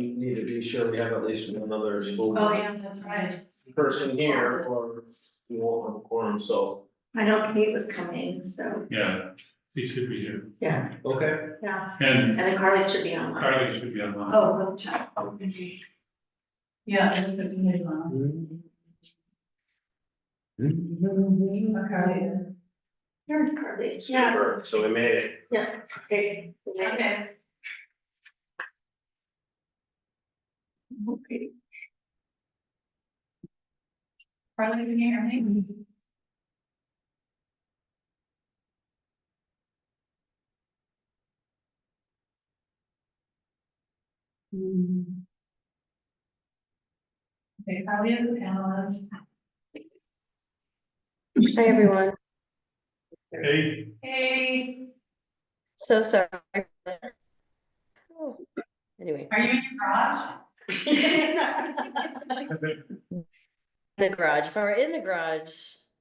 need to be sure we have at least another school Oh, yeah, that's right. person here, or we won't have a quorum, so, I know Kate was coming, so, Yeah, he should be here. yeah, okay. yeah, And and then Carly should be on. Carly should be online. Oh, we'll check. Yeah, that's the committee one. Okay. Here's Carly, yeah, Super, so we made it. yeah, okay. Okay. Okay. Carly, can you hear me? Okay, Carly is the panelist. Hi, everyone. Hey, Hey, So sorry. Oh, anyway, are you in your garage? the garage, if I were in the garage,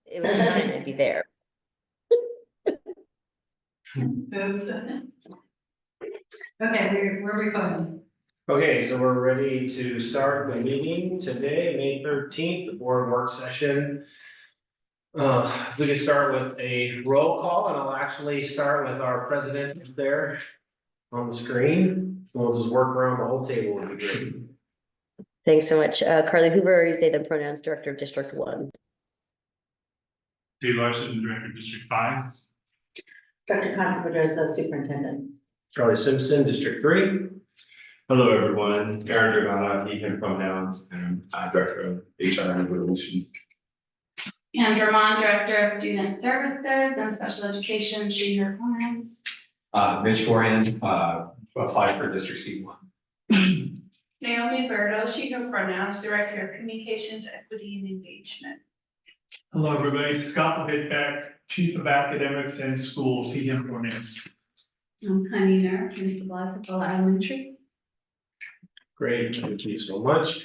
it would be fine, I'd be there. Oops. Okay, we're recording. Okay, so we're ready to start the meeting today, May 13th, the board work session. We can start with a roll call, and I'll actually start with our president there on the screen. We'll just work around the whole table, would be great. Thanks so much. Carly Hoover, is they them pronouns, Director of District 1. Dave Larson, Director of District 5. Dr. Conservator, superintendent. Charlie Simpson, District 3. Hello, everyone. Aaron Dragana, he, him pronouns, and I'm Director of HR and Relations. And Drummond, Director of Student Services and Special Education, Junior Programs. Mitch Foran, applied for District C1. Naomi Berto, she her pronouns, Director of Communications, Equity and Engagement. Hello, everybody. Scott Vidbeck, Chief of Academics and Schools, he, him pronouns. I'm Honey Ner, Principal at Sequoia Elementary. Great, thank you so much.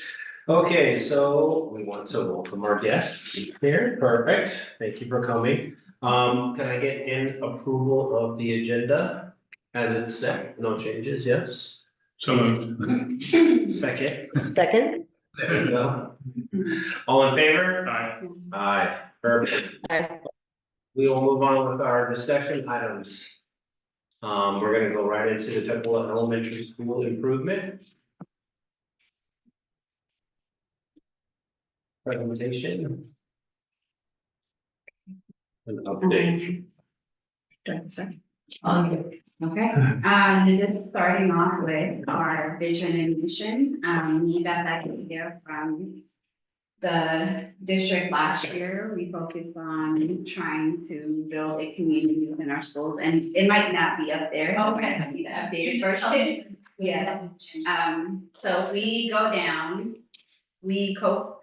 Okay, so we want to welcome our guests here. Perfect. Thank you for coming. Can I get in approval of the agenda as it's set? No changes, yes? So moved. Second. Second? There we go. All in favor? Aye. Aye, perfect. Aye. We will move on with our discussion items. We're gonna go right into the Tukwila Elementary School improvement. Presentation. An update. Just starting off with our vision and mission, we got that idea from the district last year. We focused on trying to build a community within our schools, and it might not be up there. Okay. It might be the updated version. Yeah. So we go down, we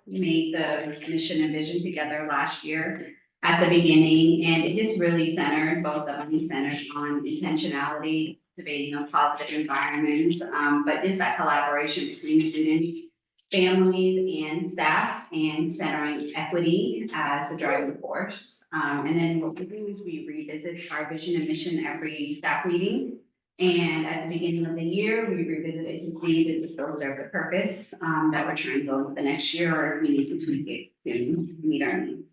made the mission and vision together last year at the beginning, and it just really centered, both of them centered on intentionality, debating a positive environment, but just that collaboration between students, families, and staff, and centering equity as a driving force. And then what we do is we revisit our vision and mission every staff meeting. And at the beginning of the year, we revisit it to see if it still serve the purpose that we're trying to go into the next year, or if we need to tweak it to meet our needs.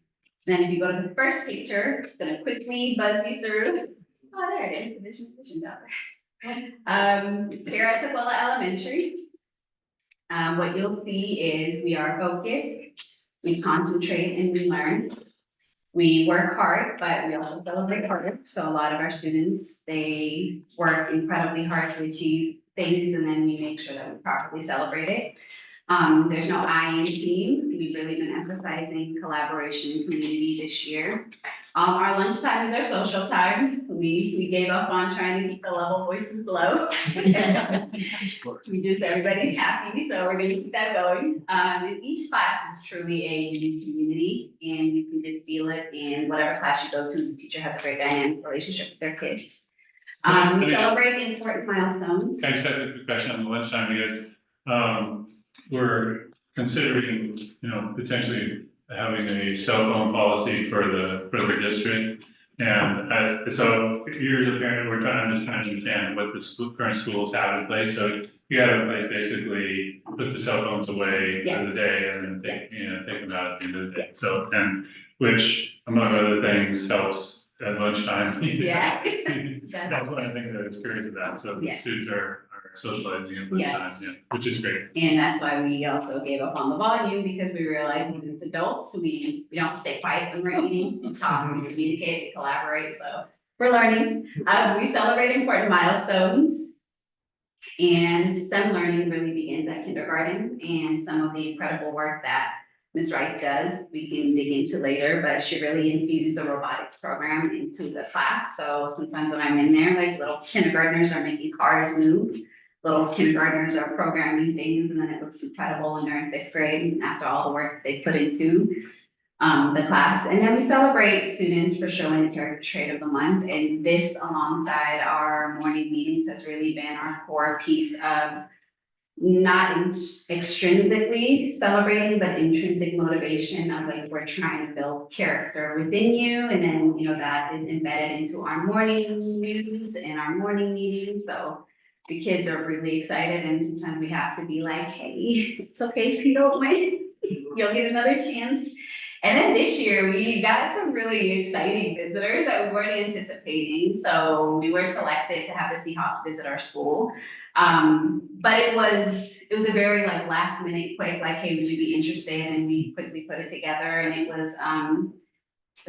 Then if you go to the first picture, it's gonna quickly buzz you through. Oh, there it is, the vision down there. Here at Tukwila Elementary, what you'll see is we are focused, we concentrate and we learn. We work hard, but we also celebrate harder. So a lot of our students, they work incredibly hard to achieve things, and then we make sure that we properly celebrate it. There's no I in team. We've really been emphasizing collaboration and community this year. Our lunchtime is our social time. We gave up on trying to keep the level voices low. We just, everybody's happy, so we're gonna keep that going. And each class is truly a unique community, and you can just feel it in whatever class you go to. The teacher has a great dynamic relationship with their kids. We celebrate important milestones. Can I just ask a quick question on the lunchtime, because we're considering, potentially having a cell phone policy for the district. And so you're the parent, I'm just trying to understand what the current schools have in place. So you have in place basically put the cell phones away for the Yes. day and then take them out at the end of the day. So, and which among other things helps at lunchtime. Yeah. That's one of the things I was curious about. So the Yeah. students are socializing at lunchtime, Yes. yeah, which is great. And that's why we also gave up on the volume, because we realized even as adults, we don't stay quiet when we're eating, we talk, we communicate, we collaborate, so we're learning. We celebrate important milestones. And STEM learning really begins at kindergarten, and some of the incredible work that Ms. Wright does, we can dig into later, but she really infused the robotics program into the class. So sometimes when I'm in there, like little kindergartners are making cars move, little kindergartners are programming things, and then it looks incredible when they're in 5th grade after all the work they put into the class. And then we celebrate students for showing the character trait of the month. And this, alongside our morning meetings, has really been our core piece of not extrinsically celebrating, but intrinsic motivation of like, we're trying to build character within you. And then, that is embedded into our morning news and our morning meetings. So the kids are really excited, and sometimes we have to be like, hey, it's okay if you don't win. You'll get another chance. And then this year, we got some really exciting visitors that we weren't anticipating. So we were selected to have the Seahawks visit our school. But it was a very like last minute quick, like, hey, would you be interested? And we quickly put it together, and it was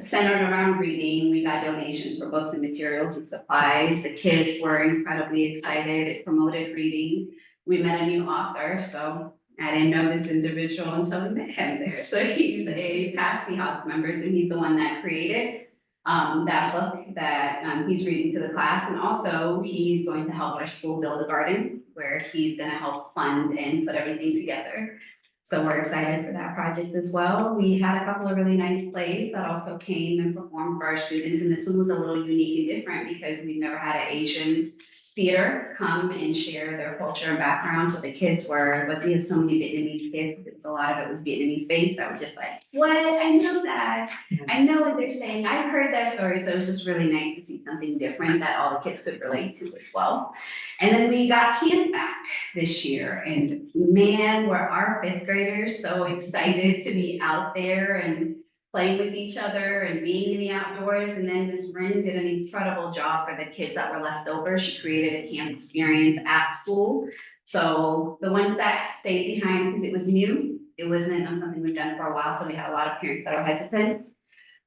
centered around reading. We got donations for books and materials and supplies. The kids were incredibly excited. It promoted reading. We met a new author, so I didn't know this individual until we met him there. So he's a past Seahawks member, and he's the one that created that book that he's reading to the class. And also he's going to help our school build a garden where he's going to help fund and put everything together. So we're excited for that project as well. We had a couple of really nice plays that also came and performed for our students. And this one was a little unique and different because we've never had an Asian theater come and share their culture and background. So the kids were, but we had so many Vietnamese kids, because a lot of it was Vietnamese based, that were just like, what? I know that. I know what they're saying. I've heard that story. So it was just really nice to see something different that all the kids could relate to as well. And then we got camp back this year, and man, were our 5th graders so excited to be out there and playing with each other and being in the outdoors. And then Ms. Rin did an incredible job for the kids that were left over. She created a camp experience at school. So the ones that stayed behind, because it was new, it wasn't something we've done for a while. So we had a lot of parents that were hesitant.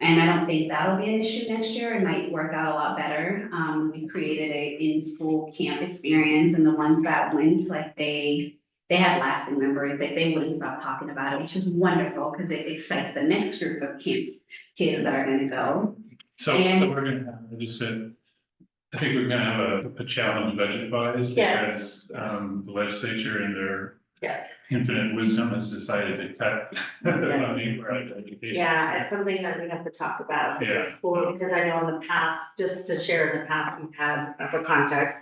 And I don't think that'll be an issue next year. It might work out a lot better. We created a in-school camp experience, and the ones that went, like they had lasting memories, like they wouldn't stop talking about it, which is wonderful because it excites the next group of camp kids that are gonna go. So And- we're gonna have, I just said, I think we're gonna have a challenge budget-wise. Yes. Because, the legislature in their Yes. infinite wisdom has decided to cut the funding for education. Yeah, it's something that we have to talk about as Yeah. a school, because I know in the past, just to share, in the past, we've had, for context,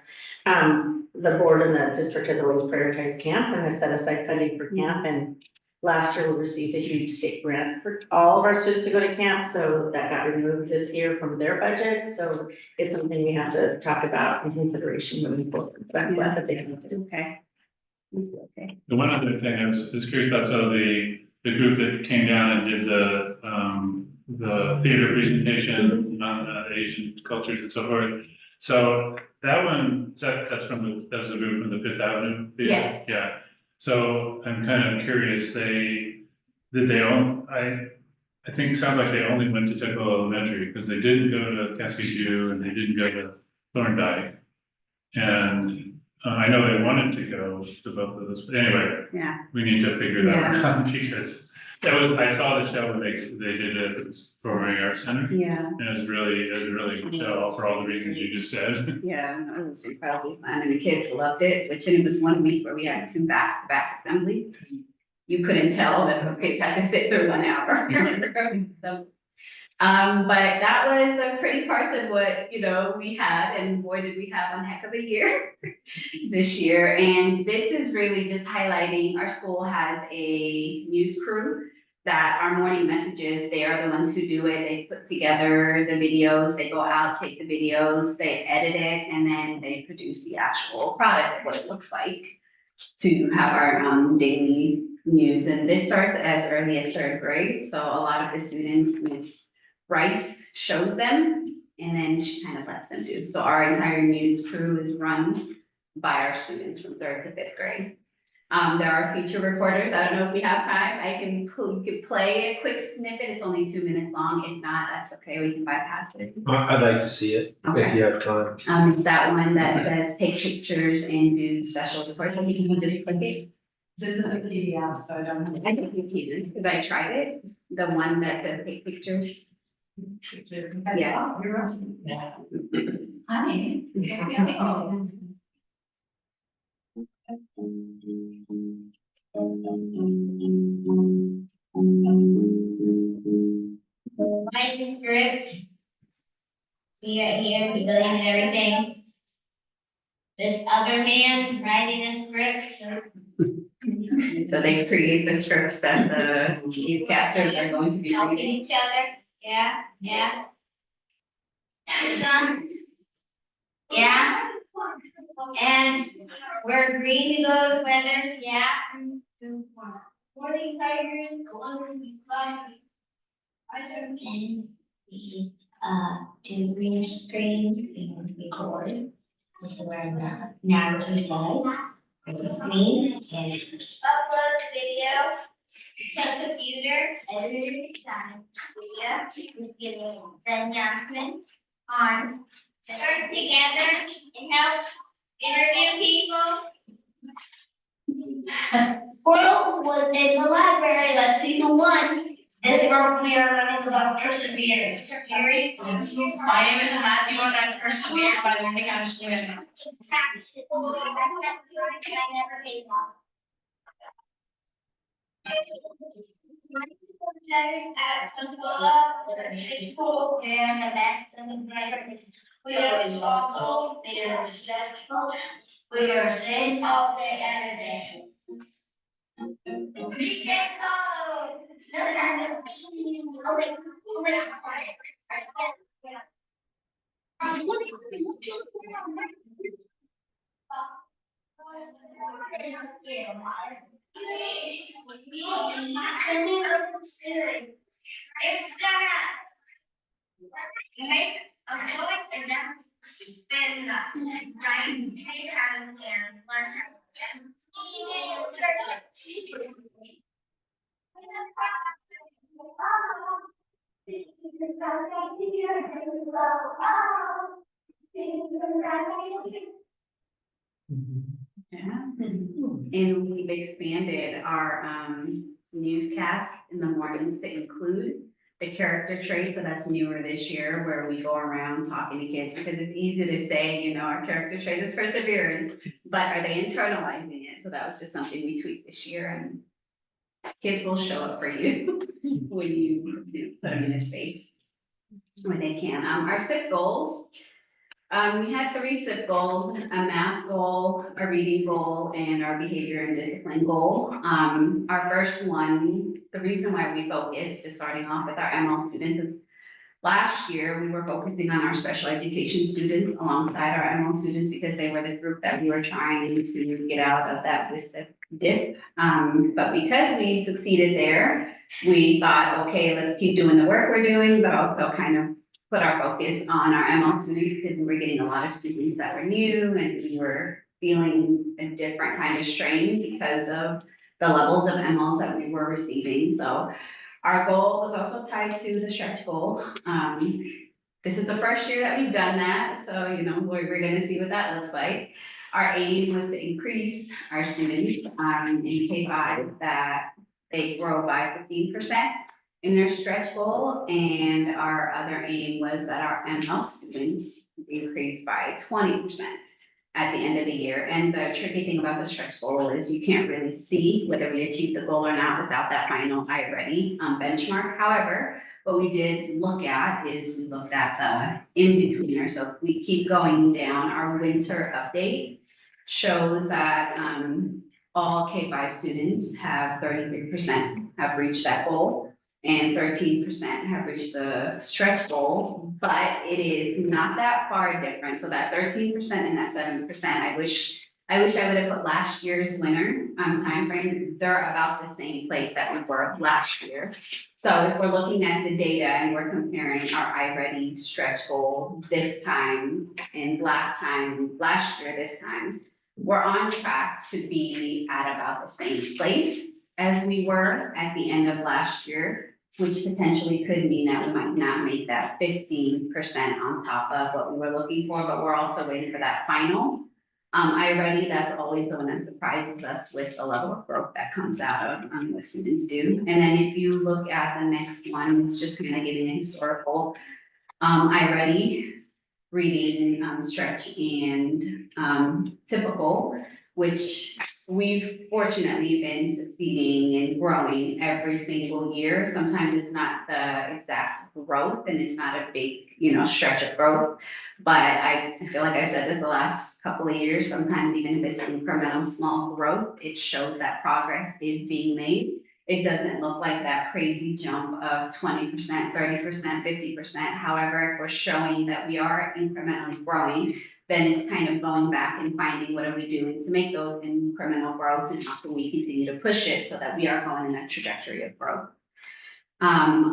the board and the district has always prioritized camp and has set aside funding for camp. And last year, we received a huge state grant for all of our students to go to camp, so that got removed this year from their budget. So it's something we have to talk about in consideration moving forward, but I'm glad that they can do. Okay. Okay. The one other thing I was curious about, so the group that came down and did the theater presentation on Asian cultures and so forth. So that one, that's from that was a group from the Fifth Avenue Theater? Yes. Yeah. So I'm kind of curious, I think it sounds like they only went to Tickle Elementary because they didn't go to Cascade and they didn't go to Thorndike. And I know they wanted to go to both of those, but anyway, Yeah. we need to figure that out because I saw the show when they did it at the Performing Arts Center. Yeah. And it was really good show for all the reasons you just said. Yeah, it was incredibly fun, and the kids loved it, and it was one week where we had 2 back-to-back assemblies. You couldn't tell that those kids had to sit through 1 hour. So, but that was the pretty parts of what, we had, and boy, did we have one heck of a year this year. And this is really just highlighting our school has a news crew that our morning messages, they are the ones who do it. They put together the videos, they go out, take the videos, they edit it, and then they produce the actual product, what it looks like to have our daily news. And this starts as early as third grade. So a lot of the students, Ms. Rice shows them and then she kind of lets them do. So our entire news crew is run by our students from third to fifth grade. There are feature reporters. I don't know if we have time. You could play a quick snippet. It's only 2 minutes long. If not, that's okay. We can bypass it. I'd like to see it if Okay. you have time. It's that one that says take pictures and do special reports. I think you can just click it. This is a PDF, so I don't have. I think you can, because I tried it. The one that says take pictures. Yeah. You're right. Yeah. Honey. Write the script. See right here, we deleted everything. This other man writing a script, so. So they create the scripts that the newscasters are going to be Helping reading. each other, yeah, yeah. Done. Yeah. And we're agreeing to go to weather, yeah. Morning tigers, and we, do green screen and record. This is where the narrative does. It's me and. Upload the video to the computer, edit it, done. Video, giving the announcement on. Start together and help interview people. Portal was in the library, let's see the one. This month we are learning about perseverance. Gary? My name is Matthew and I persevere by learning how to swim. I never paid off. At school, they're the best and the brightest. We are responsible, we are respectful, we are safe all day, every day. We can go. It's gonna make a voice and then spin right, three times and one time again. Yeah. And we've expanded our newscast in the mornings to include the character traits. So that's newer this year, where we go around talking to kids, because it's easy to say, you know, our character trait is perseverance, but are they internalizing it? So that was just something we tweaked this year, and kids will show up for you when you put them in a space when they can. Our SIP goals. We had 3 SIP goals: a math goal, a reading goal, and our behavior and discipline goal. Our first one, the reason why we focused, just starting off with our ML students, is last year we were focusing on our special education students alongside our ML students, because they were the group that we were trying to get out of that WISC dip. But because we succeeded there, we thought, okay, let's keep doing the work we're doing, but also kind of put our focus on our ML students, because we were getting a lot of students that were new and we were feeling a different kind of strain because of the levels of MLs that we were receiving. So our goal was also tied to the stretch goal. This is the first year that we've done that, so you know, we're gonna see what that looks like. Our aim was to increase our students in K-5 that they grow by 15%. In their stretch goal, and our other aim was that our ML students increased by 20% at the end of the year. And the tricky thing about the stretch goal is you can't really see whether we achieved the goal or not without that final iReady benchmark. However, what we did look at is we looked at the in-betweener. So if we keep going down, our winter update shows that all K-5 students have 33% have reached that goal, and 13% have reached the stretch goal, but it is not that far different. So that 13% and that 7%, I wish I would have put last year's winner timeframe. They're about the same place that we were last year. So if we're looking at the data and we're comparing our iReady stretch goal this time and last year, this time, we're on track to be at about the same place as we were at the end of last year, which potentially could mean that we might not make that 15% on top of what we were looking for, but we're also waiting for that final. iReady, that's always the one that surprises us with the level of growth that comes out of what students do. And then if you look at the next one, it's just kind of giving a historical iReady, reading, stretch, and typical, which we've fortunately been succeeding and growing every single year. Sometimes it's not the exact growth and it's not a big, stretch of growth. But I feel like I've said this the last couple of years, sometimes even if it's incremental small growth, it shows that progress is being made. It doesn't look like that crazy jump of 20%, 30%, 50%. However, if we're showing that we are incrementally growing, then it's kind of going back and finding what are we doing to make those incremental growths and how can we continue to push it so that we are going in a trajectory of growth.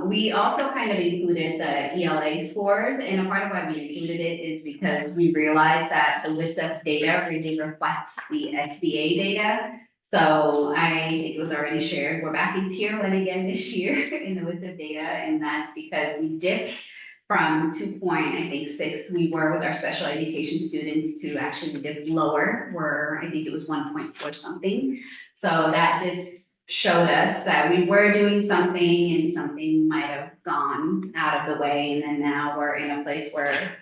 We also kind of included the ELA scores, and a part of why we included it is because we realized that the WISF data really reflects the SBA data. So I think it was already shared, we're back in tier 1 again this year in the WISF data, and that's because we dipped from 2.6 we were with our special education students to actually we dipped lower, where I think it was 1.4 something. So that just showed us that we were doing something and something might have gone out of the way, and then now we're in a place where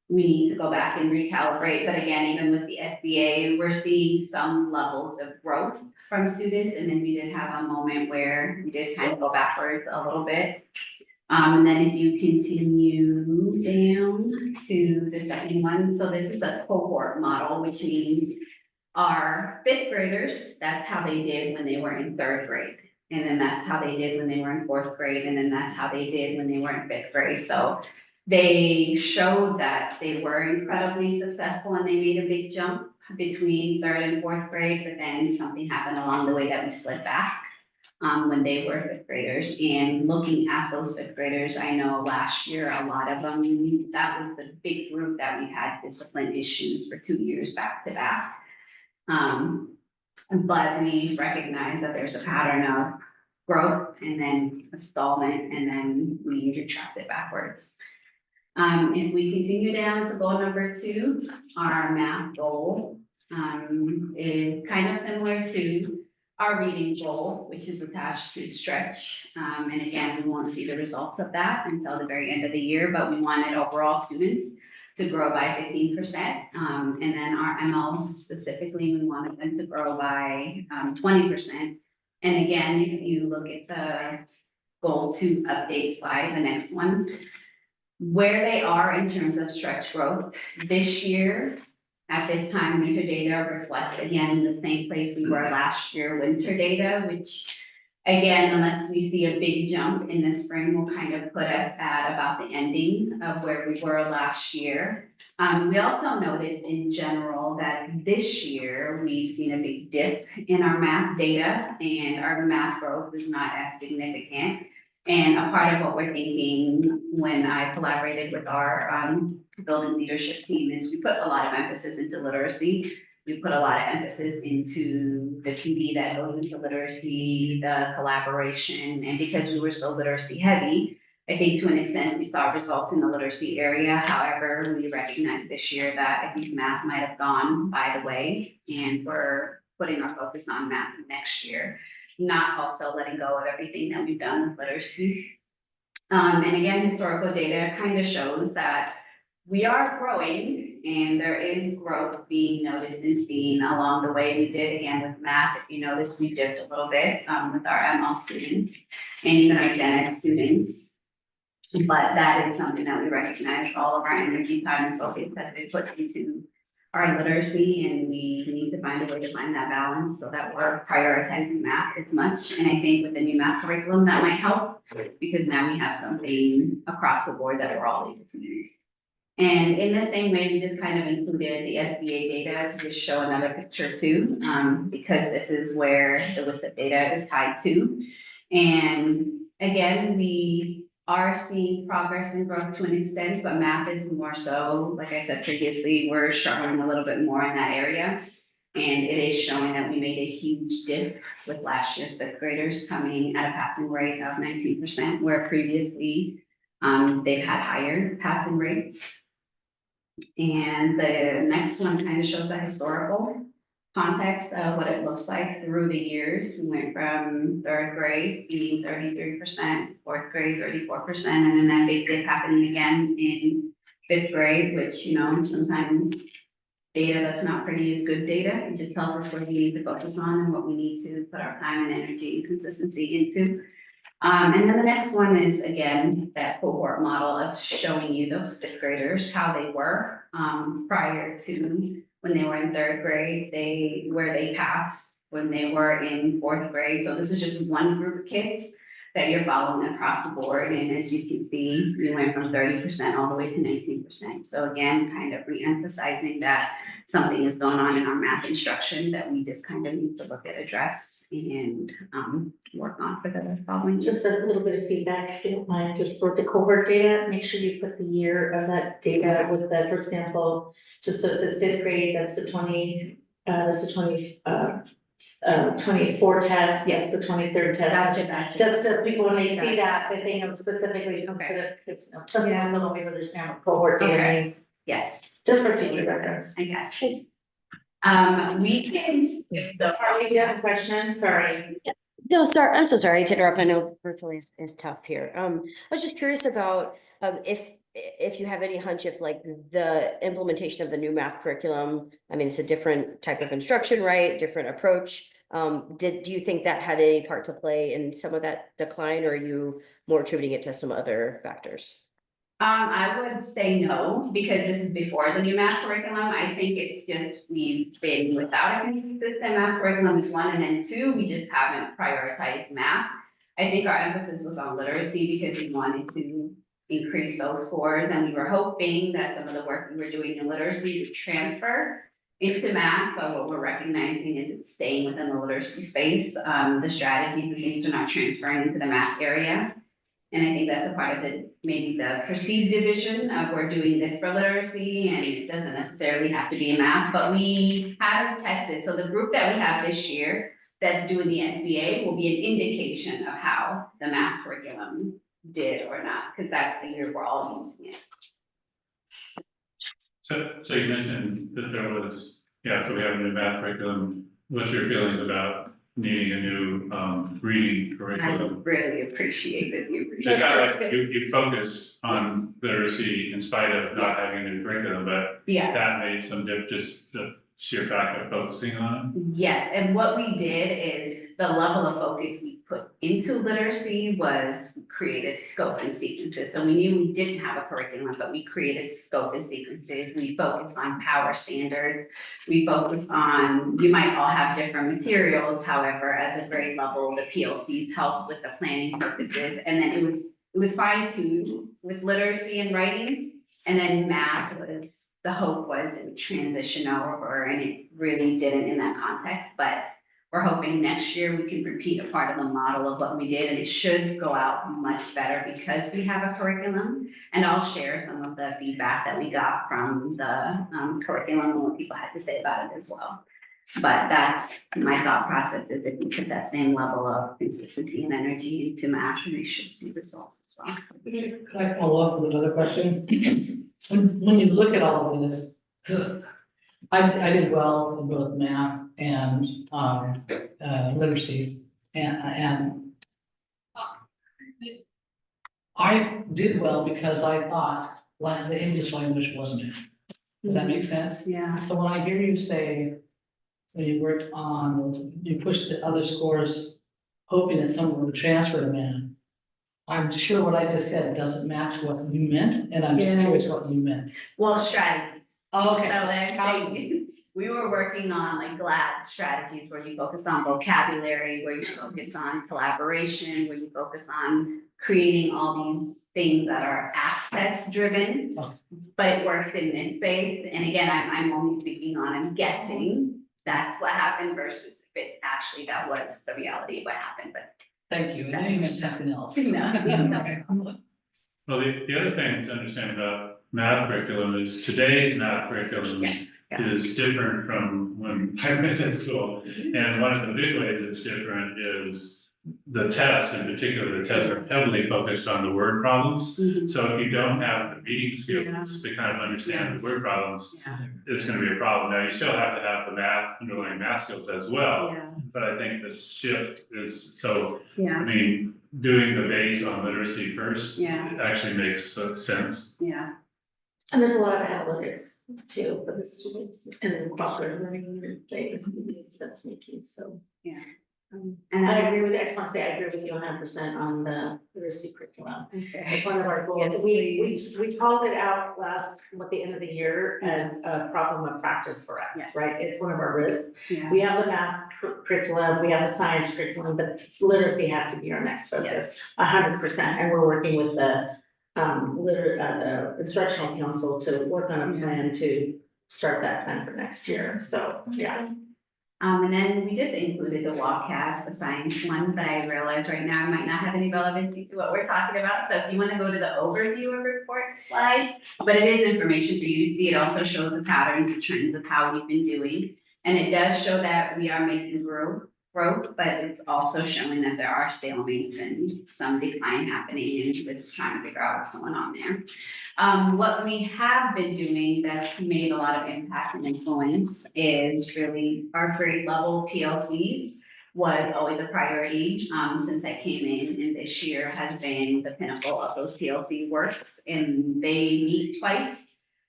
we need to go back and recalibrate. But again, even with the SBA, we're seeing some levels of growth from students. And then we did have a moment where we did kind of go backwards a little bit. And then if you continue down to the second one, so this is a cohort model, which means our 5th graders, that's how they did when they were in 3rd grade. And then that's how they did when they were in 4th grade. And then that's how they did when they were in 5th grade. So they showed that they were incredibly successful and they made a big jump between 3rd and 4th grade, but then something happened along the way that we slid back when they were 5th graders. And looking at those 5th graders, I know last year, a lot of them, that was the big group that we had discipline issues for 2 years back to back. But we recognize that there's a pattern of growth and then a stallment, and then we retract it backwards. If we continue down to goal number 2, our math goal is kind of similar to our reading goal, which is attached to stretch. And again, we won't see the results of that until the very end of the year, but we wanted overall students to grow by 15%. And then our MLs specifically, we wanted them to grow by 20%. And again, if you look at the goal 2 update slide, the next one, where they are in terms of stretch growth this year, at this time, winter data reflects again the same place we were last year, winter data, which again, unless we see a big jump in the spring, will kind of put us at about the ending of where we were last year. We also noticed in general that this year we've seen a big dip in our math data, and our math growth is not as significant. And a part of what we're thinking when I collaborated with our building leadership team is we put a lot of emphasis into literacy. We put a lot of emphasis into the PD that goes into literacy, the collaboration, and because we were so literacy heavy, I think to an extent we saw results in the literacy area. However, we recognized this year that I think math might have gone by the way, and we're putting our focus on math next year, not also letting go of everything that we've done with literacy. And again, historical data kind of shows that we are growing and there is growth being noticed and seen along the way. We did again with math. If you notice, we dipped a little bit with our ML students and even our Gen Ed students. But that is something that we recognize all of our energy, time, and focus has been put into our literacy, and we need to find a way to find that balance so that we're prioritizing math as much. And I think with the new math curriculum, that might help, because now we have something across the board that we're all able to use. And in the same way, we just kind of included the SBA data to just show another picture too, because this is where the WISIP data is tied to. And again, we are seeing progress and growth to an extent, but math is more so, like I said previously, we're struggling a little bit more in that area. And it is showing that we made a huge dip with last year's fifth graders coming at a passing rate of 19%, where previously they've had higher passing rates. And the next one kind of shows the historical context of what it looks like through the years. We went from third grade being 33%, fourth grade 34%, and then that big dip happening again in fifth grade, which, you know, sometimes data that's not pretty is good data. It just tells us what we need to focus on and what we need to put our time and energy and consistency into. And then the next one is, again, that cohort model of showing you those fifth graders, how they were prior to when they were in third grade, where they passed when they were in fourth grade. So this is just one group of kids that you're following across the board. And as you can see, we went from 30% all the way to 19%. So again, kind of re-emphasizing that something is going on in our math instruction that we just kind of need to look at, address, and work on for the following years. Just a little bit of feedback, if you don't mind, just for the cohort data, make sure you put the year of that data with that, for example, just so it says fifth grade, that's the 24 test, yes, the 23rd test. Gotcha. Just so people, when they see that they know specifically, instead of, because some people don't always understand what cohort data Okay. means, Yes, just for future reference. I got you. We can, Harley, do you have a question? Sorry. No, sorry, I'm so sorry to interrupt. I know virtually is tough here. I was just curious about if you have any hunch if like the implementation of the new math curriculum, I mean, it's a different type of instruction, right? Different approach. Do you think that had any part to play in some of that decline, or are you more attributing it to some other factors? I would say no, because this is before the new math curriculum. I think it's just we've been without a consistent math curriculum is one, and then two, we just haven't prioritized math. I think our emphasis was on literacy because we wanted to increase those scores, and we were hoping that some of the work we were doing in literacy would transfer into math, but what we're recognizing is it's staying within the literacy space. The strategies and things are not transferring into the math area. And I think that's a part of maybe the perceived division of we're doing this for literacy, and it doesn't necessarily have to be in math, but we haven't tested. So the group that we have this year that's doing the SBA will be an indication of how the math curriculum did or not, because that's the year we're all using it. So you mentioned that there was, yeah, so we have a new math curriculum. What's your feeling about needing a new reading I curriculum? really appreciate that you. It's kind of like you focus on literacy in spite of not having a new curriculum, but Yeah. that made some just the sheer fact of focusing on Yes, and what we did is the level of focus we put into literacy was we created scope and sequences. So we knew we didn't have a curriculum, but we created scope and sequences. We focused on power standards. We focused on, you might all have different materials. However, as a grade level, the PLCs helped with the planning purposes. And then it was fine tuned with literacy and writing. And then math was, the hope was it would transition over, and it really didn't in that context, but we're hoping next year we can repeat a part of the model of what we did, and it should go out much better because we have a curriculum. And I'll share some of the feedback that we got from the curriculum and what people had to say about it as well. But that's my thought process, is if we put that same level of consistency and energy into math, we should see results as well. Could I follow up with another question? When you look at all of this, I did well in both math and literacy, and I did well because I thought the English language wasn't it. Does that make sense? Yeah. So when I hear you say, when you worked on, you pushed the other scores, hoping that someone would transfer to math, I'm sure what I just said doesn't match what you meant, and I'm just curious what you meant. Well, strategy. Oh, okay. So they're saying, we were working on like GLAD strategies where you focus on vocabulary, where you focus on collaboration, where you focus on creating all these things that are access driven. Oh. But it worked in this space, and again, I'm only speaking on, I'm guessing that's what happened versus if it actually that was the reality of what happened, but Thank you, and you meant something else. no. Okay. Well, the other thing to understand about math curriculum is today's math curriculum Yeah. is different from when I went to school. And one of the big ways it's different is the tests, in particular, the tests are heavily focused on the word problems. Mhm. So if you don't have the reading skills to kind of understand the word problems, Yeah. it's gonna be a problem. Now, you still have to have the math, underlying math skills as well. Yeah, But I think the shift is, so, I yeah, mean, doing the base on literacy first yeah, actually makes yeah. sense. And there's a lot of analytics too for the students and then cooperative learning, they, sense making, so. And I agree with you, I just want to say, I agree with you 100% on the literacy curriculum. okay. It's one of our goals. We called it out at the end of the year as a problem of practice for us, Yes. right? It's one of our risks. Yeah. We have the math curriculum, we have the science curriculum, but literacy has to be our next focus, 100%. And we're working with the the instructional council to work on a plan to start that plan for next year. So, yeah. And then we just included the Walkcast, the science one, but I realize right now it might not have any relevancy to what we're talking about. So if you want to go to the overview of report slide, but it is information for you to see. It also shows the patterns, the trends of how we've been doing. And it does show that we are making growth, but it's also showing that there are stalemates and some decline happening and just trying to figure out what's going on there. What we have been doing that's made a lot of impact and influence is really our grade level PLCs was always a priority, since I came in, and this year has been the pinnacle of those PLC works, and they meet twice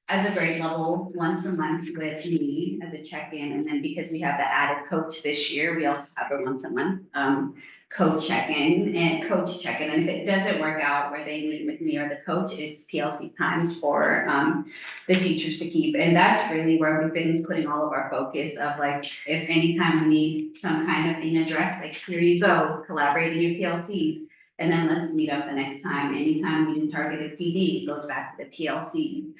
as a grade level, once a month with me as a check-in, and then because we have the added coach this year, we also have a once a month, coach check-in, and if it doesn't work out where they meet with me or the coach, it's PLC times for the teachers to keep. And that's really where we've been putting all of our focus of like, if anytime we need some kind of thing addressed, like here you go, collaborate in your PLCs. And then let's meet up the next time. Anytime we do targeted PD, it goes back to the PLC.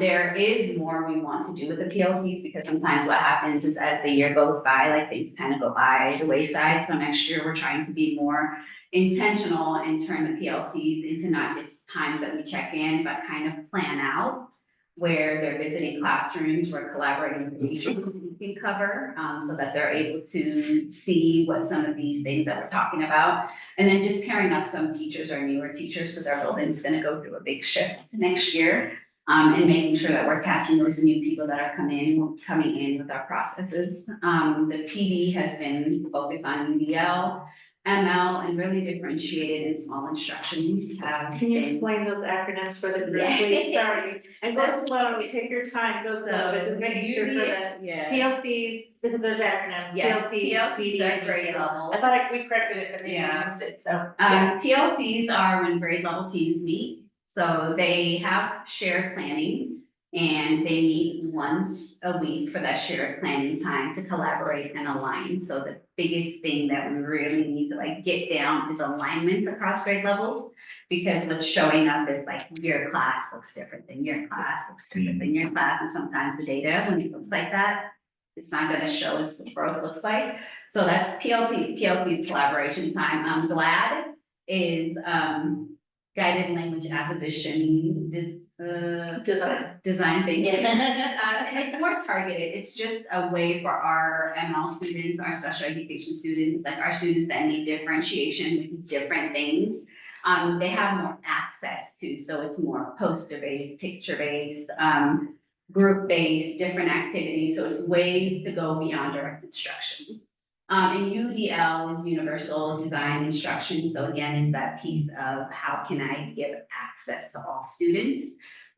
There is more we want to do with the PLCs because sometimes what happens is as the year goes by, like things kind of go by the wayside. So next year we're trying to be more intentional and turn the PLCs into not just times that we check in, but kind of plan out where they're visiting classrooms, we're collaborating with the teachers who can cover, so that they're able to see what some of these things that we're talking about. And then just pairing up some teachers or newer teachers, because our building's gonna go through a big shift next year. And making sure that we're catching those new people that are coming in with our processes. The PD has been focused on UDL, ML, and really differentiated in small instructions. Can you explain those acronyms for the group, please? Sorry. And go slow, take your time, go slow, but just making sure for the Yeah. PLCs, because there's acronyms, Yes, PLC, PLCs PD. are grade level. I thought we corrected it, but maybe Yeah. I missed it, so. yeah. PLCs are when grade level teams meet. So they have shared planning and they meet once a week for that shared planning time to collaborate and align. So the biggest thing that we really need to like get down is alignment across grade levels. Because what's showing up is like your class looks different than your class, looks different than your class. And sometimes the data, when it looks like that, it's not gonna show us what growth looks like. So that's PLC collaboration time. GLAD is guided language acquisition, design things. And it's more targeted. It's just a way for our ML students, our special education students, like our students that need differentiation with different things. They have more access to, so it's more poster-based, picture-based, group-based, different activities. So it's ways to go beyond direct instruction. And UDL is universal design instruction. So again, it's that piece of how can I give access to all students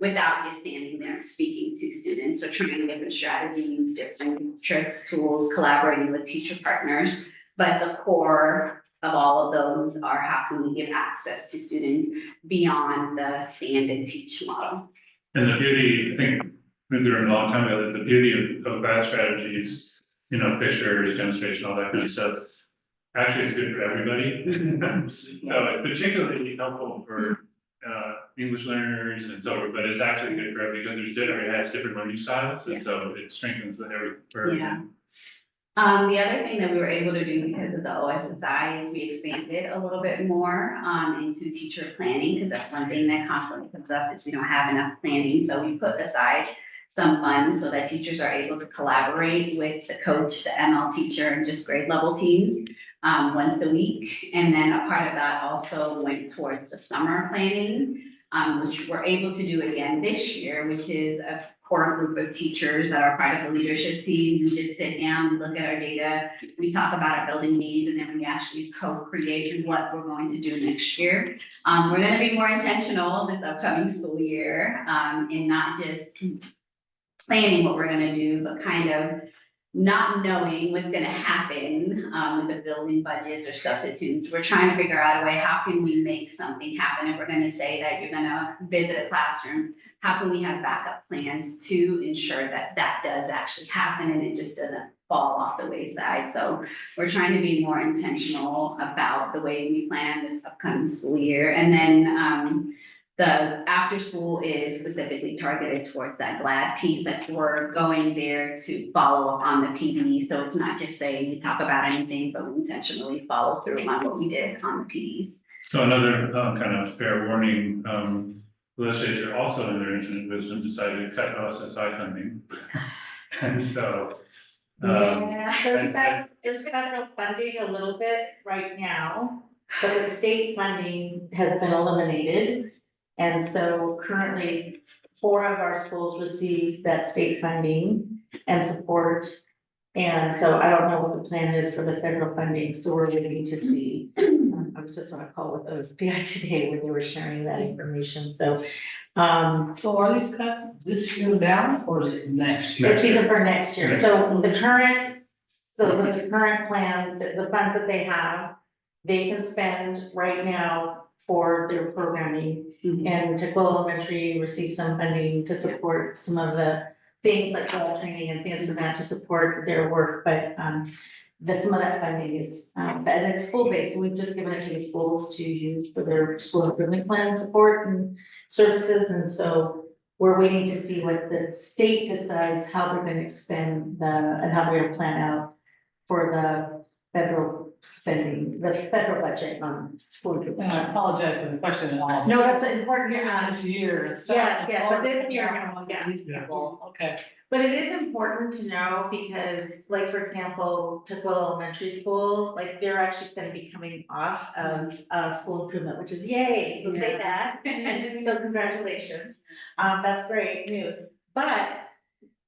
without just standing there and speaking to students. So trying different strategies, different tricks, tools, collaborating with teacher partners. But the core of all of those are how can we give access to students beyond the stand and teach model. And the beauty, I think, been through it a long time ago, that the beauty of bad strategies, you know, pictures, demonstration, all that kind of stuff, actually it's good for everybody. So it's particularly helpful for, English learners and so, but it's actually good for everybody because it has different learning styles, and so it strengthens everything. Yeah. The other thing that we were able to do because of the OSSI is we expanded a little bit more, into teacher planning, because that's one thing that constantly comes up is we don't have enough planning, so we put aside some funds so that teachers are able to collaborate with the coach, the ML teacher, and just grade level teams, once a week. And then a part of that also went towards the summer planning, which we're able to do again this year, which is a core group of teachers that are part of the leadership team. We just sit down, we look at our data, we talk about our building needs, and then we actually co-create what we're going to do next year. We're gonna be more intentional this upcoming school year, and not just planning what we're gonna do, but kind of not knowing what's gonna happen, with the building budgets or substitutes. We're trying to figure out a way, how can we make something happen? If we're gonna say that you're gonna visit a classroom, how can we have backup plans to ensure that that does actually happen and it just doesn't fall off the wayside? So we're trying to be more intentional about the way we plan this upcoming school year. And then, the after school is specifically targeted towards that GLAD piece, that we're going there to follow up on the PD. So it's not just saying we talk about anything, but we intentionally follow through on what we did on the PDs. So another, kind of fair warning, the legislature also in their infinite wisdom decided to cut OSSI funding. And so, Yeah, there's federal funding a little bit right now, but the state funding has been eliminated. And so currently, 4 of our schools receive that state funding and support. And so I don't know what the plan is for the federal funding, so we're waiting to see. I was just on a call with OSPI today when they were sharing that information, so. So are these cuts this year down or is it next year? These are for next year, so the current plan, the funds that they have, they can spend right now for their programming. And Tukwila Elementary received some funding to support some of the things like job training and things like that to support their work, but some of that funding is, and it's school-based, so we've just given it to the schools to use for their school improvement plan support and services, and so we're waiting to see what the state decides, how they're gonna expend and how they're gonna plan out for the federal spending, the federal budget on school. And I apologize for the question at all. No, that's important. This year. Yeah, but this year, yeah. These people, okay. But it is important to know because, like, for example, Tukwila Elementary School, like, they're actually gonna be coming off of school improvement, which is yay, so say that. So congratulations, that's great news, but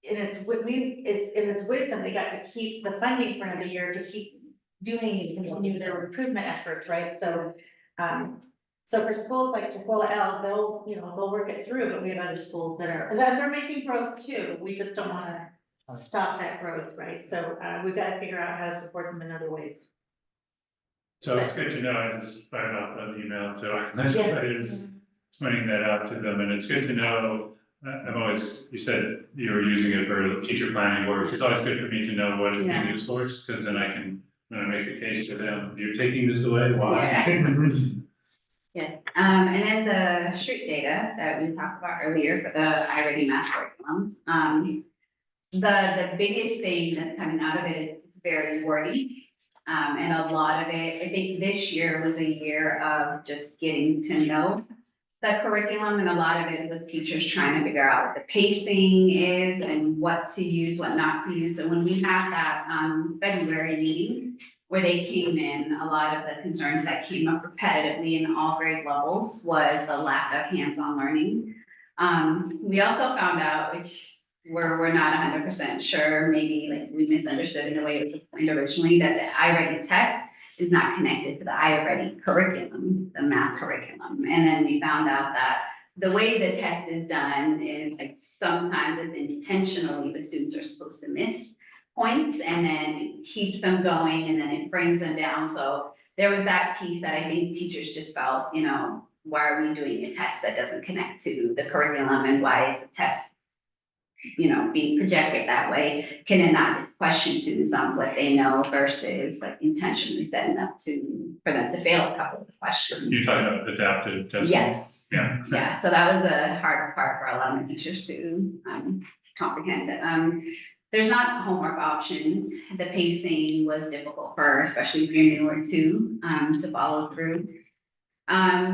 in its wisdom, they got to keep the funding for another year to keep doing and continue their improvement efforts, right? So, so for schools like Tukwila L, they'll work it through, but we have other schools they're making growth too. We just don't wanna stop that growth, right? So, we've gotta figure out how to support them in other ways. so it's good to know, I just fired off an email to legislators, pointing that out to them, and it's good to know. You said you were using it for teacher planning work, it's always good for me to know what it's being used for, because then I can, when I make the case to them, you're taking this away, why? Yes, and then the street data that we talked about earlier for the iReady math curriculum. The biggest thing that's coming out of it is it's very wordy. And a lot of it, I think this year was a year of just getting to know the curriculum, and a lot of it was teachers trying to figure out what the pacing is and what to use, what not to use. So when we had that February meeting where they came in, a lot of the concerns that came up repetitively in all grade levels was the lack of hands-on learning. We also found out, which we're not 100% sure, maybe like we misunderstood in the way it was explained originally, that the iReady test is not connected to the iReady curriculum, the math curriculum. And then we found out that the way the test is done is like sometimes it's intentionally the students are supposed to miss points and then it keeps them going and then it brings them down. So there was that piece that I think teachers just felt, why are we doing a test that doesn't connect to the curriculum, and why is the test being projected that way, can it not just question students on what they know versus like intentionally setting up for them to fail a couple of the questions? You're talking about adaptive testing? Yes. Yeah. Yeah, so that was a harder part for a lot of my teachers to comprehend. There's not homework options. The pacing was difficult especially if you're newer to follow through.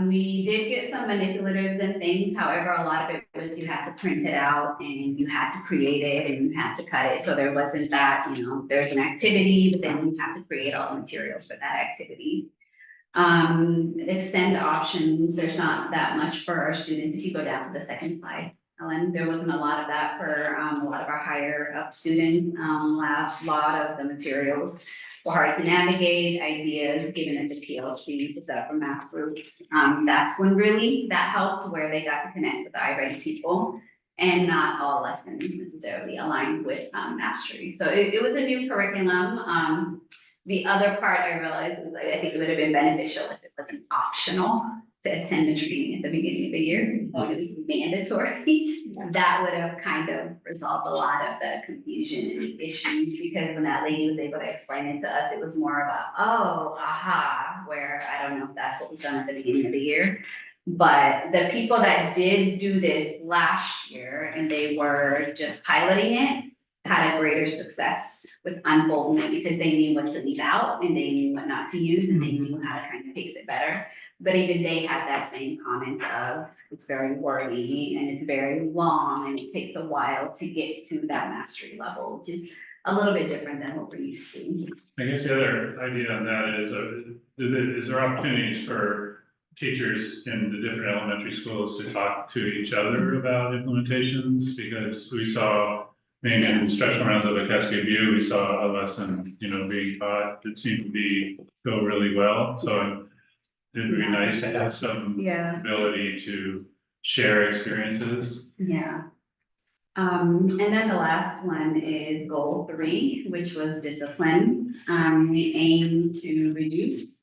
We did get some manipulatives and things, however, a lot of it was you had to print it out and you had to create it and you had to cut it. So there wasn't that, there's an activity, but then you have to create all the materials for that activity. Extend options, there's not that much for our students. If you go down to the second slide, Ellen, there wasn't a lot of that for a lot of our higher up students. A lot of the materials were hard to navigate, ideas given as a PLC to set up a math groups. That's when really that helped, where they got to connect with the iReady people, and not all lessons necessarily aligned with mastery. So it was a new curriculum. The other part I realized is I think it would have been beneficial if it wasn't optional to attend the training at the beginning of the year. It was mandatory. That would have kind of resolved a lot of the confusion and issues, because when that lady was able to explain it to us, it was more about, oh, aha, where I don't know if that's what was done at the beginning of the year. But the people that did do this last year and they were just piloting it had a greater success with unfolding it, because they knew what to leave out and they knew what not to use and they knew how to kind of pace it better. But even they had that same comment of, it's very wordy and it's very long and it takes a while to get to that mastery level, which is a little bit different than what we're used to. I guess the other idea on that is there opportunities for teachers in the different elementary schools to talk to each other about implementations? Because we saw, maybe in instructional rounds of Cascade View, we saw a lesson, being taught that seemed to go really well. So it'd be nice to have some ability to share experiences. Yeah. And then the last one is goal 3, which was discipline. We aim to reduce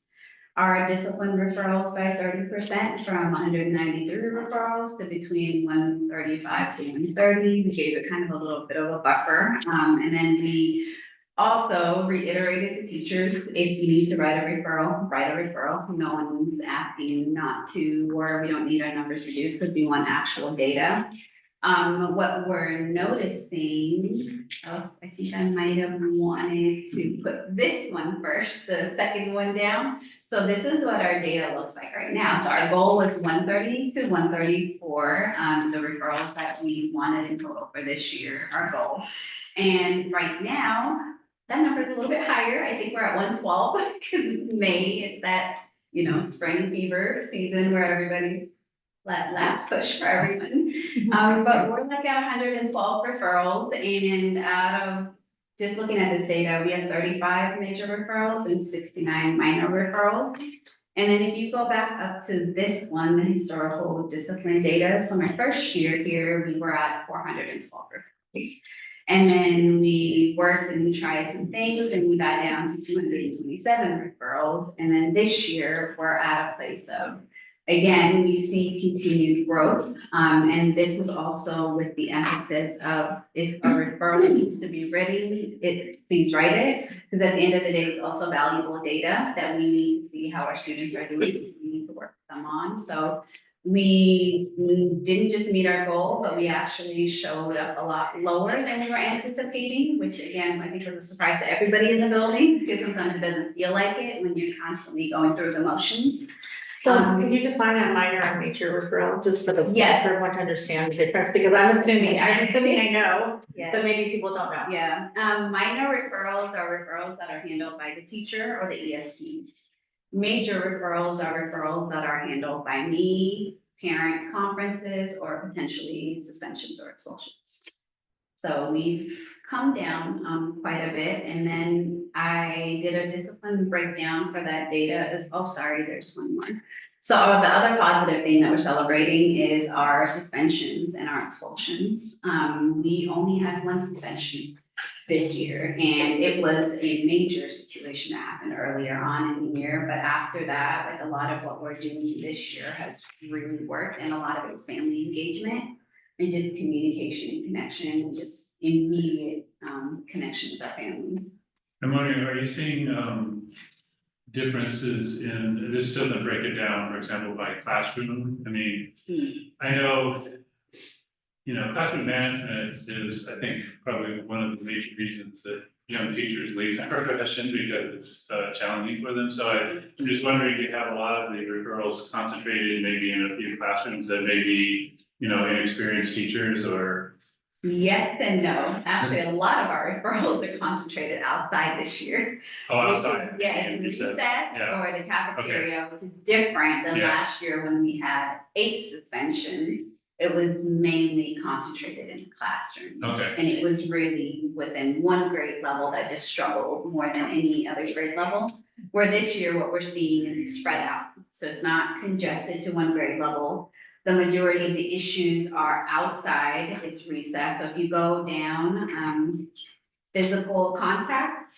our discipline referrals by 30% from 193 referrals to between 135 to 130. We gave it kind of a little bit of a buffer. And then we also reiterated to teachers, if you need to write a referral, write a referral. No one's asking not to, or we don't need our numbers reduced because we want actual data. What we're noticing, I think I might have wanted to put this one first, the second one down. So this is what our data looks like right now. So our goal was 130 to 134, the referrals that we wanted in total for this year, our goal. And right now, that number is a little bit higher. I think we're at 112 because it's May. It's that, spring fever season where everybody's last push for everyone. But we're like at 112 referrals, and out of just looking at this data, we had 35 major referrals and 69 minor referrals. And then if you go back up to this one, the historical discipline data. So my first year here, we were at 412 referrals. And then we worked and tried some things and we got down to 227 referrals. And then this year, we're at a place of, again, we see continued growth, and this is also with the emphasis of if a referral needs to be ready, please write it, because at the end of the day, it's also valuable data that we need to see how our students are doing. We need to work with them on. So we didn't just meet our goal, but we actually showed up a lot lower than we were anticipating, which again, I think was a surprise to everybody in the building, because sometimes it doesn't feel like it when you're constantly going through the motions. So can you define a minor and major referral, just for the, Yes. for everyone to understand the difference, because I'm assuming I know, Yeah. but maybe people don't know. Yeah, minor referrals are referrals that are handled by the teacher or the ESPs. Major referrals are referrals that are handled by me, parent conferences, or potentially suspensions or expulsions. So we've come down quite a bit, and then I did a discipline breakdown for that data. There's one more. So the other positive thing that we're celebrating is our suspensions and our expulsions. We only had one suspension this year, and it was a major situation that happened earlier on in the year. But after that, like a lot of what we're doing this year has really worked, and a lot of it was family engagement. and just communication and connection, and just immediate, connection with our family. I'm wondering, are you seeing, differences in, this doesn't break it down, for example, by classroom? I mean, I know, you know, classroom management is, I think, probably one of the major reasons that young teachers leave our profession, because it's challenging for them. So I'm just wondering, do you have a lot of the referrals concentrated maybe in a few classrooms that may be, you know, inexperienced teachers, or? Yes and no. Actually, a lot of our referrals are concentrated outside this year. Oh, Which is, outside. yeah, in the recess Yeah. or the cafeteria, which is different than Yeah. last year when we had 8 suspensions. It was mainly concentrated in the classroom. Okay. And it was really within one grade level that just struggled more than any other grade level. Where this year, what we're seeing is it's spread out. So it's not congested to one grade level. The majority of the issues are outside, it's recess. So if you go down, physical contact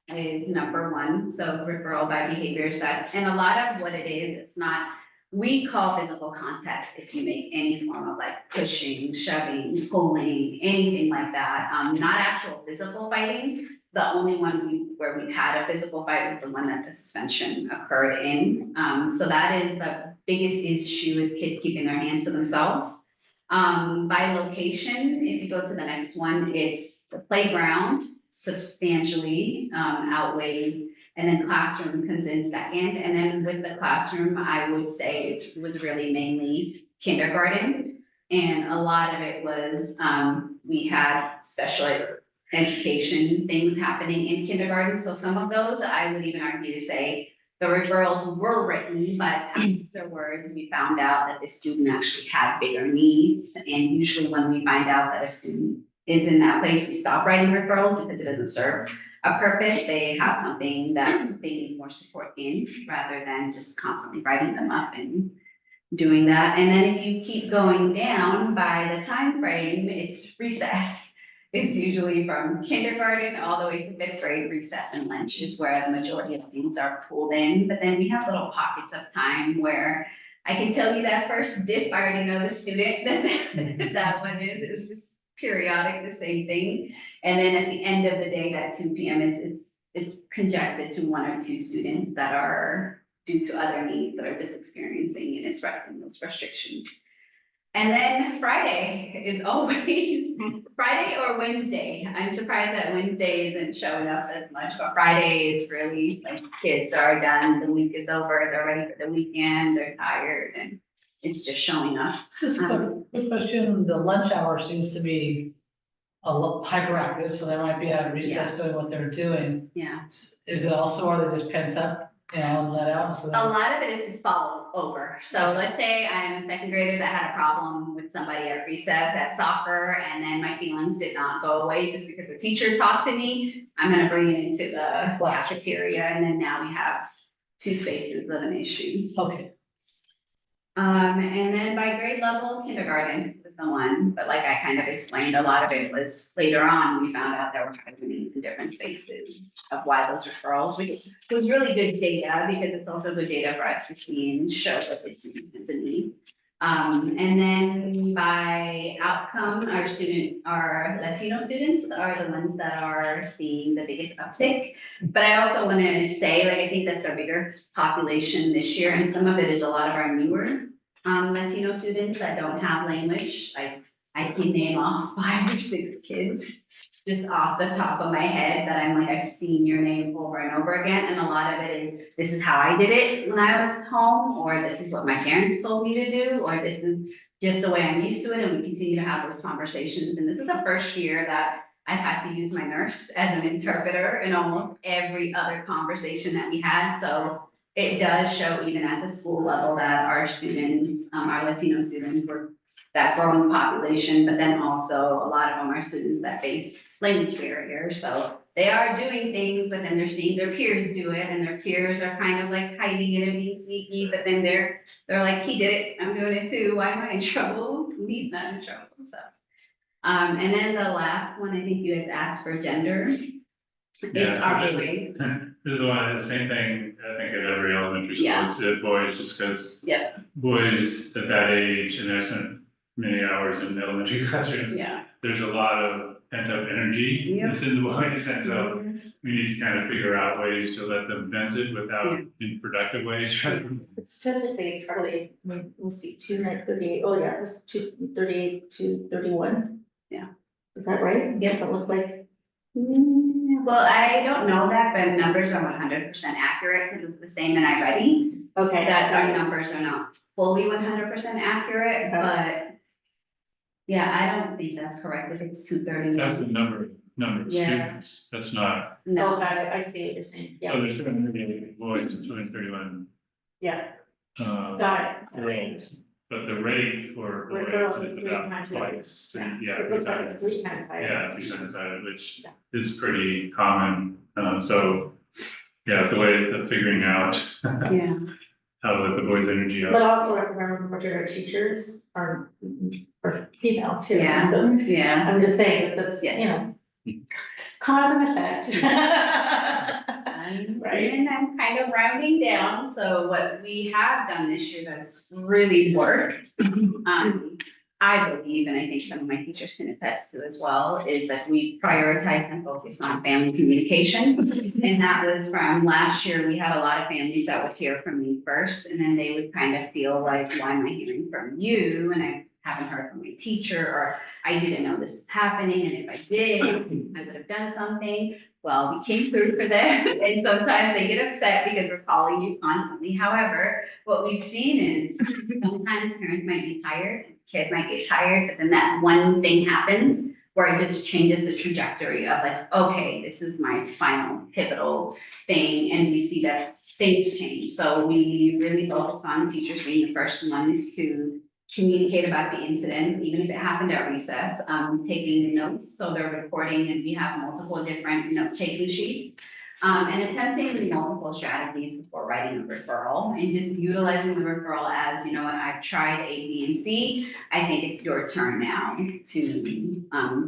is number 1. So referral by behaviors, and a lot of what it is, it's not, we call physical contact if you make any form of like pushing, shoving, pulling, anything like that. Not actual physical fighting. The only one where we've had a physical fight was the one that the suspension occurred in. So that is the biggest issue, is kids keeping their hands to themselves. By location, if you go to the next one, it's the playground substantially outweighed, and then classroom comes in second. And then with the classroom, I would say it was really mainly kindergarten. And a lot of it was, we had special education things happening in kindergarten. So some of those, I would even argue to say, the referrals were written, but afterwards we found out that the student actually had bigger needs. And usually when we find out that a student is in that place, we stop writing referrals because it doesn't serve a purpose. They have something that they need more support in, rather than just constantly writing them up and doing that. And then if you keep going down by the time frame, it's recess. It's usually from kindergarten all the way to 5th grade. Recess and lunch is where the majority of things are pulled in. But then we have little pockets of time where I can tell you that first dip, I already know the student that one is. It's just periodic, the same thing. And then at the end of the day, that 2 p.m. it's congested to 1 or 2 students that are due to other needs that are just experiencing and expressing those restrictions. And then Friday is always Friday or Wednesday. I'm surprised that Wednesday isn't showing up as much, but Friday is really like kids are done, the week is over, they're ready for the weekend, they're tired, and it's just showing up. Just a quick question, the lunch hour seems to be a lot hyperactive, so they might be out of recess doing what they're doing. Yeah. Is it also, are they just pent up, you know, and let out? So A lot of it is just follow over. So let's say I'm a 2nd grader that had a problem with somebody at recess at soccer, and then my feelings did not go away just because the teacher talked to me. I'm gonna bring it into the cafeteria, and then now we have 2 spaces of an issue. Okay. And then by grade level, kindergarten was the one, but like I kind of explained, a lot of it was later on, we found out there were needs in different spaces of why those referrals, which was really good data, because it's also good data for us to see and show that this student is a need. And then by outcome, our Latino students are the ones that are seeing the biggest uptick. But I also want to say, like, I think that's our bigger population this year, and some of it is a lot of our newer Latino students that don't have language. I can name off 5 or 6 kids just off the top of my head that I'm like, I've seen your name over and over again. And a lot of it is, this is how I did it when I was home, or this is what my parents told me to do, or this is just the way I'm used to it. And we continue to have those conversations. And this is the first year that I've had to use my nurse as an interpreter in almost every other conversation that we had. So it does show even at the school level that our students, our Latino students, were that growing population, but then also a lot of them are students that face language barriers. So they are doing things, but then they're seeing their peers do it, and their peers are kind of like hiding it and being sneaky, but then they're like, he did it, I'm doing it too, why am I in trouble? He's not in trouble, so. And then the last one, I think you guys asked for gender. It's operating. This is one, the same thing, I think at every elementary school, Yeah. it's boys, just because Yeah. boys at that age, and there's many hours in elementary classrooms. Yeah. There's a lot of pent up energy Yep. that's in the boys, and so we need to kind of figure out ways to let them vent it without in productive ways. Statistically, it's probably, we'll see, 238, oh yeah, it was 238 to 31. Yeah. Is that right? Yes. Does it look like? Well, I don't know that, but numbers are 100% accurate because it's the same in iReady. Okay. That our numbers are not fully 100% accurate, but yeah, I don't think that's correct if it's 230. That's the number of Yeah. students, that's not, Oh, No, got it, I see what you're saying, so yeah, there's 238 boys and 231, yeah, uh, got it. girls. But the rate for Referrals boys is is 3 about times twice, Yeah. yeah. It looks like it's 3 times higher. Yeah, 3 times higher, which Yeah. is pretty common, so, yeah, the way of figuring out yeah, how to let the boys' energy But up. also remember, majority of our teachers are female too. yeah, So yeah. I'm just saying that that's, you know, cause and effect. Right. And I'm kind of rounding down, so what we have done this year that's really worked, I believe, and I think some of my teachers can attest to as well, is that we prioritize and focus on family communication. And that was from last year, we had a lot of families that would hear from me first, and then they would kind of feel like, why am I hearing from you? And I haven't heard from my teacher, or I didn't know this is happening, and if I did, I would have done something. Well, we came through for them, and sometimes they get upset because we're calling you constantly. However, what we've seen is sometimes parents might be tired, kid might get tired, but then that one thing happens where it just changes the trajectory of like, okay, this is my final pivotal thing, and we see that things change. So we really focus on teachers being the first ones to communicate about the incident, even if it happened at recess, taking notes, so they're recording, and we have multiple different note-taking sheets. And attempting multiple strategies before writing a referral, and just utilizing the referral as, you know what, I've tried A, B, and C. I think it's your turn now to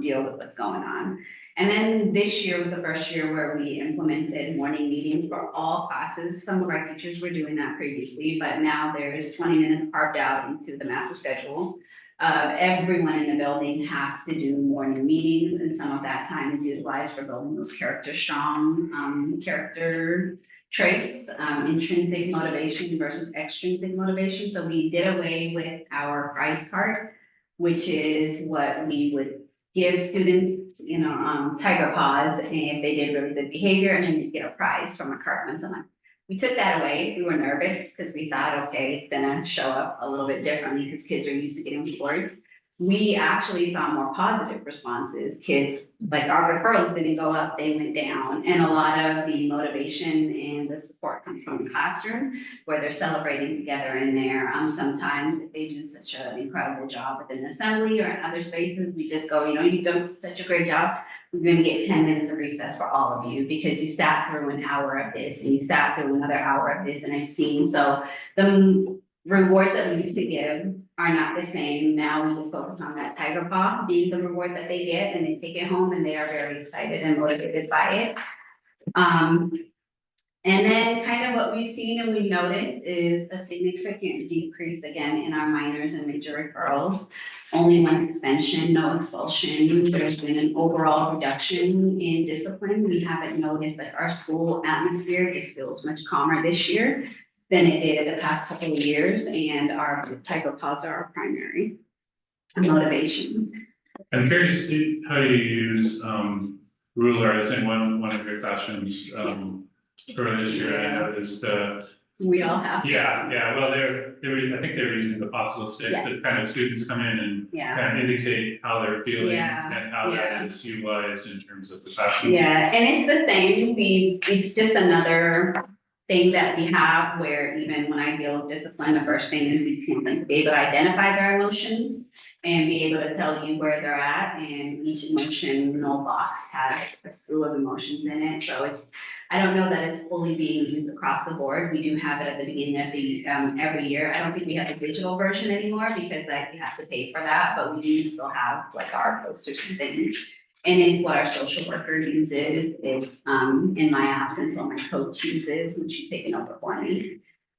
deal with what's going on. And then this year was the first year where we implemented morning meetings for all classes. Some of our teachers were doing that previously, but now there's 20 minutes carved out into the master schedule. Everyone in the building has to do morning meetings, and some of that time is utilized for building those strong character traits, intrinsic motivation versus extrinsic motivation. So we did away with our prize card, which is what we would give students, you know, tiger paws, and if they did really good behavior, and then you'd get a prize from a card once a month. We took that away. We were nervous because we thought, okay, it's gonna show up a little bit differently because kids are used to getting rewards. We actually saw more positive responses. Kids, like our referrals didn't go up, they went down. And a lot of the motivation and the support comes from the classroom where they're celebrating together in there. Sometimes if they do such an incredible job within the assembly or in other spaces, we just go, you know, you've done such a great job. We're gonna get 10 minutes of recess for all of you because you sat through an hour of this and you sat through another hour of this, and I've seen, so the rewards that we used to give are not the same. Now we just focus on that tiger paw being the reward that they get, and they take it home and they are very excited and motivated by it. And then kind of what we've seen and we noticed is a significant decrease again in our minors and major referrals. Only one suspension, no expulsion. There's been an overall reduction in discipline. We haven't noticed that our school atmosphere just feels much calmer this year than it did in the past couple of years, and our tiger paws are our primary motivation. I'm curious how you use, ruler. I was in one of your classrooms, earlier this year, and I noticed, We all have. yeah, well, I think they were using the popsicle sticks, Yeah. that kind of students come in and Yeah. kind of indicate how they're feeling Yeah, and how yeah. that is utilized in terms of the classroom. Yeah, and it's the same, it's just another thing that we have where even when I deal with discipline, the first thing is we can like be able to identify their emotions and be able to tell you where they're at, and each emotional box has a slew of emotions in it, so I don't know that it's fully being used across the board. We do have it at the beginning of the, every year. I don't think we have a digital version anymore because you have to pay for that, but we do still have like our posters and things. And it's what our social worker uses, it's in my absence, what my coach uses when she's taking over for me.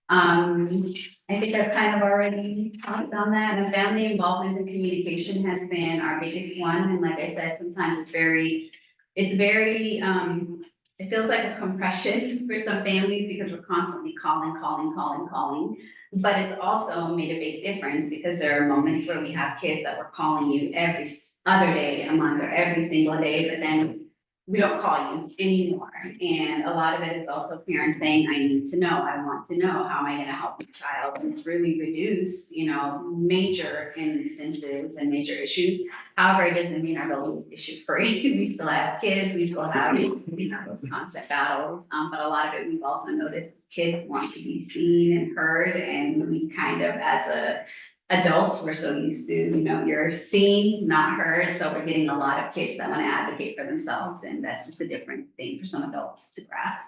I think I've kind of already talked on that, and family involvement and communication has been our biggest one, and like I said, sometimes it's very, it feels like a compression for some families because we're constantly calling. But it's also made a big difference because there are moments where we have kids that we're calling you every other day, a month, or every single day, but then we don't call you anymore. And a lot of it is also parents saying, I need to know, I want to know, how am I gonna help my child? And it's really reduced, major instances and major issues. However, it doesn't mean our building is issue free. We still have kids, we still have, those concept battles. But a lot of it we've also noticed is kids want to be seen and heard, and we kind of, as adults, we're so used to, you're seen, not heard, so we're getting a lot of kids that want to advocate for themselves, and that's just a different thing for some adults to grasp.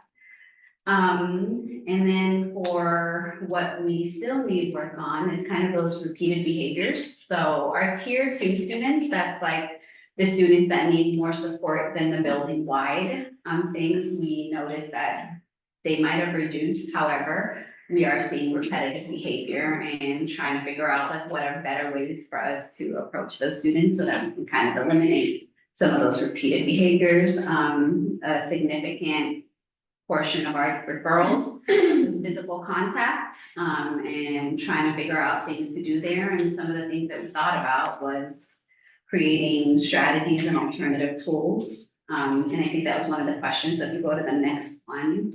And then for what we still need work on is kind of those repeated behaviors. So our tier 2 students, that's like the students that need more support than the building wide things, we noticed that they might have reduced. However, we are seeing repetitive behavior and trying to figure out like what are better ways for us to approach those students so that we can kind of eliminate some of those repeated behaviors. A significant portion of our referrals is physical contact, and trying to figure out things to do there. And some of the things that we thought about was creating strategies and alternative tools. And I think that was one of the questions. So if you go to the next one.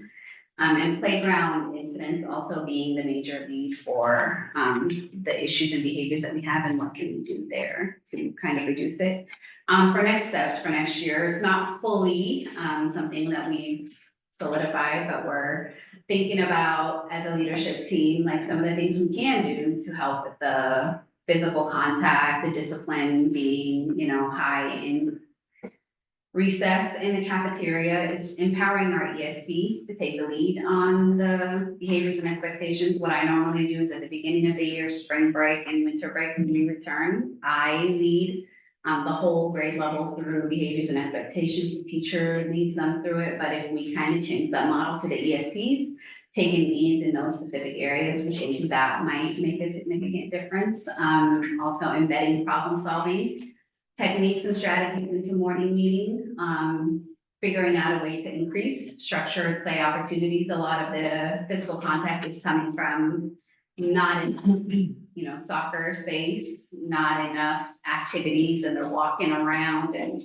And playground incidents also being the major lead for the issues and behaviors that we have, and what can we do there to kind of reduce it. For next steps for next year, it's not fully something that we've solidified, but we're thinking about as a leadership team, like some of the things we can do to help with the physical contact, the discipline being, high in recess in the cafeteria, is empowering our ESPs to take the lead on the behaviors and expectations. What I normally do is at the beginning of the year, spring break and winter break, when we return, I lead the whole grade level through behaviors and expectations. The teacher leads them through it, but if we kind of change that model to the ESPs, taking leads in those specific areas, we think that might make a significant difference. Also embedding problem solving techniques and strategies into morning meeting, figuring out a way to increase structured play opportunities. A lot of the physical contact is coming from not enough, soccer space, not enough activities, and they're walking around and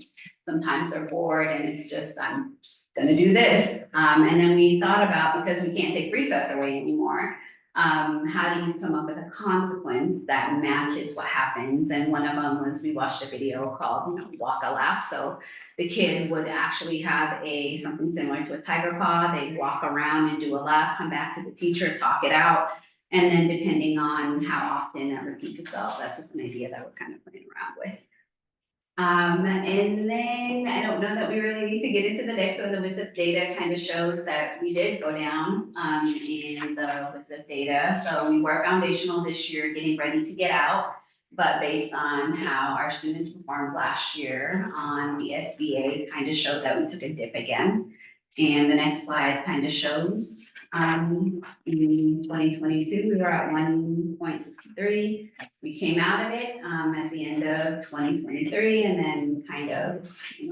sometimes they're bored and it's just, I'm just gonna do this. And then we thought about, because we can't take recess away anymore, how do you come up with a consequence that matches what happens? And one of them was, we watched a video called, walk a lap. So the kid would actually have something similar to a tiger paw. They'd walk around and do a lap, come back to the teacher, talk it out. And then depending on how often that repeats itself, that's just an idea that we're kind of playing around with. And then I don't know that we really need to get into the next one. The WSIP data kind of shows that we did go down in the WSIP data. So we were foundational this year, getting ready to get out. But based on how our students performed last year on the SBA, kind of showed that we took a dip again. And the next slide kind of shows in 2022, we were at 1.63. We came out of it at the end of 2023, and then kind of,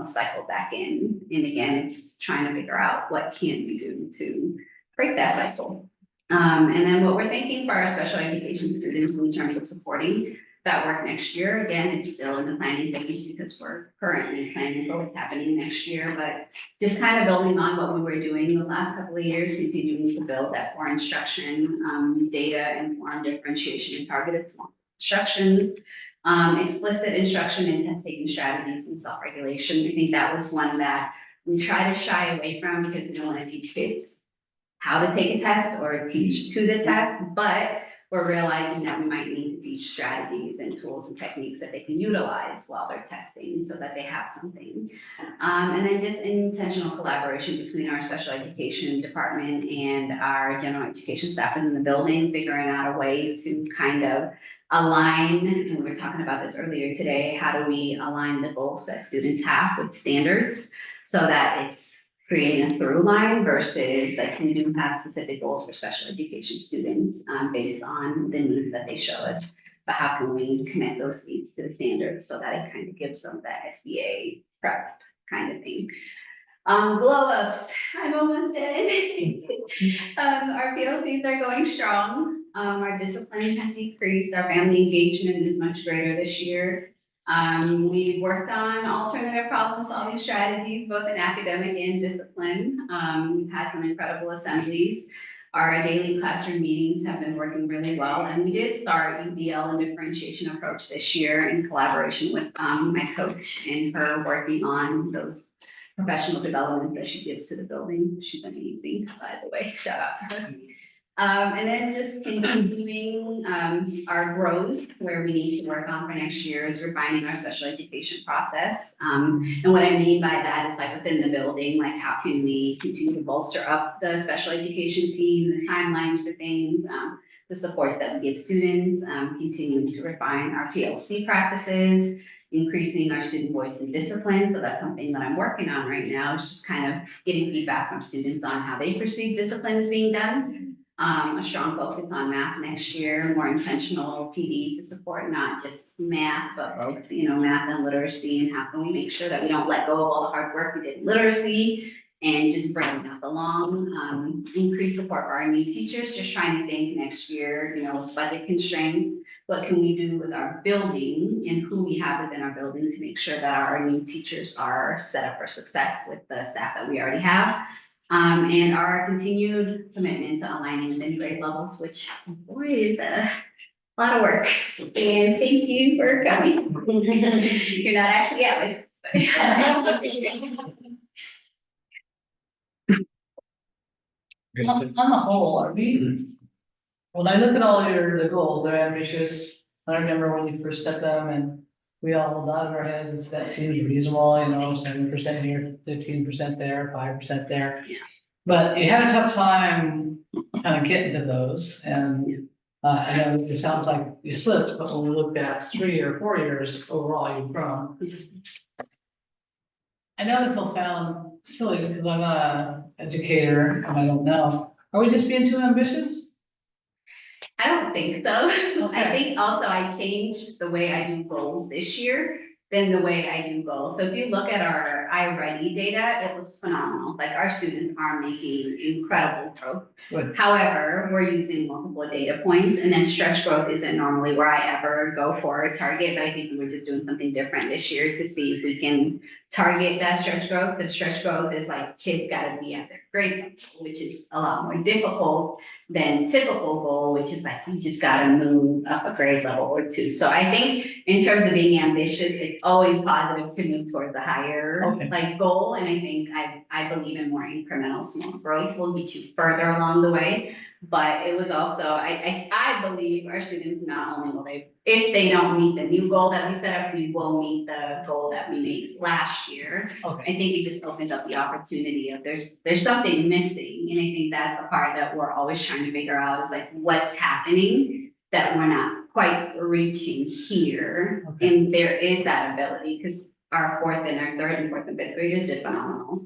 cycled back in. And again, it's trying to figure out what can we do to break that cycle. And then what we're thinking for our special education students in terms of supporting that work next year. Again, it's still in the planning phase because we're currently planning for what's happening next year, but just kind of building on what we were doing the last couple of years, continuing to build that core instruction, data informed differentiation and targeted instructions, explicit instruction and test taking strategies and self-regulation. I think that was one that we try to shy away from because we don't want to teach kids how to take a test or teach to the test, but we're realizing that we might need to teach strategies and tools and techniques that they can utilize while they're testing so that they have something. And then just intentional collaboration between our special education department and our general education staff in the building, figuring out a way to kind of align, and we were talking about this earlier today, how do we align the goals that students have with standards so that it's creating a through line versus like we do have specific goals for special education students, based on the needs that they show us. But how can we connect those needs to the standards so that it kind of gives them that SBA prep kind of thing. Glow ups, I'm almost dead. Our PLCs are going strong. Our discipline has decreased. Our family engagement is much greater this year. We worked on alternative problem solving strategies, both in academic and discipline. We've had some incredible assemblies. Our daily classroom meetings have been working really well, and we did start UDL and differentiation approach this year in collaboration with my coach and her working on those professional development that she gives to the building. She's amazing, by the way, shout out to her. And then just continuing our growth, where we need to work on for next year is refining our special education process. And what I mean by that is like within the building, like how can we continue to bolster up the special education team, the timelines for things, the supports that we give students, continuing to refine our PLC practices, increasing our student voice and discipline. So that's something that I'm working on right now. It's just kind of getting feedback from students on how they perceive discipline is being done. A strong focus on math next year, more intentional PD to support not just math, but math and literacy, and how can we make sure that we don't let go of all the hard work we did in literacy and just bring math along. Increase support for our new teachers, just trying to think next year, with budget constraints, what can we do with our building and who we have within our building to make sure that our new teachers are set up for success with the staff that we already have. And our continued commitment to aligning within grade levels, which boy is a lot of work. And thank you for coming. You're not actually at On the whole, are we, when I look at all the goals, they're ambitious. I remember when you first set them and we all nodded our heads and said, that seems reasonable, 7% here, 15% there, 5% there. Yeah. But you had a tough time kind of getting to those, and I know it sounds like you slipped, but when we looked at 3 or 4 years overall, you've grown. I know this will sound silly because I'm not an educator and I don't know. Are we just being too ambitious? I don't think so. Okay. I think also I changed the way I do goals this year than the way I do goals. So if you look at our iReady data, it looks phenomenal. Like our students are making incredible growth. Good. However, we're using multiple data points, and then stretch growth isn't normally where I ever go for a target, but I think we're just doing something different this year to see if we can target that stretch growth. The stretch growth is like kids gotta be at their grade level, which is a lot more difficult than typical goal, which is like you just gotta move up a grade level or two. So I think in terms of being ambitious, it's always positive to move towards a higher goal. And I think I believe in more incremental small growth will get you further along the way. But it was also, I believe our students not only will they, if they don't meet the new goal that we set up, we will meet the goal that we made last year. Okay. I think it just opens up the opportunity of there's something missing. And I think that's the part that we're always trying to figure out is like what's happening that we're not quite reaching here. Okay. And there is that ability because our third and fourth and fifth graders did phenomenal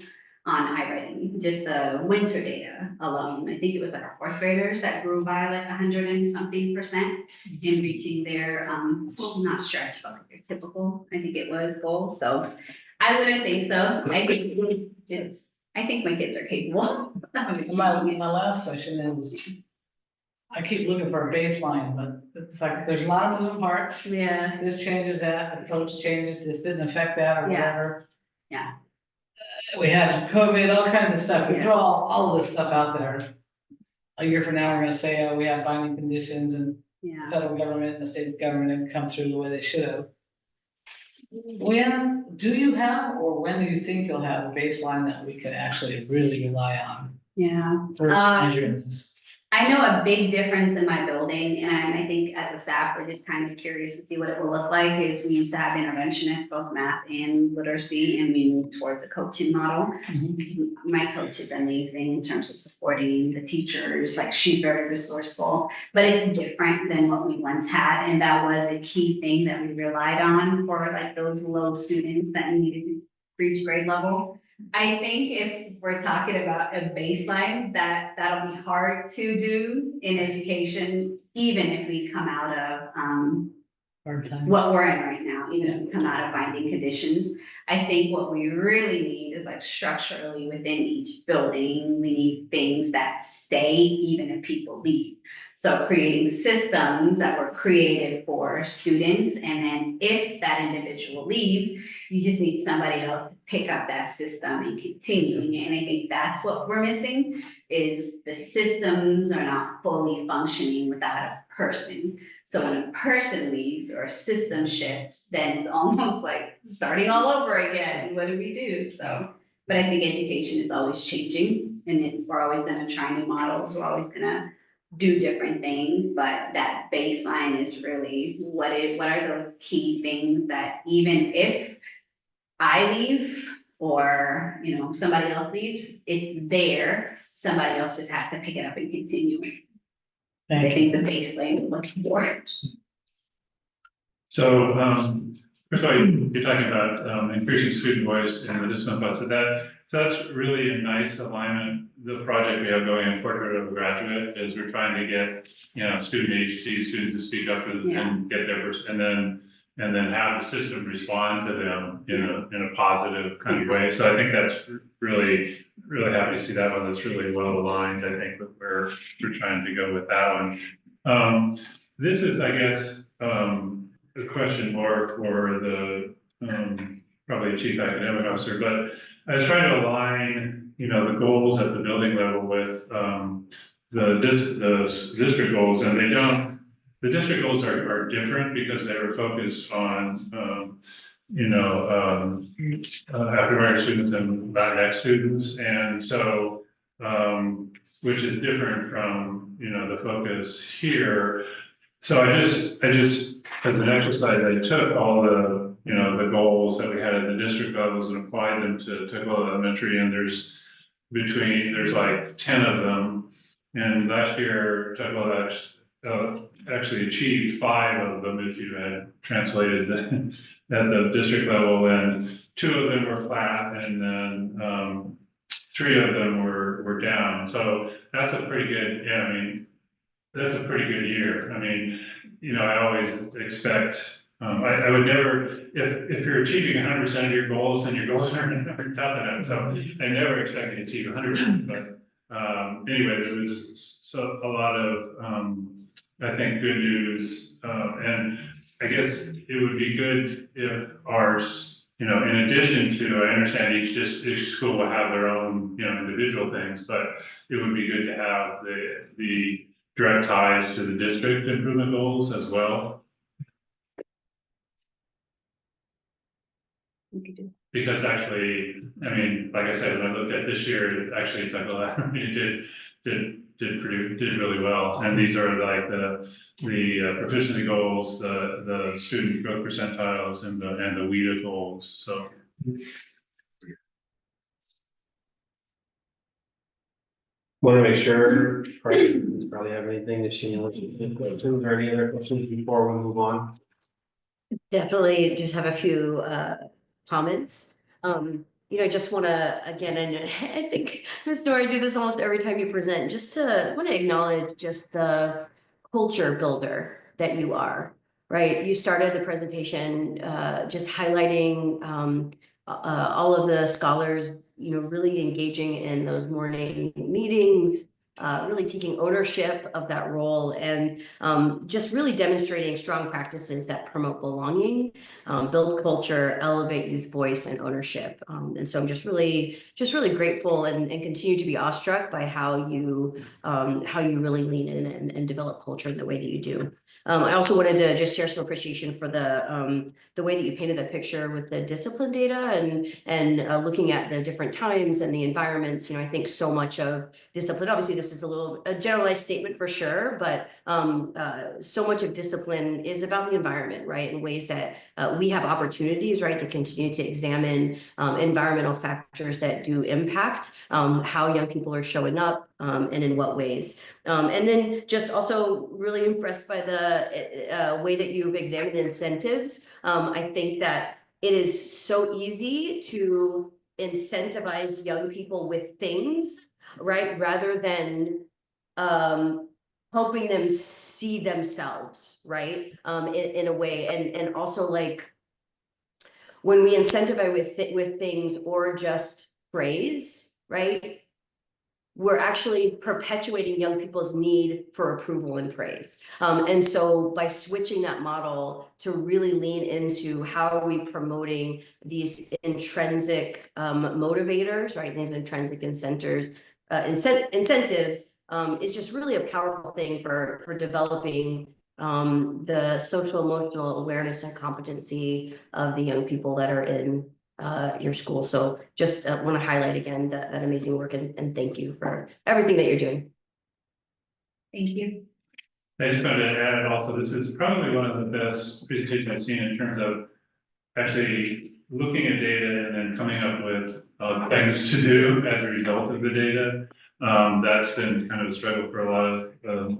on iReady, just the winter data alone. I think it was like our fourth graders that grew by like 100 and something% in reaching their, not stretch, but their typical, I think it was goal. So I wouldn't think so. I think my kids are capable. My last question is, I keep looking for a baseline, but it's like, there's a lot of moving parts. Yeah. This changes that, approach changes, this didn't affect that or Yeah. whatever. Yeah. We had COVID, all kinds of stuff. We Yeah. throw all of this stuff out there. A year from now, we're gonna say, oh, we have binding conditions and Yeah. the federal government and the state government have come through the way they should have. When do you have, or when do you think you'll have a baseline that we could actually really rely on Yeah. for measuring this? I know a big difference in my building, and I think as a staff, we're just kind of curious to see what it will look like, is we used to have interventionists, both math and literacy, and we moved towards a coaching model. My coach is amazing in terms of supporting the teachers, like she's very resourceful, but it's different than what we once had, and that was a key thing that we relied on for like those low students that needed to reach grade level. I think if we're talking about a baseline that'll be hard to do in education, even if we come out of, Hard time. what we're in right now, even if we come out of binding conditions. I think what we really need is like structurally within each building, we need things that stay even if people leave. So creating systems that were created for students, and then if that individual leaves, you just need somebody else to pick up that system and continuing. And I think that's what we're missing, is the systems are not fully functioning without a person. So when a person leaves or a system shifts, then it's almost like starting all over again. What do we do? So, but I think education is always changing, and we're always gonna try new models, we're always gonna do different things, but that baseline is really what are those key things that even if I leave or, you know, somebody else leaves, it's there, somebody else just has to pick it up and continue. I Thank think the baseline we're looking for. So, first of all, you're talking about increasing student voice in the discipline class. So that's really a nice alignment. The project we have going in Portrait of a Graduate is we're trying to get, you know, student agencies, students to speak up and get their, and then have the system respond to them in a positive kind of way. So I think that's really happy to see that one. That's really well aligned, I think, with where we're trying to go with that one. This is, I guess, a question more for the, probably chief academic officer, but I was trying to align, you know, the goals at the building level with, the district goals, and the district goals are different because they were focused on, African American students and Latinx students, and so, which is different from, the focus here. So I just, as an exercise, I took all the, the goals that we had at the district levels and applied them to Tuckahoe Elementary, and there's like 10 of them. And last year, Tuckahoe actually achieved 5 of them if you had translated at the district level, and 2 of them were flat, and then 3 of them were down. So that's a pretty good, that's a pretty good year. I mean, I always expect, I would never, if you're achieving 100% of your goals, then your goals are never tough enough. So I never expect to achieve 100%, but anyway, there was a lot of, I think, good news. And I guess it would be good if ours, in addition to, I understand each school will have their own, individual things, but it would be good to have the direct ties to the district improvement goals as well. Because actually, like I said, when I looked at this year, it actually did really well. And these are like the proficiency goals, the student growth percentiles, and the WIDA goals. So. Want to make sure, probably have anything that she wants to put to, or any other questions before we move on? Definitely just have a few comments. I just want to, again, and I think, Ms. Nori, do this almost every time you present, just to want to acknowledge just the culture builder that you are, right? You started the presentation just highlighting all of the scholars, really engaging in those morning meetings, really taking ownership of that role, and just really demonstrating strong practices that promote belonging, build culture, elevate youth voice and ownership. And so I'm just really grateful and continue to be awestruck by how you really lean in and develop culture in the way that you do. I also wanted to just share some appreciation for the way that you painted the picture with the discipline data and looking at the different times and the environments. I think so much of discipline, obviously this is a generalized statement for sure, but so much of discipline is about the environment, right? In ways that we have opportunities, right, to continue to examine environmental factors that do impact how young people are showing up and in what ways. And then just also really impressed by the way that you've examined incentives. I think that it is so easy to incentivize young people with things, right? Rather than helping them see themselves, right? In a way, and also like when we incentivize with things or just praise, right? We're actually perpetuating young people's need for approval and praise. And so by switching that model to really lean into how are we promoting these intrinsic motivators, right? These intrinsic incentives, is just really a powerful thing for developing the social emotional awareness and competency of the young people that are in your school. So just want to highlight again that amazing work and thank you for everything that you're doing. Thank you. I just wanted to add also, this is probably one of the best presentations I've seen in terms of actually looking at data and then coming up with things to do as a result of the data. That's been kind of a struggle for a lot of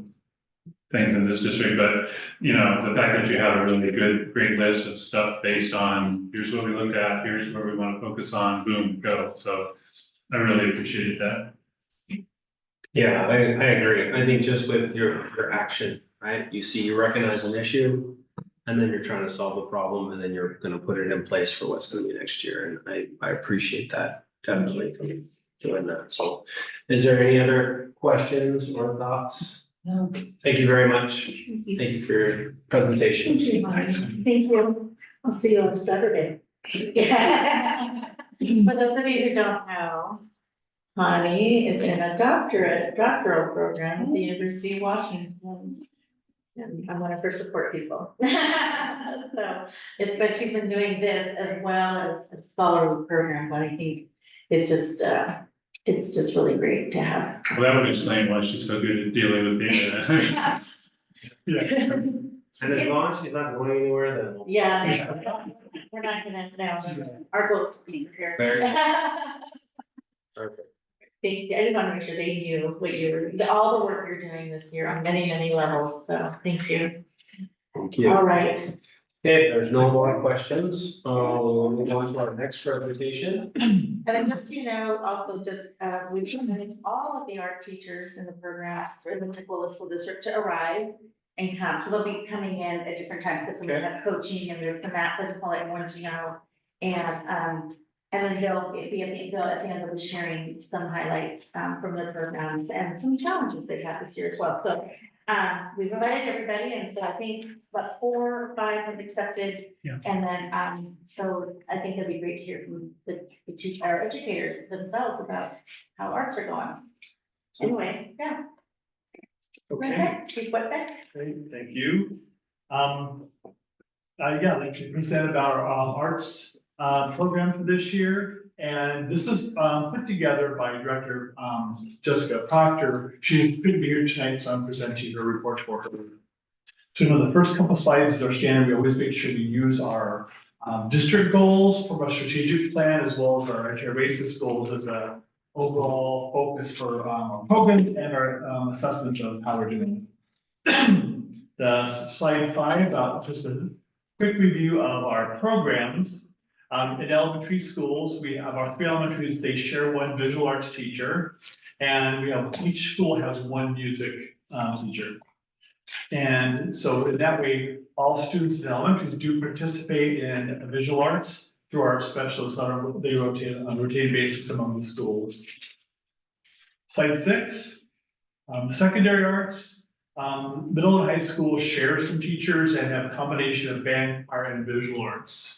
things in this district, but you know, the fact that you have a really great list of stuff based on, here's what we looked at, here's where we want to focus on, boom, go. So I really appreciated that. Yeah, I agree. I think just with your action, right? You recognize an issue and then you're trying to solve the problem and then you're gonna put it in place for what's gonna be next year. And I appreciate that definitely from doing that. So is there any other questions or thoughts? No. Thank you very much. Thank you for your presentation. Thank you. I'll see you on Saturday. For those of you who don't know, Connie is in a doctoral program at the University of Washington. And I'm one of her support people. So but she's been doing this as well as a scholarly program, but I think it's just really great to have. Well, that would explain why she's so good at dealing with data. Yeah. And as long as she's not going anywhere, then. Yeah, we're not gonna, no, our goal is to be prepared. Very Perfect. Thank you. I just want to make sure they knew all the work you're doing this year on many, many levels. So thank you. Thank you. All right. Okay, if there's no more questions, we'll move on to our next presentation. And then just, so you know, also just, we've invited all of the art teachers in the programs in the Tukwila School District to arrive and come. So they'll be coming in at different times because some of them have coaching and this and that. So I just want to let everyone to know. And then they'll be at the end of the sharing some highlights from their programs and some challenges they've had this year as well. So we've invited everybody, and so I think about 4 or 5 have accepted. Yeah. And then so I think it'd be great to hear from our educators themselves about how arts are going. Anyway, yeah. Okay. Chief Whitbeck. Great, thank you. Yeah, like to present about our arts program for this year. And this is put together by Director Jessica Proctor. She couldn't be here tonight, so I'm presenting her report for her. So the first couple slides is our standard. We always make sure we use our district goals from our strategic plan as well as our basis goals as a overall focus for our programs and our assessments of how we're doing. The slide 5, just a quick review of our programs. In elementary schools, we have our 3 elementaries, they share one visual arts teacher. And we have, each school has one music teacher. And so in that way, all students in elementaries do participate in visual arts through our specialists they rotate on a rotating basis among the schools. Slide 6, secondary arts, middle and high school share some teachers and have a combination of band, art, and visual arts.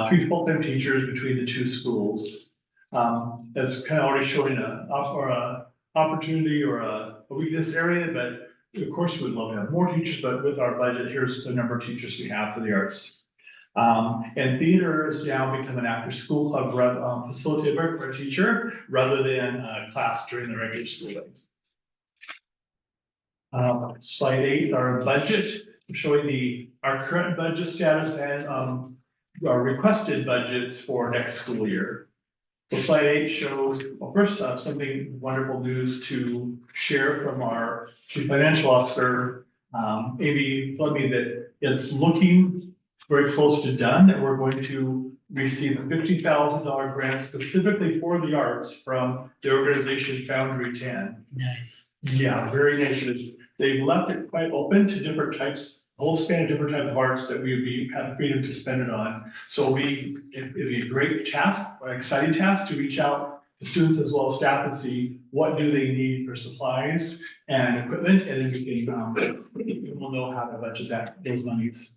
3 full-time teachers between the 2 schools. That's kind of already showing a opportunity or a weakness area, but of course we would love to have more teachers, but with our budget, here's the number of teachers we have for the arts. And theater has now become an after-school club facilitated by a teacher rather than a class during the regular school days. Slide 8, our budget, I'm showing our current budget status and our requested budgets for next school year. So slide 8 shows, well, first something wonderful news to share from our Chief Financial Officer, Amy Fleming, that it's looking very close to done, that we're going to received a $50,000 grant specifically for the arts from the organization Foundry 10. Nice. Yeah, very nice. They've left it quite open to different types, a whole span of different types of arts that we would be have freedom to spend it on. So it'd be a great task, or exciting task to reach out to students as well as staff and see what do they need for supplies and equipment, and then we'll know how to budget those monies.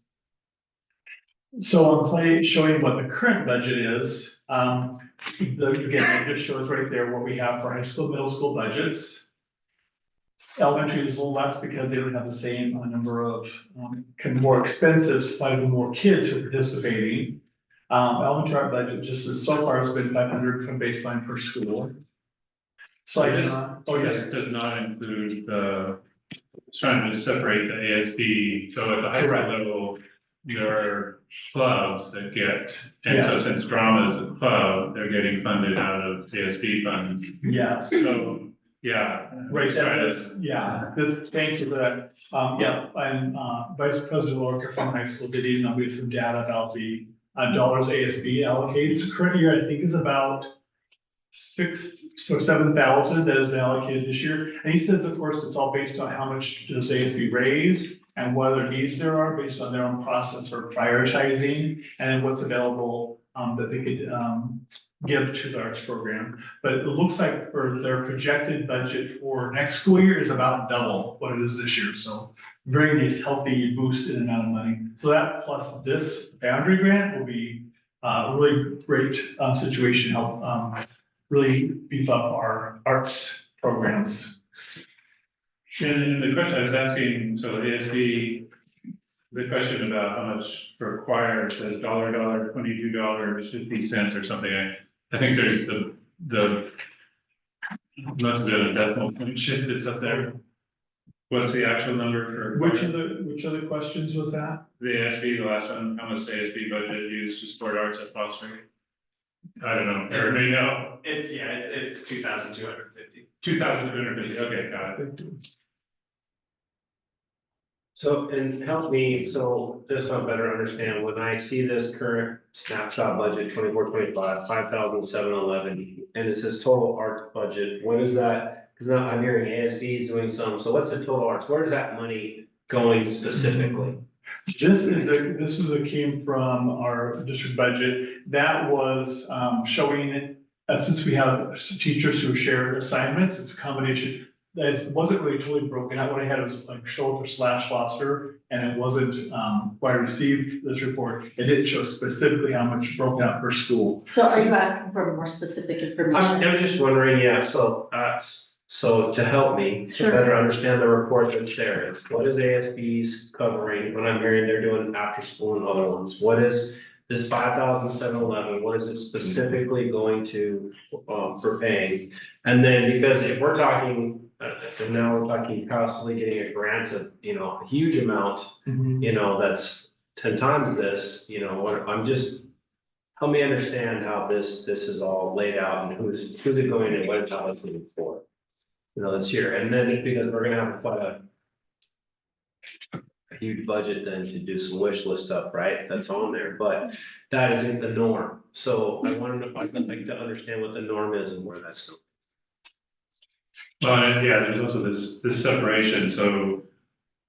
So on slide 8, showing what the current budget is, again, it just shows right there what we have for high school, middle school budgets. Elementary is a little less because they don't have the same number of, kind of more expensive supplies and more kids who are participating. Elementary art budget just as so far has been 500 from baseline per school. So This yes, does not include trying to separate the ASB, so at the high Correct. school level, there are clubs that get, and Yeah. so since drama is a club, they're getting funded out of ASB funds. yes. So, yeah. Right, try to- thank you for that. Yeah, and, Vice President Lorca from high school did email me some data about the dollars ASB allocates. Current year, I think, is about 7,000 that has been allocated this year. And he says, of course, it's all based on how much does ASB raise and what other needs there are based on their own process for prioritizing and what's available, that they could, give to the arts program. But it looks like for their projected budget for next school year is about double what it is this year. So very nice, healthy boost in amount of money. So that plus this boundary grant will be a really great situation, help really beef up our arts programs. And the question I was asking, so ASB, the question about how much for choir says $22.50 or something. I think there's the must have been a decimal point shift that's up there. What's the actual number for? Which other questions was that? The ASB, the last one, how much the ASB budget used to support arts at Foster? I don't know, everybody know? It's 2,250. 2,250, okay, got it. So, and help me, so just to better understand, when I see this current snapshot budget, 24-25, 5,711, and it says total arts budget, what is that? Because now I'm hearing ASB is doing some, so what's the total arts? Where is that money going specifically? This came from our district budget. That was showing, since we have teachers who share assignments, it's a combination. That wasn't really totally broken out. What I had was like Schulter / Foster, and it wasn't, when I received this report, it didn't show specifically how much broken out per school. So are you asking for more specific information? I'm just wondering, yeah, so to help me, to Sure. better understand the report that's there is, what is ASB's covering when I'm hearing they're doing after school and other ones? What is this 5,711, what is it specifically going to, for paying? And then, because if we're talking, and now we're talking possibly getting a grant of, a huge amount, that's 10 times this, I'm just, help me understand how this is all laid out and who's it going to, what it's allocated for, this year. And then because we're gonna have quite a huge budget then to do some wish list stuff, right? That's on there, but that isn't the norm. So I'd like to understand what the norm is and where that's going. Well, and yeah, there's also this separation, so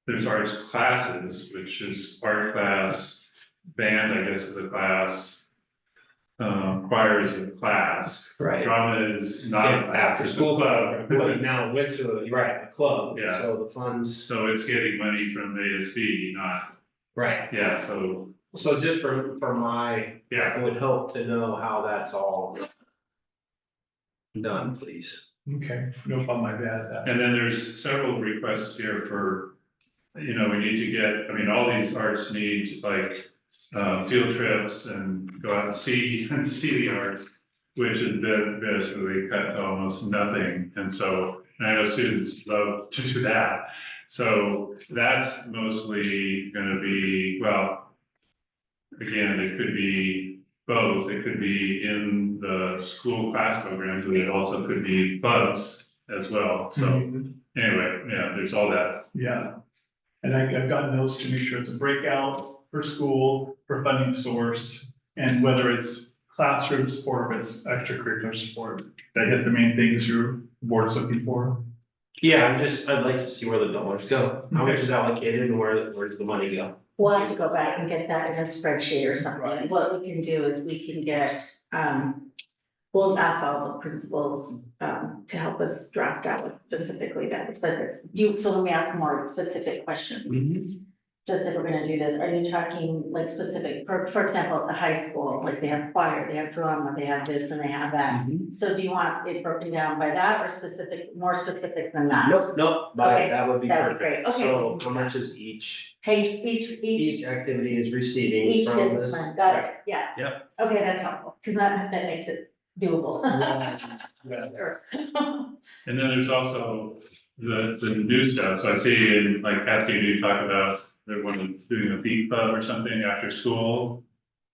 there's arts classes, which is art class, band, I guess, is a class. Choir is a class. Right. Drama is not a class, After it's a school club. but now it went to, a club, Yeah. so the funds. So it's getting money from ASB, not, Right. yeah, so, So just for my, yeah. it would help to know how that's all done, please. Okay, no problem, my bad. And then there's several requests here for, we need to get, all these arts need like field trips and go out and see the arts, which has been basically cut to almost nothing. And so, and I know students love to do that. So that's mostly gonna be, well, again, it could be both. It could be in the school class programs, and it also could be clubs as well. So anyway, yeah, there's all that. Yeah. And I've gotten those to make sure it's a breakout per school, per funding source, And whether it's classroom support, or if it's extracurricular support, that hit the main things your board's looking for. Yeah, I'd like to see where the dollars go, how much is allocated and where's the money go? We'll have to go back and get that in a spreadsheet or something. What we can do is we can get, we'll ask all the principals, to help us draft out specifically that, so this, so let me ask more specific questions. Just if we're gonna do this, are you talking like specific, for example, at the high school, like they have choir, they have drama, they have this and they have that. So do you want it broken down by that or specific, more specific than that? Nope, Okay, that would be that'd be perfect. great. Okay. So how much is each Each activity is receiving Each from this? discipline, got it, yeah. Yep. Okay, that's helpful, because that makes it doable. Sure. And then there's also the new stuff, so I see in like Kathy, you talk about they're doing a beat club or something after school.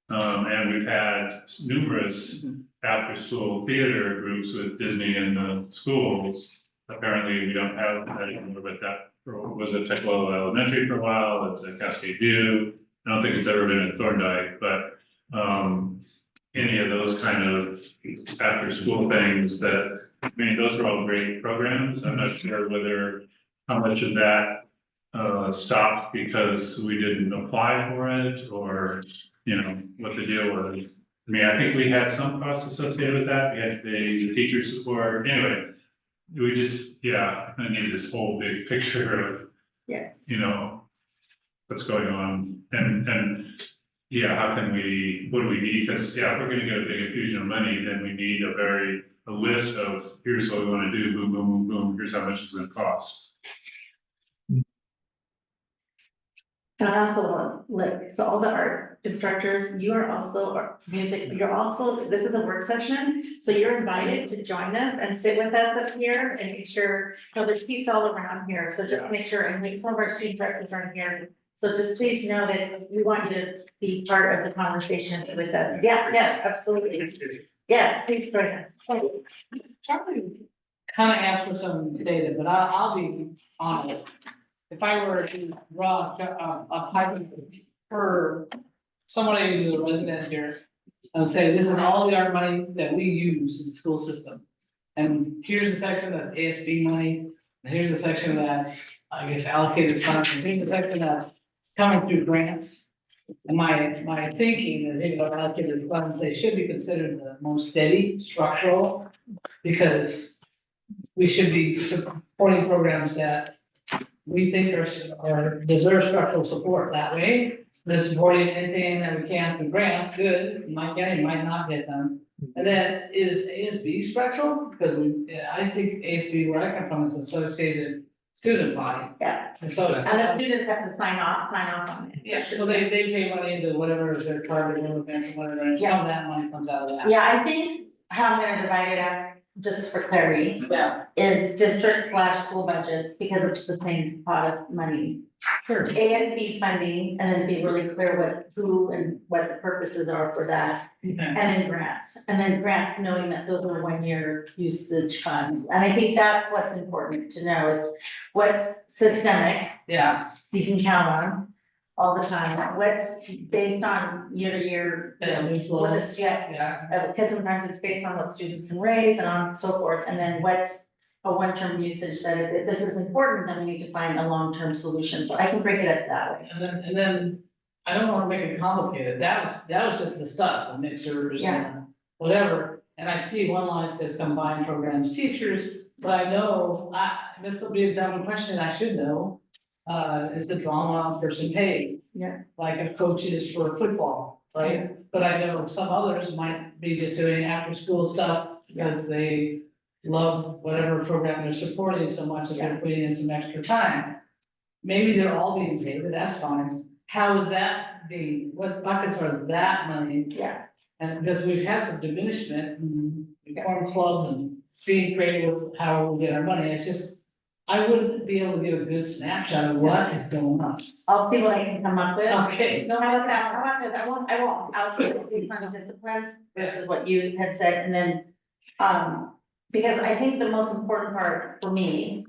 And we've had numerous after school theater groups with Disney in the schools. Apparently, we don't have that anymore, but that was at Teclo Elementary for a while, it was at Cascade View. I don't think it's ever been at Thorndike, but any of those kind of after school things that, I mean, those are all great programs. I'm not sure whether, how much of that stopped because we didn't apply for it, or, you know, what the deal was. I mean, I think we had some costs associated with that, we had to pay the teacher support, anyway. We just, I need this whole big picture of, Yes. you know, what's going on, and how can we, what do we need? Because, if we're gonna get a big infusion of money, then we need a list of, here's what we wanna do, boom, boom, boom, boom, here's how much it's gonna cost. And I also want, so all the art instructors, you are also, or music, you're also, this is a work session, so you're invited to join us and sit with us up here and make sure, there's seats all around here, so just make sure, and some of our student directors are in here. So just please know that we want you to be part of the conversation with us. Yeah, yes, absolutely. Yes, please join us. Charlie kind of asked for some data, but I'll be honest. If I were to draw a pipe for somebody who's a resident here and say, this is all the art money that we use in the school system. And here's a section that's ASB money, and here's a section that's, I guess, allocated funds, and here's a section that's coming through grants. And my thinking is, allocated funds, they should be considered the most steady, structural, because we should be supporting programs that we think are deserve structural support that way. They're supporting anything that we can through grants, good, you might get it, you might not get them. And then is ASB structural? Because I think ASB, where I come from, is associated student body. Yeah. And so. And the students have to sign off on it. Yeah, so they pay money into whatever is their target events and whatever, and some of that money comes out of that. Yeah, I think how I'm gonna divide it up, just for clarity, Yeah. is district/school budgets, because it's the same pot of money. Sure. ASB funding, and then be really clear who and what the purposes are for that, Okay. and then grants, knowing that those are 1-year usage funds. And I think that's what's important to know, is what's systemic, Yeah. you can count on all the time, what's based on year to year, what is, because sometimes it's based on what students can raise and on so forth, and then what's a one-term usage that if this is important, then we need to find a long-term solution, so I can break it up that way. And then, I don't wanna make it complicated, that was just the stuff, the mixers and whatever. And I see one line says combined programs teachers, but I know, this will be a dumb question, I should know. Is the drama person paid? Yeah. Like a coach is for football, right? But I know some others might be just doing after-school stuff because they love whatever program they're supporting so much that they're putting in some extra time. Maybe they're all being paid, but that's fine. How is that being, what buckets are that money? Yeah. And because we've had some diminishment, we form clubs and being creative with how we get our money, it's just, I wouldn't be able to give a good snapshot of what is going on. I'll see what I can come up with. Okay. No, how about that, how about this, I won't allocate it based on disciplines versus what you had said, and then, because I think the most important part for me,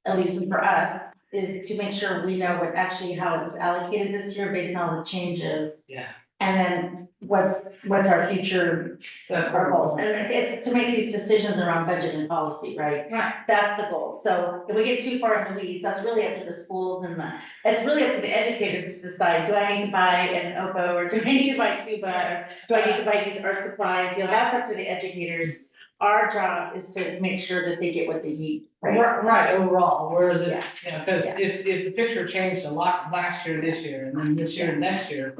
at least for us, is to make sure we know what actually, how it was allocated this year based on all the changes. Yeah. And then what's our future, That's our goals, and it's to make these decisions around budget and policy, right? Right. That's the goal, so if we get too far in the weeds, that's really up to the schools it's really up to the educators to decide, do I need to buy an OPPO, or do I need to buy tuba, or do I need to buy these art supplies, that's up to the educators. Our job is to make sure that they get what they need, right? Right, overall, whereas it, Yeah. because Yeah. if the picture changed a lot last year, this year, and then this year, next year,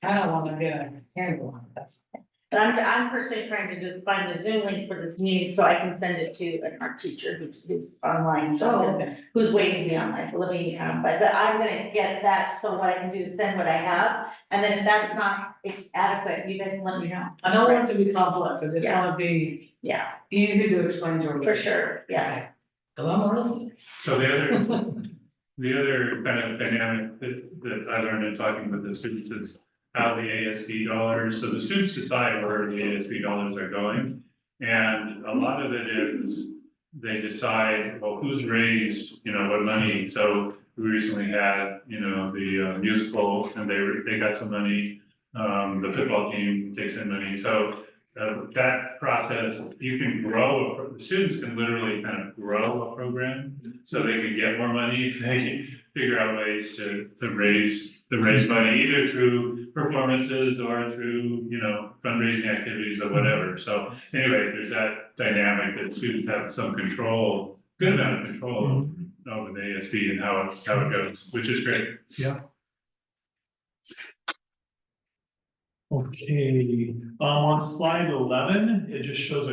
I don't wanna get a handle on this. But I'm personally trying to just find the Zoom link for this meeting, so I can send it to an art teacher who's online, Okay. who's waiting to be online, so let me, but I'm gonna get that, so what I can do is send what I have, and then if that's not adequate, you guys can let me know. I don't want it to be complex, I just Yeah. wanna be Yeah, easy to explain to everybody. for sure, yeah. Cause I'm listening. So the other kind of dynamic that I learned in talking with the students is how the ASB dollars, so the students decide where the ASB dollars are going. And a lot of it is, they decide, well, who's raised, what money, so we recently had, the musical, and they got some money. The football team takes in money, so that process, you can the students can literally kind of grow a program, so they can get more money, if they figure out ways to raise money, either through performances or through, fundraising activities or whatever. So anyway, there's that dynamic that students have some control, good amount of control over the ASB and how it goes, which is great. Okay, on slide 11, it just shows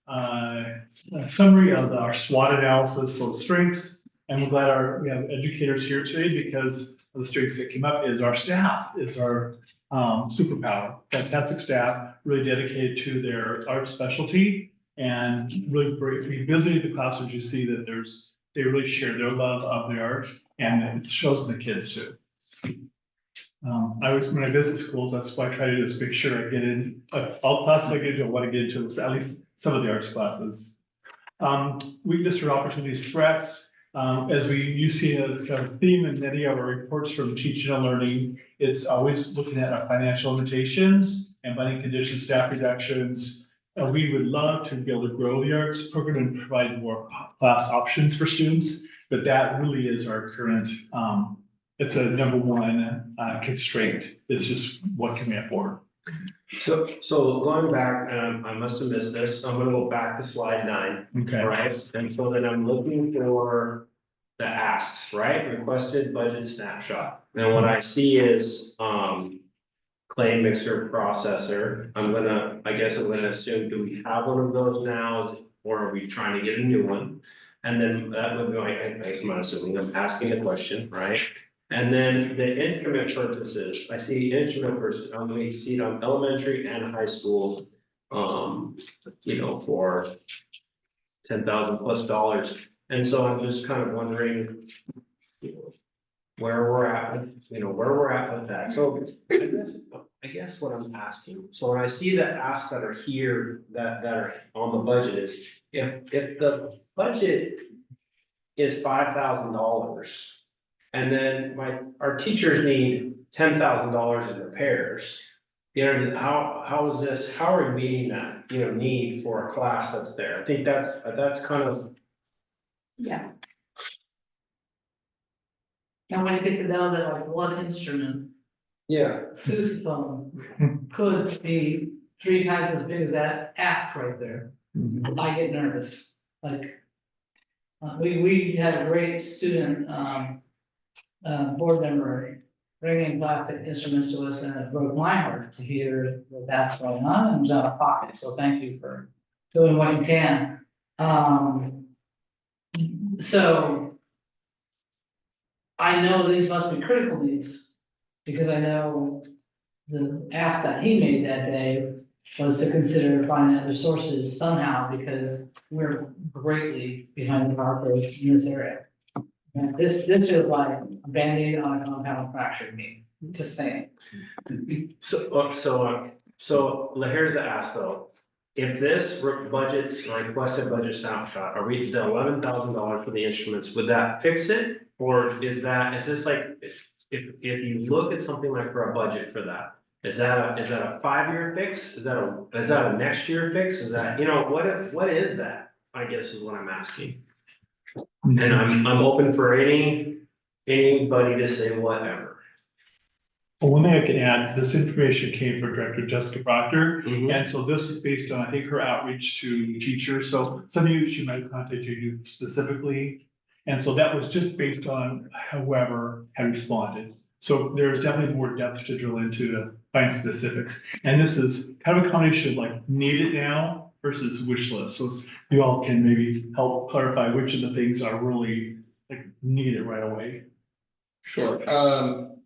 a summary of our SWOT analysis, so strengths. And we're glad we have educators here today because of the strengths that came up is our staff, is our superpower. Fantastic staff, really dedicated to their art specialty, and really great. If you visited the classrooms, you see that they really share their love of the art, and it shows in the kids too. When I visit schools, that's why I try to do is make sure I get in, all classes I get into, I want to get into, at least some of the arts classes. Weakness or opportunities, threats, you see a theme in many of our reports from teaching and learning, it's always looking at our financial limitations and funding conditions, staff reductions. We would love to be able to grow the arts program and provide more class options for students, but that really is our current, it's a number one constraint. It's just what can we afford? So going back, I must have missed this, so I'm gonna go back to slide 9, Okay. right? And so then I'm looking for the asks, right? Requested budget snapshot. And what I see is, claim mixer processor. I guess I'm gonna assume, do we have one of those now, or are we trying to get a new one? And then that would be, I guess I'm not assuming, I'm asking the question, right? And then the instrument purchases, I see instrument purchases, we see it on elementary and high school, for $10,000+ And so I'm just kind of wondering, where we're at with that. So I guess what I'm asking, so when I see the asks that are here, that are on the budget is, if the budget is $5,000, and then our teachers need $10,000 in repairs. How is this, how are we meeting that, need for a class that's there? I think that's kind of. Yeah. And when you get down to like one instrument, Yeah. sousaphone could be 3 times as big as that ask right there. I get nervous, like. We had a great student, board member bringing plastic instruments to us, and it broke my heart to hear that that's going on, and it was out of pocket, so thank you for doing what you can. So I know these must be critical needs, because I know the ask that he made that day was to consider finding other sources somehow, because we're greatly behind the mark in this area. And this feels like a Band-Aid on a compound fracture to me, just saying. So here's the ask though. If this requested budget snapshot, are we the $11,000 for the instruments, would that fix it? Or is this like, if you look at something like for a budget for that, Is that a 5-year fix? Is that a next year fix? Is that, what is that? I guess is what I'm asking. And I'm open for anybody to say whatever. Well, one thing I can add, this information came from Director Jessica Proctor. Mhm. And so this is based on, I think, her outreach to teachers. So some of you, she might contact you specifically. And so that was just based on whoever had responded. So there's definitely more depth to drill into to find specifics. And this is kind of a combination of like need it now versus wish list. So you all can maybe help clarify which of the things are really like needed right away. Sure.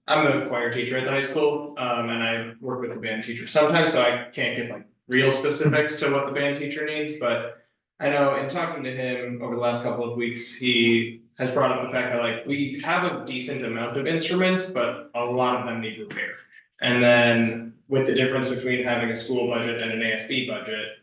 I'm the choir teacher at the high school, and I work with the band teacher sometimes, so I can't give like real specifics to what the band teacher needs, but I know in talking to him over the last couple of weeks, he has brought up the fact that like we have a decent amount of instruments, but a lot of them need repair. And then with the difference between having a school budget and an ASB budget,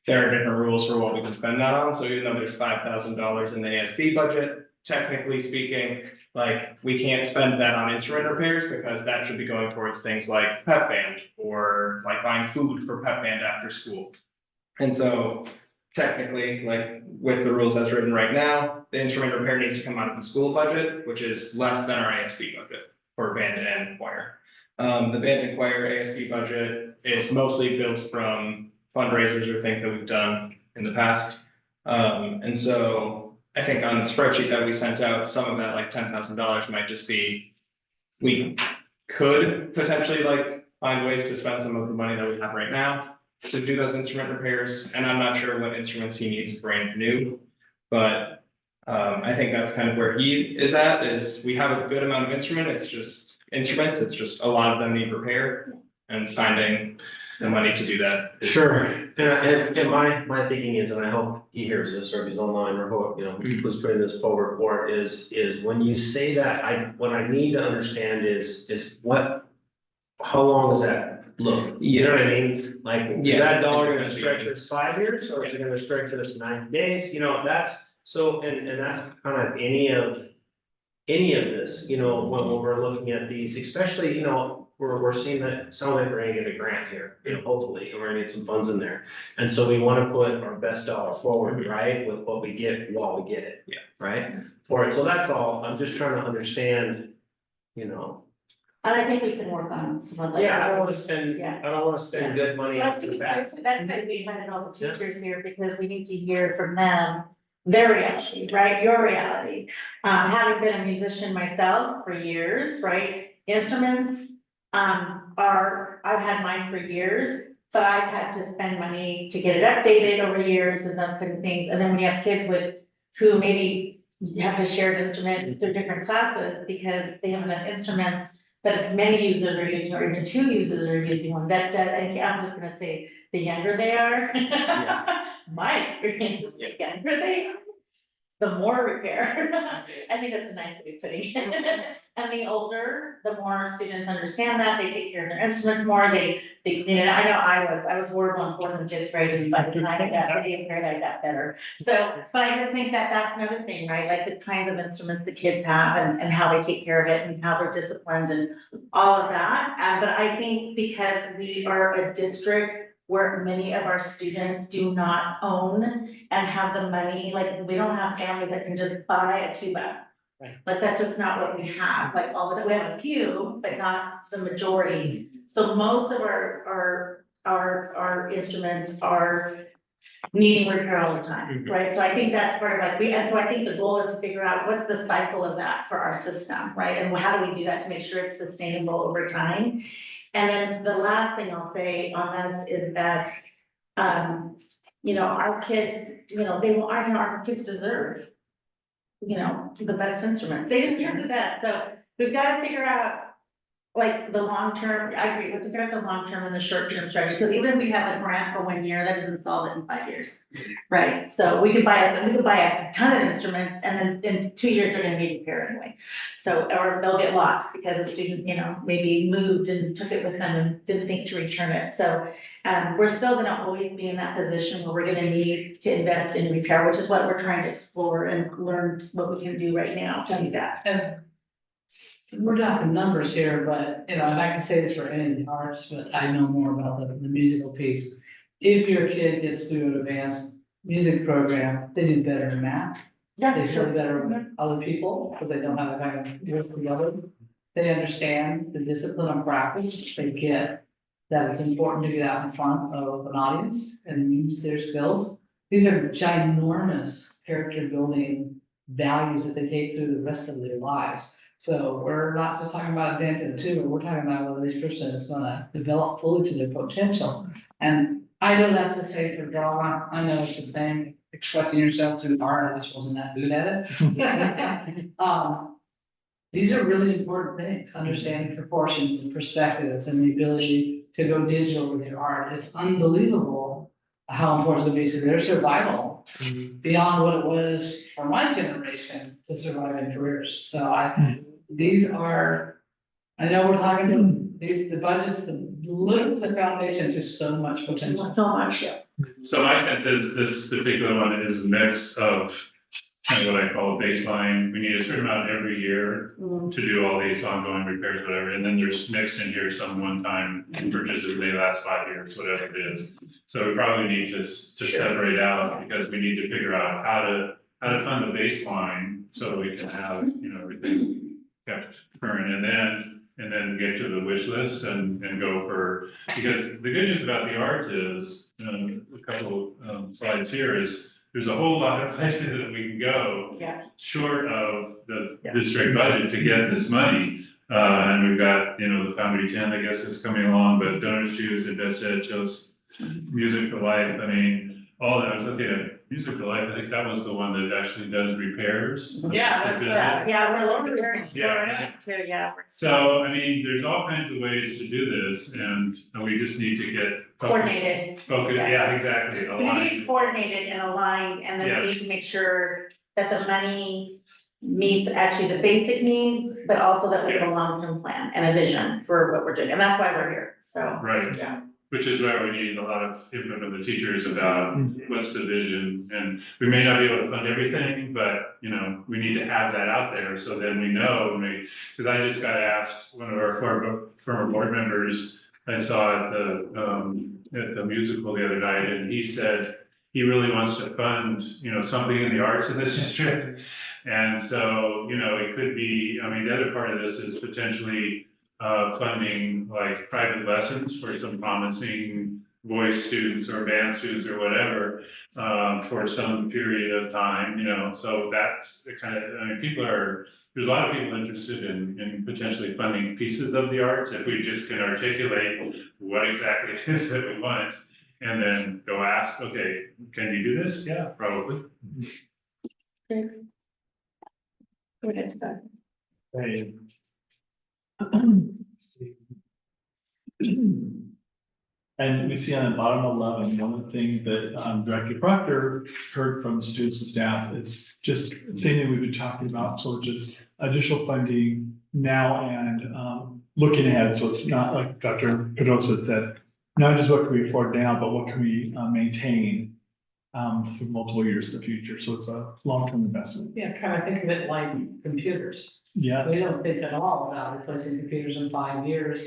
there are different rules for what we can spend that on. So even though there's $5,000 in the ASB budget, technically speaking, like we can't spend that on instrument repairs because that should be going towards things like pep band or like buying food for pep band after school. And so technically, like with the rules as written right now, the instrument repair needs to come out of the school budget, which is less than our ASB budget for band and choir. The band and choir ASB budget is mostly built from fundraisers or things that we've done in the past. And so I think on the spreadsheet that we sent out, some of that like $10,000 might just be, we could potentially like find ways to spend some of the money that we have right now to do those instrument repairs. And I'm not sure what instruments he needs brand new, but I think that's kind of where he is at, is we have a good amount of instruments, it's just a lot of them need repair, and finding the money to do that. Sure, and my thinking is, and I hope he hears this, or if he's online, or who's putting this forward for it, is when you say that, what I need to understand is how long does that look? You know what I mean? Like, is that dollar gonna stretch us 5 years, or is it gonna stretch us 90 days? That's, so, and that's kind of any of this, when we're looking at these, especially, we're seeing that, it sounds like we're gonna get a grant here, hopefully, and we're gonna get some funds in there. And so we wanna put our best dollar forward, right, with what we get while we get it. Yeah. Right, for it, so that's all, I'm just trying to understand, And I think we can work on some of that. yeah, I don't wanna spend, Yeah. I don't wanna spend good money But I after think the it's fact. good to, that's good, we invited all the teachers here, because we need to hear from them, their reality, right, your reality. Having been a musician myself for years, right, instruments, I've had mine for years, but I've had to spend money to get it updated over years and those kind of things, and then when you have kids who maybe have to share an instrument through different classes, because they have enough instruments, but if many users are using, or even 2 users are using one, that does, and I'm just gonna say, the younger they are. My experience is the younger they are, the more repair. I think that's a nice way of putting it. And the older, the more students understand that, they take care of their instruments more, they clean it. I know I was horrible in 4th and 5th grade, and by the time I got to 8th grade, I got better. So, but I just think that that's another thing, right? Like the kinds of instruments the kids have and how they take care of it and how they're disciplined and all of that. But I think because we are a district where many of our students do not own and have the money, like we don't have families that can just buy a tuba. Right. Like that's just not what we have, like all the time, we have a few, but not the majority. So most of our instruments are needing repair all the time, right? So I think that's part of like, and so I think the goal is to figure out what's the cycle of that for our system, right? And how do we do that to make sure it's sustainable over time? And then the last thing I'll say on this is that, our kids, our kids deserve, the best instruments. They deserve the best. So we've got to figure out like the long-term, I agree, we have to figure out the long-term and the short-term strategy, because even if we have a grant for 1 year, that doesn't solve it in 5 years. Right? So we could buy a ton of instruments, and then in 2 years, they're gonna need repair anyway. So, or they'll get lost because a student, maybe moved and took it with them and didn't think to return it. So we're still gonna always be in that position where we're gonna need to invest in repair, which is what we're trying to explore and learn what we can do right now to do that. And we're talking numbers here, but, you know, and I can say this for any of the arts, but I know more about the musical piece. If your kid gets through an advanced music program, they do better in math. They feel better with other people because they don't have to kind of work together. They understand the discipline of practice. They get that it's important to get out in front of an audience and use their skills. These are ginormous character building values that they take through the rest of their lives. So we're not just talking about a dent in the tumor, we're talking about whether this person is gonna develop fully to their potential. And I know that's the same for drama, I know it's the same expressing yourself through art, I just wasn't that good at it. These are really important things, understanding proportions and perspectives and the ability to go digital with your art. It's unbelievable how important it is to their survival beyond what it was for my generation to survive in careers. So these are, I know we're talking, the budgets, the foundations, there's so much potential. So much, yeah. So my sense is this particular one is a mix of kind of what I call a baseline. We need a certain amount every year to do all these ongoing repairs, whatever. And then there's mixed in here some one-time purchases may last 5 years, whatever it is. So we probably need to separate out because we need to figure out how to fund the baseline so that we can have, you know, everything kept current and then get to the wish list and go for, because the good news about the arts is, a couple slides here is, there's a whole lot of places that we can go short of the district budget to get this money. And we've got, you know, the Foundry 10, I guess, is coming along, but Donors Choose, Invest Ed, Chose Music for Life. I mean, all that. I was looking at Music for Life. I think that was the one that actually does repairs. Yeah, we're looking Yeah. too, yeah. So, I mean, there's all kinds of ways to do this, and we just need to get Coordinated. Focus, yeah, exactly. We need to be coordinated and aligned, and then we Yes. need to make sure that the money meets actually the basic needs, but also that we have a long-term plan and a vision for what we're doing, and that's why we're here, so. Right. Yeah. Which is where we need a lot of input from the teachers about what's the vision, and we may not be able to fund everything, but, you know, we need to have that out there, so then we know, because I just got asked, one of our former board members, I saw at the musical the other night, and he said he really wants to fund, you know, something in the arts in this district. And so, you know, it could be, I mean, the other part of this is potentially funding like private lessons for some promising voice students or band students or whatever, for some period of time, you know, so that's the kind of, I mean, there's a lot of people interested in potentially funding pieces of the arts if we just can articulate what exactly it is that we want and then go ask, okay, can you do this? Yeah, probably. Go ahead, Scott. Hey. And we see on the bottom 11, one of the things that Director Proctor heard from students and staff is just same thing we've been talking about. So just additional funding now and looking ahead. So it's not like Dr. Pedrosa said, not just what can we afford now, but what can we maintain for multiple years in the future. So it's a long-term investment. Yeah, kind of think of it like computers. Yes. We don't think at all about replacing computers in 5 years,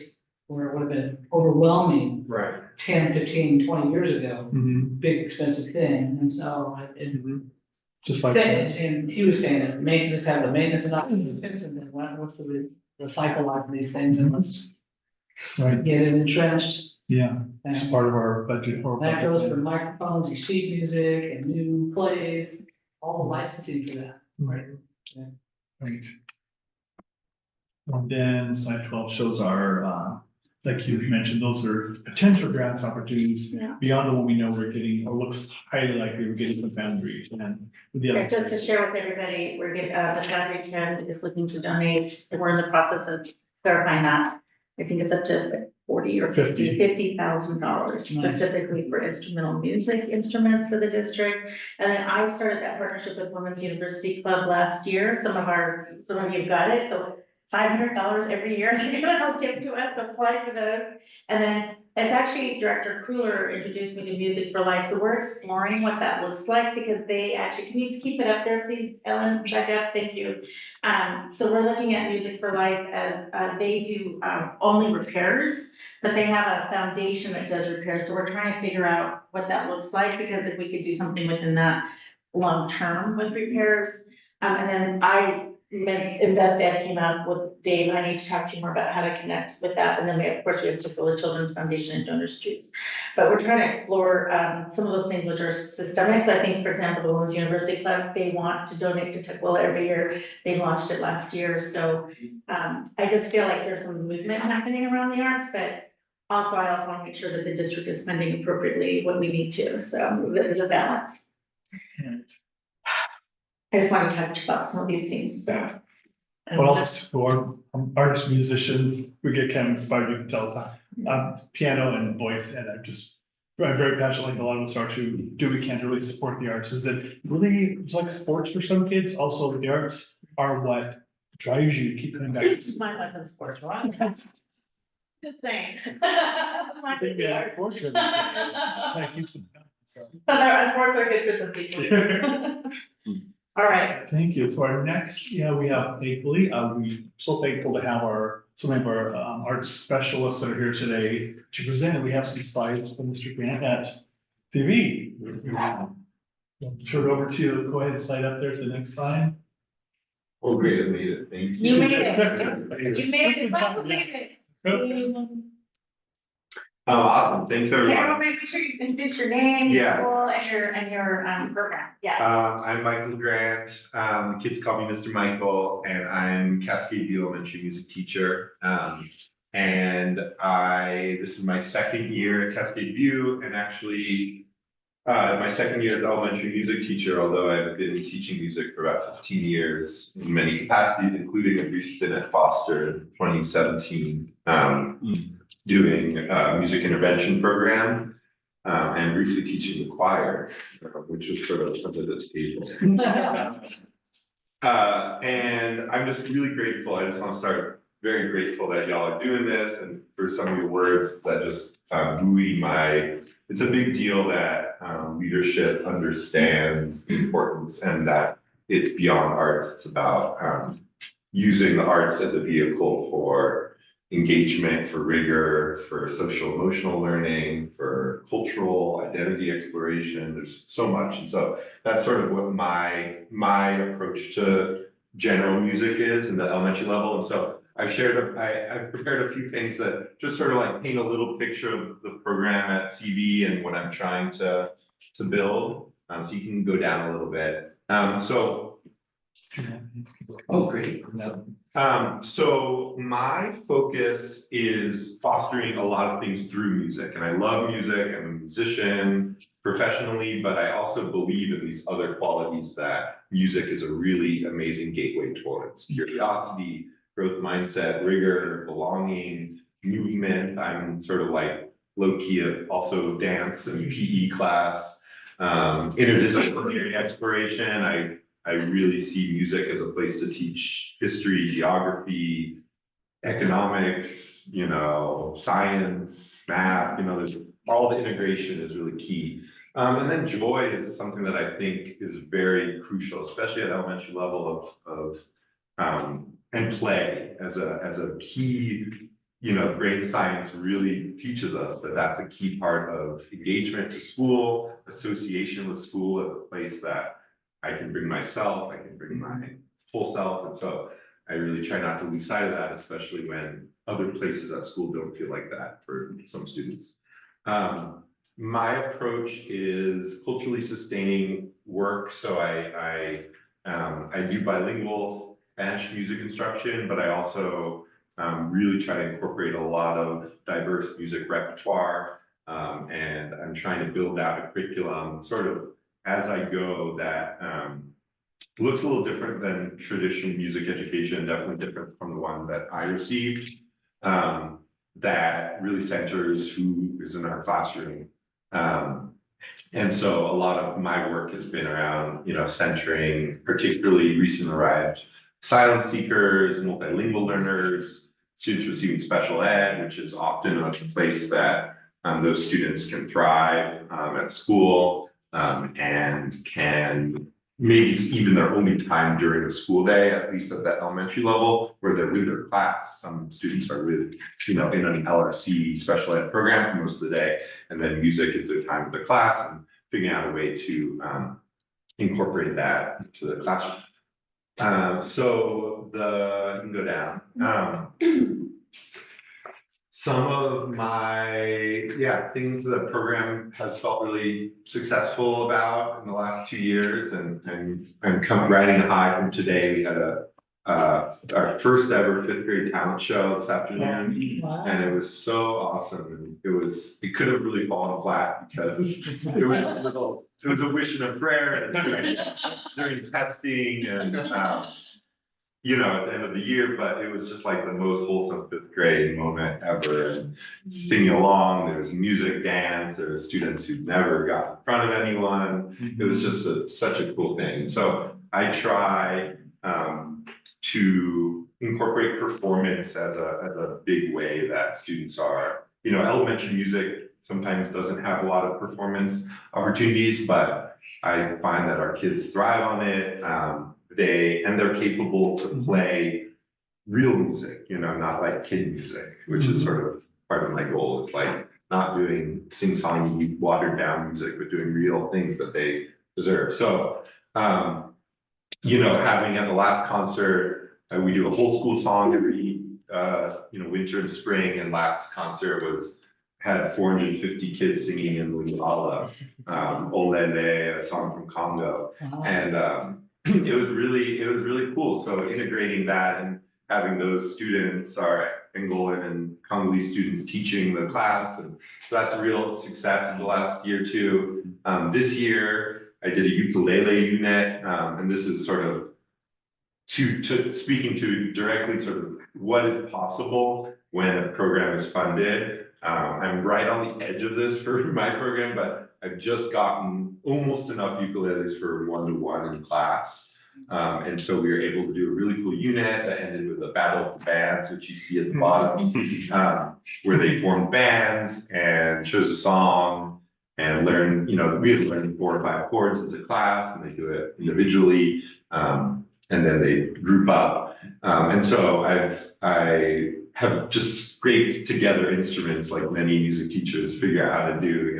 where it would have been overwhelming. Right. 10, 15, 20 years ago, Mhm. big expensive thing, and so Just like. and he was saying that maintenance, have the maintenance and operations, and then what's the cycle life of these things, and let's Right, get it entrenched. yeah, it's And part of our budget. that goes for microphones and sheet music and new plays, all the licensing for that. Right. Yeah. Right. And then slide 12 shows our, like you mentioned, those are potential grants opportunities Yeah. beyond what we know we're getting, or looks highly likely we're getting from Foundry and with the other. Just to share with everybody, we're getting, the Foundry 10 is looking to donate, and we're in the process of verifying that. I think it's up to 40 or $50,000 Nice. specifically for instrumental music instruments for the district. And then I started that partnership with Women's University Club last year. Some of you got it, so $500 every year. They're gonna give to us, apply for those. And then it's actually Director Kruger introduced me to Music for Life. So we're exploring what that looks like because they actually, can you just keep it up there, please, Ellen, back up, thank you. So we're looking at Music for Life as, they do, only repairs, but they have a foundation that does repairs. So we're trying to figure out what that looks like, because if we could do something within that long term with repairs. And then Invest Ed came out with Dave, I need to talk to you more about how to connect with that, and then of course, we have Tukwila Children's Foundation and Donors Choose. But we're trying to explore, some of those things which are systemic, so I think, for example, the Women's University Club, they want to donate to Tukwila every year, they launched it last year, so, I just feel like there's some movement happening around the arts, but also, I also wanna make sure that the district is spending appropriately what we need to, so there's a balance. I just want to touch about some of these things, so. Well, us who are artists, musicians, we get kind of inspired, you can tell, piano and voice, and I'm very passionate, like a lot of us are, to do we can to really support the arts. Is it really, it's like sports for some kids, also the arts are what drives you to keep coming back. Mine wasn't sports, right? Just saying. Yeah, fortunately, kind of keeps them going, so. Sports are good for some people. All right. Thank you. So our next, we have thankfully, we're so thankful to have some of our arts specialists that are here today to present. And we have some slides from Mr. Grant at TV. Turn it over to you. Go ahead and slide up there to the next slide. Oh, great, I made it, thank you. You made it. You made it. Well, made it. Awesome, thanks everyone. Carol, make sure you finish your name, your Yeah. school, and your program. Yeah. I'm Michael Grant, kids call me Mr. Michael, and I'm Cascade View Elementary music teacher. This is my second year at Cascade View, and actually, my second year as elementary music teacher, although I've been teaching music for about 15 years in many capacities, including a brief stint at Foster in 2017. Doing a music intervention program, and briefly teaching the choir, which is sort of under the table. And I'm just really grateful. I just want to start very grateful that y'all are doing this, and for some of your words that just buoy it's a big deal that leadership understands the importance, and that it's beyond arts. It's about using the arts as a vehicle for engagement, for rigor, for social emotional learning, for cultural identity exploration. There's so much. And so that's sort of what my approach to general music is in the elementary level. And so I've prepared a few things that just sort of like paint a little picture of the program at CV and what I'm trying to build. So you can go down a little bit. Oh, great. So my focus is fostering a lot of things through music, and I love music. I'm a musician professionally, but I also believe in these other qualities that music is a really amazing gateway towards: curiosity, growth mindset, rigor, belonging, movement. I'm sort of like low-key also dance and PE class, interdisciplinary exploration. I really see music as a place to teach history, geography, economics, science, math, there's all the integration is really key. And then joy is something that I think is very crucial, especially at elementary level and play as a key, brain science really teaches us that that's a key part of engagement to school, association with school as a place that I can bring myself, I can bring my whole self. And so I really try not to lose sight of that, especially when other places at school don't feel like that for some students. My approach is culturally sustaining work. So I do bilingual Spanish music instruction, but I also really try to incorporate a lot of diverse music repertoire. And I'm trying to build out a curriculum sort of as I go that looks a little different than traditional music education, definitely different from the one that I received, that really centers who is in our classroom. And so a lot of my work has been around, centering particularly recent arrived silent seekers, multilingual learners, students receiving special ed, which is often a place that those students can thrive at school and can maybe it's even their only time during the school day, at least at that elementary level, where they're with their class. Some students are with, in an LRC special ed program for most of the day, and then music is their time with their class and figuring out a way to incorporate that into the classroom. So you can go down. Some of my, things the program has felt really successful about in the last 2 years and riding high from today. We had our first ever 5th grade talent show this afternoon. Wow. And it was so awesome. And it could have really fallen flat because it was a wish and a prayer during testing and at the end of the year, but it was just like the most wholesome 5th grade moment ever. And singing along, there was music, dance, there were students who'd never got in front of anyone. It was just such a cool thing. So I try to incorporate performance as a big way that students are, elementary music sometimes doesn't have a lot of performance opportunities, but I find that our kids thrive on it. They're capable to play real music, not like kid music, which is sort of part of my goal. It's like not doing sing-songy, watered down music, but doing real things that they deserve. So, having at the last concert, we do a whole school song every, winter and spring, and last concert had 450 kids singing in Lingala, Olele, a song from Congo. Wow. And it was really cool. So integrating that and having those students, our Angolan and Congolese students teaching the class. And so that's a real success in the last year too. This year I did a ukulele unit, and this is sort of speaking to directly sort of what is possible when a program is funded. I'm right on the edge of this for my program, but I've just gotten almost enough ukuleles for 1-to-1 in class. And so we were able to do a really cool unit that ended with a battle of the bands, which you see at the bottom, where they formed bands and chose a song and learned, we had learned 4 or 5 chords as a class, and they do it individually, and then they group up. And so I have just scraped together instruments like many music teachers figure out how to do,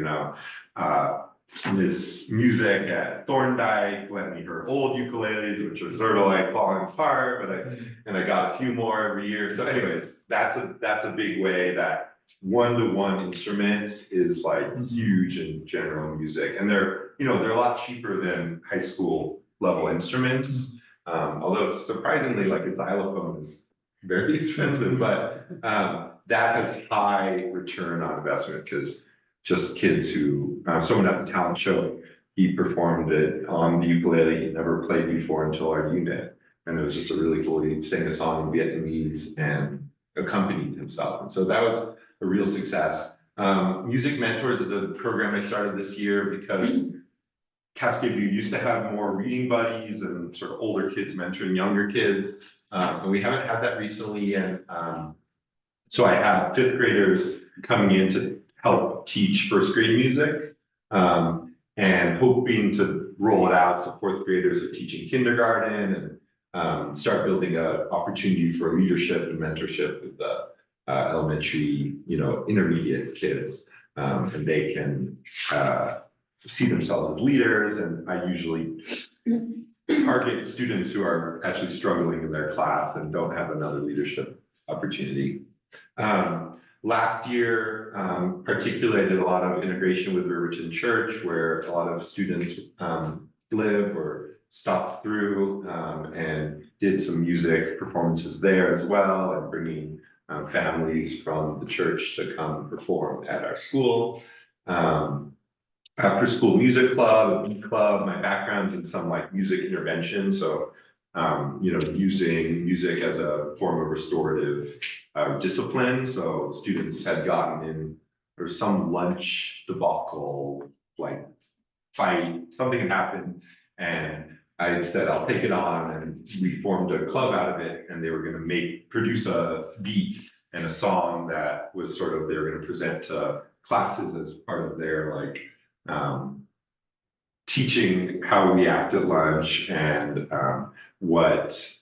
this music at Thorndike, let me her old ukuleles, which are sort of like falling apart, but I got a few more every year. So anyways, that's a big way that 1-to-1 instruments is like huge in general music. And they're a lot cheaper than high school level instruments. Although surprisingly, like a xylophone is very expensive, but that has high return on investment because just kids who, someone at the talent show, he performed it on the ukulele he never played before until our unit. And it was just a really cool, he sang a song in Vietnamese and accompanied himself. And so that was a real success. Music Mentors is a program I started this year because Cascade View used to have more reading buddies and sort of older kids mentoring younger kids. And we haven't had that recently. And so I have 5th graders coming in to help teach 1st grade music, and hoping to roll it out. So 4th graders are teaching kindergarten and start building an opportunity for leadership and mentorship with the elementary, intermediate kids. And they can see themselves as leaders. And I usually target students who are actually struggling in their class and don't have another leadership opportunity. Last year, particularly I did a lot of integration with Riverton Church, where a lot of students live or stopped through, and did some music performances there as well, and bringing families from the church to come perform at our school. After school music club, a beat club, my background's in some like music intervention. So, using music as a form of restorative discipline. So students had gotten in, or some lunch debacle, like fight, something had happened. And I said, I'll take it on, and we formed a club out of it, and they were gonna produce a beat and a song that was sort of, they were gonna present to classes as part of their like, teaching how we act at lunch and,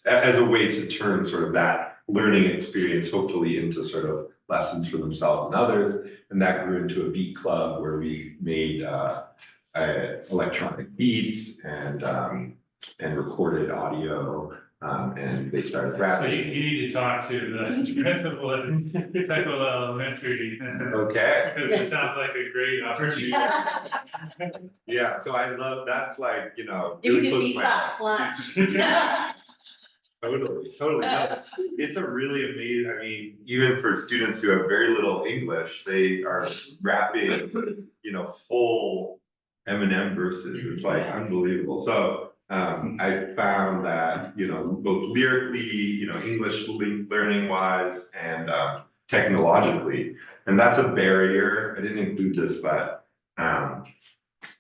as a way to turn sort of that learning experience hopefully into sort of lessons for themselves and others. And that grew into a beat club where we made, electronic beats and recorded audio, and they started So you rapping. need to talk to the principal at Tyco Elementary. Okay, Because it sounds like a great opportunity. yeah, so I love, that's like, You really can close do to my heart. beatbox lunch. Totally. No, it's a really amazing, I mean, even for students who have very little English, they are rapping, full Eminem verses. It's like unbelievable. So, I found that, both lyrically, English learning wise and, technologically, and that's a barrier. I didn't include this, but,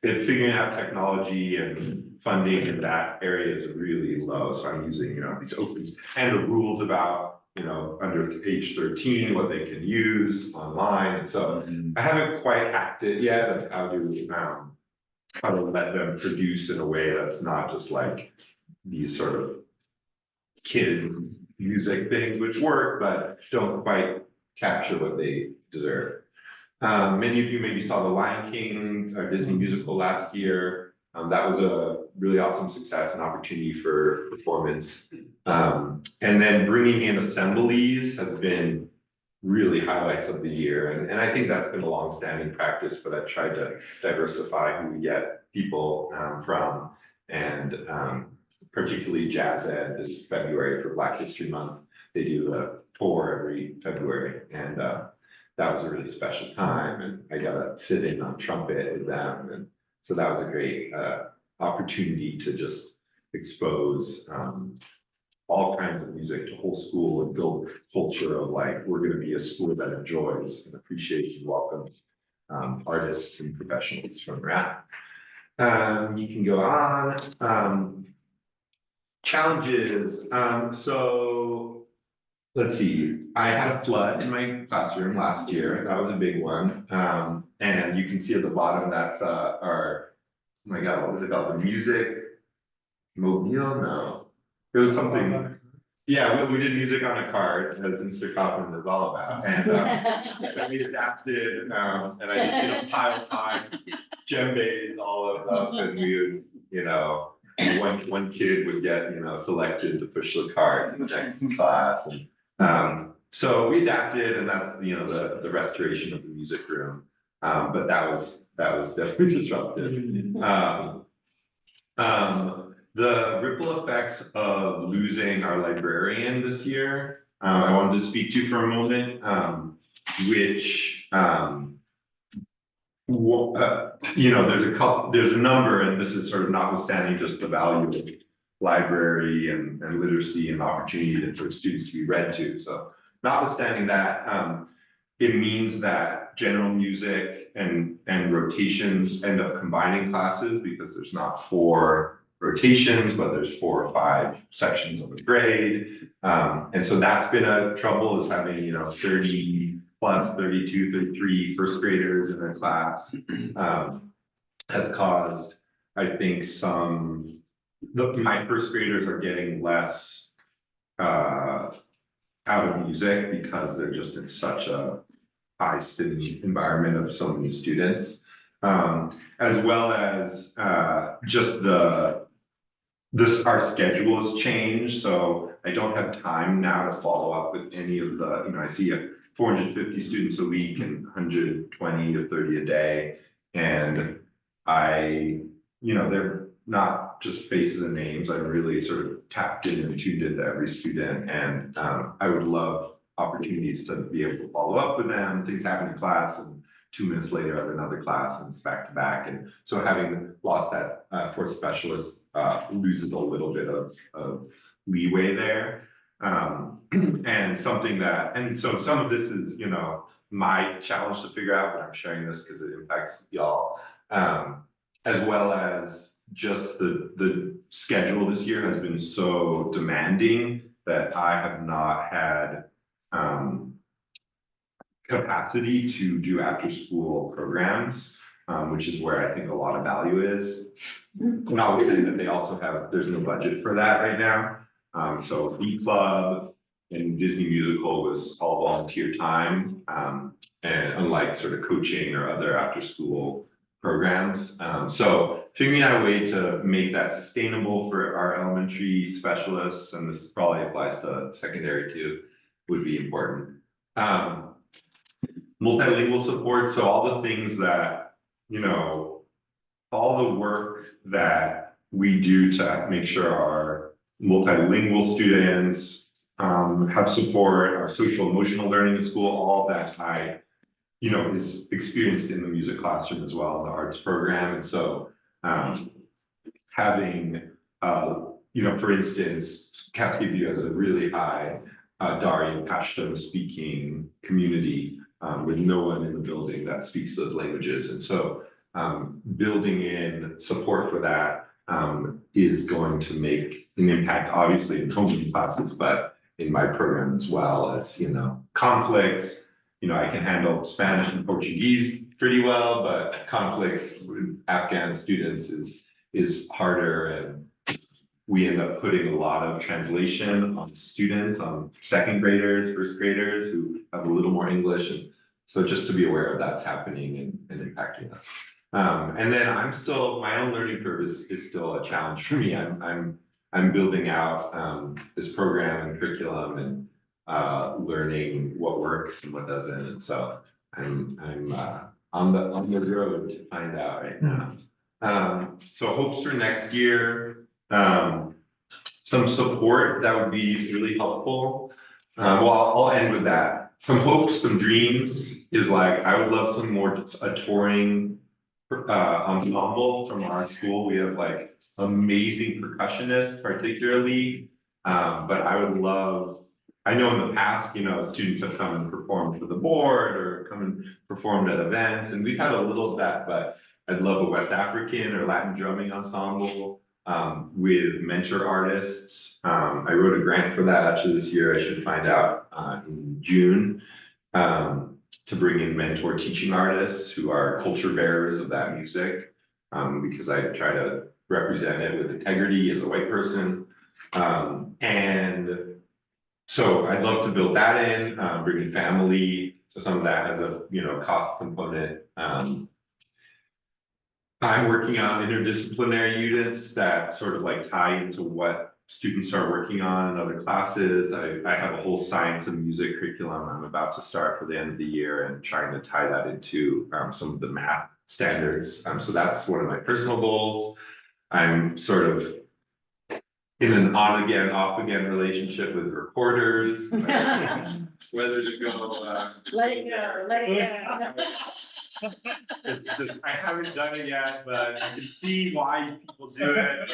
figuring out technology and funding in that area is really low. So I'm using, these opens and the rules about, under age 13, what they can use online. And so I haven't quite hacked it yet of how to let them produce in a way that's not just like these sort of kid music things, which work, but don't quite capture what they deserve. Many of you maybe saw The Lion King, Disney musical last year. That was a really awesome success and opportunity for performance. And then bringing in assemblies has been really highlights of the year. And I think that's been a long-standing practice, but I've tried to diversify who we get people from. And particularly Jazz Ed this February for Black History Month. They do a tour every February, and that was a really special time, and I got to sit in on trumpet with them, and so that was a great opportunity to just expose all kinds of music to whole school and build culture of like, we're going to be a school that enjoys and appreciates and welcomes artists and professionals from rap. You can go on. Challenges. So let's see. I had a flood in my classroom last year. That was a big one. And you can see at the bottom that's our, oh my God, what was it called? The music mobile? No, it was something. Yeah, we did music on a card, as Mr. Kaufman is all about. And we adapted, and I just, pile djembes all of them, and we would, one kid would get, selected to push the cards in the next class. And so we adapted, and that's, the restoration of the music room. But that was definitely disruptive. The ripple effects of losing our librarian this year, I wanted to speak to for a moment, which, there's a number, and this is sort of notwithstanding just the value of library and literacy and opportunity for students to be read to. So notwithstanding that, it means that general music and rotations end up combining classes because there's not 4 rotations, but there's 4 or 5 sections of a grade. And so that's been a trouble, is having, 30 plus 32, 33 first graders in a class, has caused, I think, my first graders are getting less out of music because they're just in such a high stimulus environment of so many students, as well as just our schedule has changed. So I don't have time now to follow up with any of the, I see 450 students a week and 120 to 30 a day. And they're not just faces and names. I really sort of tapped in and tuned into every student. And I would love opportunities to be able to follow up with them. Things happen in class, and 2 minutes later I have another class, and it's back to back. And so having lost that fourth specialist loses a little bit of leeway there. And so some of this is, my challenge to figure out, but I'm sharing this because it impacts y'all, as well as just the schedule this year has been so demanding that I have not had, capacity to do after-school programs, which is where I think a lot of value is. Notwithstanding that they also have, there's no budget for that right now. So Beat Club and Disney Musical was all volunteer time, and unlike sort of coaching or other after-school programs. So figuring out a way to make that sustainable for our elementary specialists, and this probably applies to secondary too, would be important. Multilingual support, so all the things that, you know, all the work that we do to make sure our multilingual students have support, our social emotional learning in school, all of that is experienced in the music classroom as well, in the arts program. And so having, for instance, Cascade View has a really high Dari and Pashto speaking community with no one in the building that speaks those languages. And so building in support for that is going to make an impact, obviously, in homeroom classes, but in my program as well as, conflicts. I can handle Spanish and Portuguese pretty well, but conflicts with Afghan students is harder, and we end up putting a lot of translation on students, on second graders, first graders who have a little more English. And so just to be aware of that's happening and impacting us. And then my own learning curve is still a challenge for me. I'm building out this program and curriculum and learning what works and what doesn't. And so I'm on the road to find out right now. So hopes for next year. Some support that would be really helpful. I'll end with that. Some hopes, some dreams is like, I would love some more, a touring ensemble from our school. We have like amazing percussionists particularly, but I would love, I know in the past, students have come and performed for the board or come and performed at events, and we've had a little of that, but I'd love a West African or Latin drumming ensemble with mentor artists. I wrote a grant for that actually this year. I should find out in June to bring in mentor teaching artists who are culture bearers of that music, because I try to represent it with integrity as a white person. And so I'd love to build that in, bring in family. So some of that has a cost component. I'm working on interdisciplinary units that sort of like tie into what students are working on in other classes. I have a whole science and music curriculum I'm about to start for the end of the year and trying to tie that into some of the math standards. So that's one of my personal goals. I'm sort of in an on again, off again relationship with reporters. Whether to go. Let it go. It's just, I haven't done it yet, but I can see why people do it.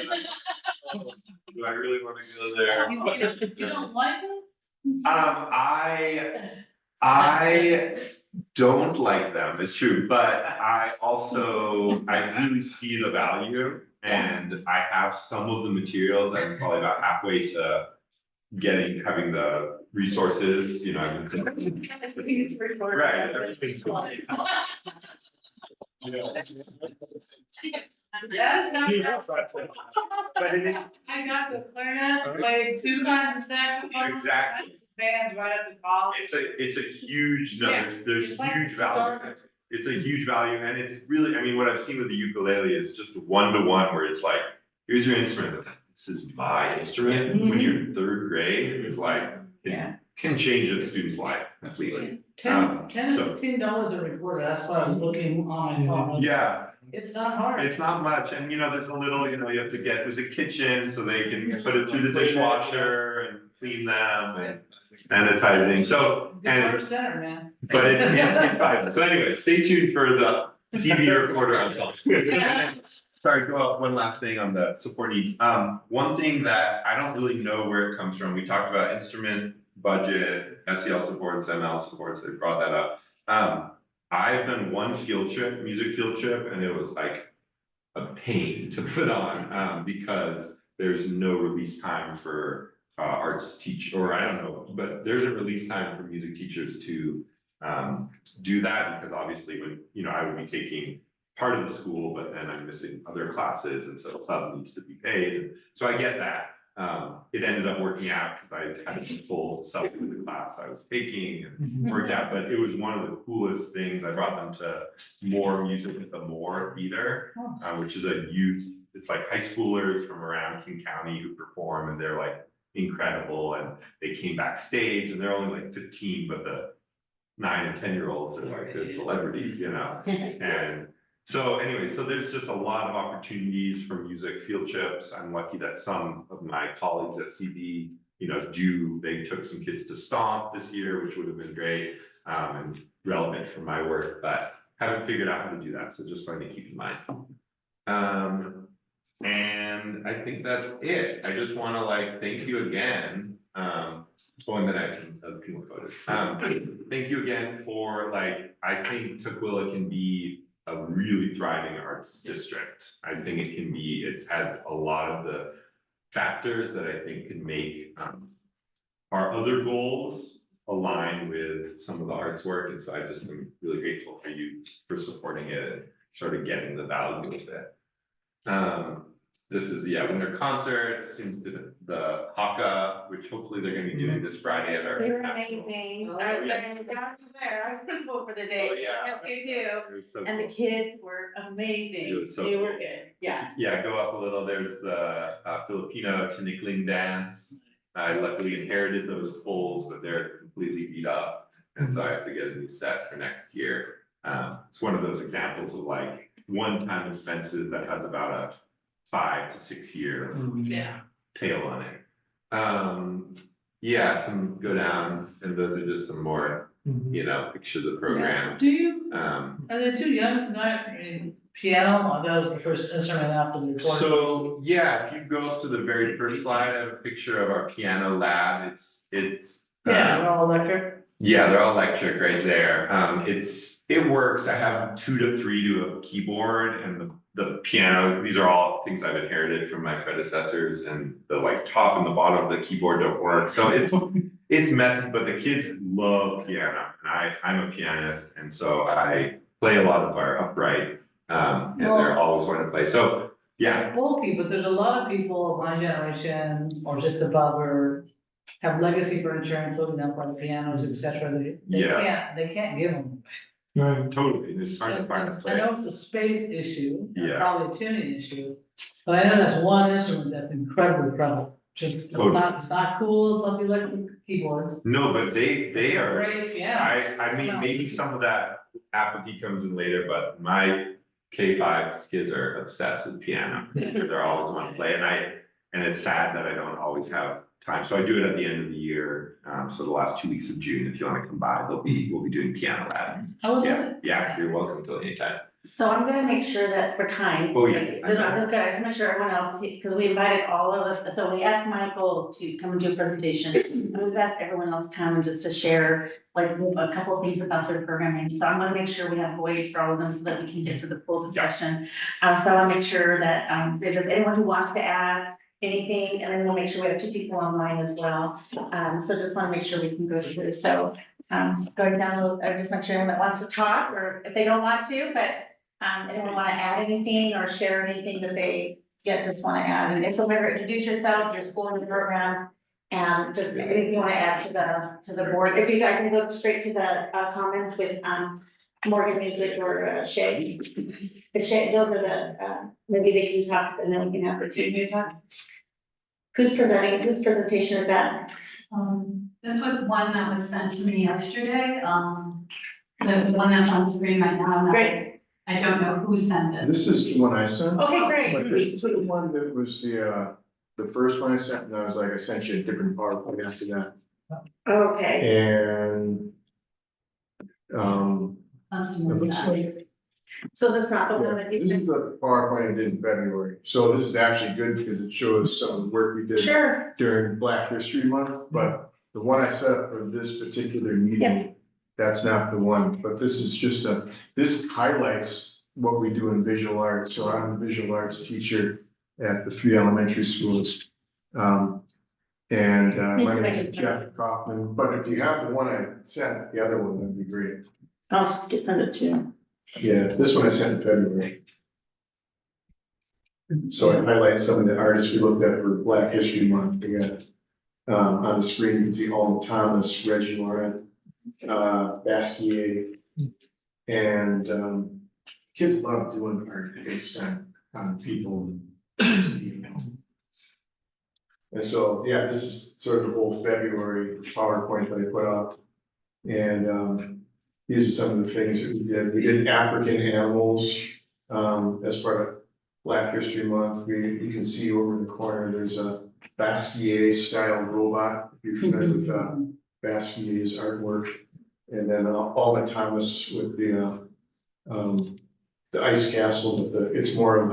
Do I really want to go there? You don't like it? I don't like them, it's true, but I really see the value, and I have some of the materials. I'm probably about halfway to having the resources, I've been thinking. Right, everything's going. Yes, But it is, I got the clarinet, played 2 kinds of saxophone. Exactly. Bands right up to college. it's a huge, Yeah, there's it's like huge the value. start. It's a huge value, and it's really, what I've seen with the ukulele is just one-to-one where it's like, here's your instrument, this is my instrument. When you're in 3rd grade, it's like, it can change a student's life completely. $10 so- to $15 a recorder, that's what I was looking on my phone. Yeah, It's not hard. it's not much, and there's a little, you have to get with the kitchen so they can put it through the dishwasher and clean them and sanitizing, so. Guitar Center, man. But it's fine. So anyway, stay tuned for the CD recorder on top. Sorry, go up one last thing on the support needs. One thing that I don't really know where it comes from, we talked about instrument, budget, SEL supports, ML supports, they brought that up. I've done one music field trip, and it was like a pain to put on, because there's no release time for arts teach, or I don't know, but there's a release time for music teachers to do that, because obviously when, you know, I would be taking part of the school, but then I'm missing other classes, and so sub needs to be paid. So I get that. It ended up working out because I had a full self in the class I was taking, and worked out, but it was one of the coolest things. I brought them to More Music at the More Theater, which is a youth, it's like high schoolers from around King County who perform, and they're like incredible, and they came backstage, and they're only like 15, but the 9 and 10-year-olds are like, they're celebrities, you know? And so anyway, so there's just a lot of opportunities for music field trips. I'm lucky that some of my colleagues at CB, you know, they took some kids to Stomp this year, which would have been great, and relevant for my work, but haven't figured out how to do that. So just something to keep in mind. And I think that's it. I just want to like, thank you again. And then I have some other people voted. Thank you again for like, I think Tukwila can be a really thriving arts district. I think it has a lot of the factors that I think can make our other goals align with some of the arts work. And so I just am really grateful for you for supporting it and sort of getting the value of it. This is, winter concert, students did the Haka, which hopefully they're gonna be doing this Friday at our. They were amazing. I was there, I was principal for the day. Oh, yeah. Yes, they do. It was so And the cool. kids were amazing. It was so They were cool. good, yeah. Yeah, go up a little, there's the Filipino Tinikling dance. I luckily inherited those poles, but they're completely beat up. And so I have to get a new set for next year. It's one of those examples of like one-time expenses that has about a 5 to 6 year tail on it. Some go down, and those are just some more, you know, picture the program. Do you, are they too young tonight? I mean, piano, that was the first instrument after the recording. So, if you go up to the very first slide, I have a picture of our piano lab. It's. They're all electric. Yeah, they're all electric right there. It works. I have 2 to 3 to a keyboard, and the piano. These are all things I've inherited from my predecessors, and the like top and the bottom of the keyboard don't work. So it's messy, but the kids love piano, and I'm a pianist, and so I play a lot of our upright, and they're always wanting to play. So Bulky, but there's a lot of people of my generation or just above or have legacy furniture, including upright pianos, etc. They can't give them. Right. Totally, it's hard to find a I place. know it's a space issue, and Yeah. probably a tuning issue, but I know that's one instrument that's incredibly prevalent. Just, Totally. it's not cool, some electric keyboards. No, but they are. Great piano. I mean, maybe some of that apathy comes in later, but my K5 kids are obsessed with piano. They're always want to play, and it's sad that I don't always have time. So I do it at the end of the year. So the last 2 weeks of June, if you want to come by, we'll be doing piano lab. I would love it. Yeah, you're welcome to anytime. So I'm gonna make sure that for time. Oh, yeah. That's good, I just make sure everyone else, because we invited all of us, so we asked Michael to come and do a presentation. And we've asked everyone else come just to share like a couple of things about their programming. So I'm gonna make sure we have voice for all of them so that we can get to the full discussion. So I wanna make sure that there's just anyone who wants to add anything, and then we'll make sure we have 2 people online as well. So just wanna make sure we can go through. So going down, just make sure anyone that wants to talk, or if they don't want to, but anyone want to add anything or share anything that they just want to add? And if so, remember, introduce yourself, your school, and the program, and just anything you want to add to the board. If you guys can go straight to the comments with Morgan Music or Shay. If Shay, those are the maybe they can talk, and then we can have the 2 to talk. Who's presenting? Whose presentation is that? This was one that was sent to me yesterday, the one that's on screen right now. Great. I don't know who sent it. This is the one I sent. Okay, great. But this is the one that was the first one I sent, and I was like, I sent you a different PowerPoint after that. Okay. And, Must it have looks moved that. like, So that's not the one yeah, that this you is said? the PowerPoint I did in February. So this is actually good because it shows some of the work we did Sure. during Black History Month, but the one I set up for this particular meeting, that's not the one, but this is just this highlights what we do in visual arts. So I'm a visual arts teacher. at the 3 elementary schools. My name is Jeff Kaufman, but if you have the one I sent, the other one, that'd be great. I'll just send it to you. Yeah, this one I sent in February. So I highlight some of the artists we looked at for Black History Month. We got, on the screen, you can see Alden Thomas, Reggie Laurent, Basquiat. And, kids love doing art based on people. And so, yeah, this is sort of the whole February PowerPoint that I put up. And, these are some of the things that we did. We did African animals, as part of Black History Month. You can see over in the corner, there's a Basquiat style robot, if you're familiar with, Basquiat's artwork. And then Alden Thomas with the ice castle, but it's more of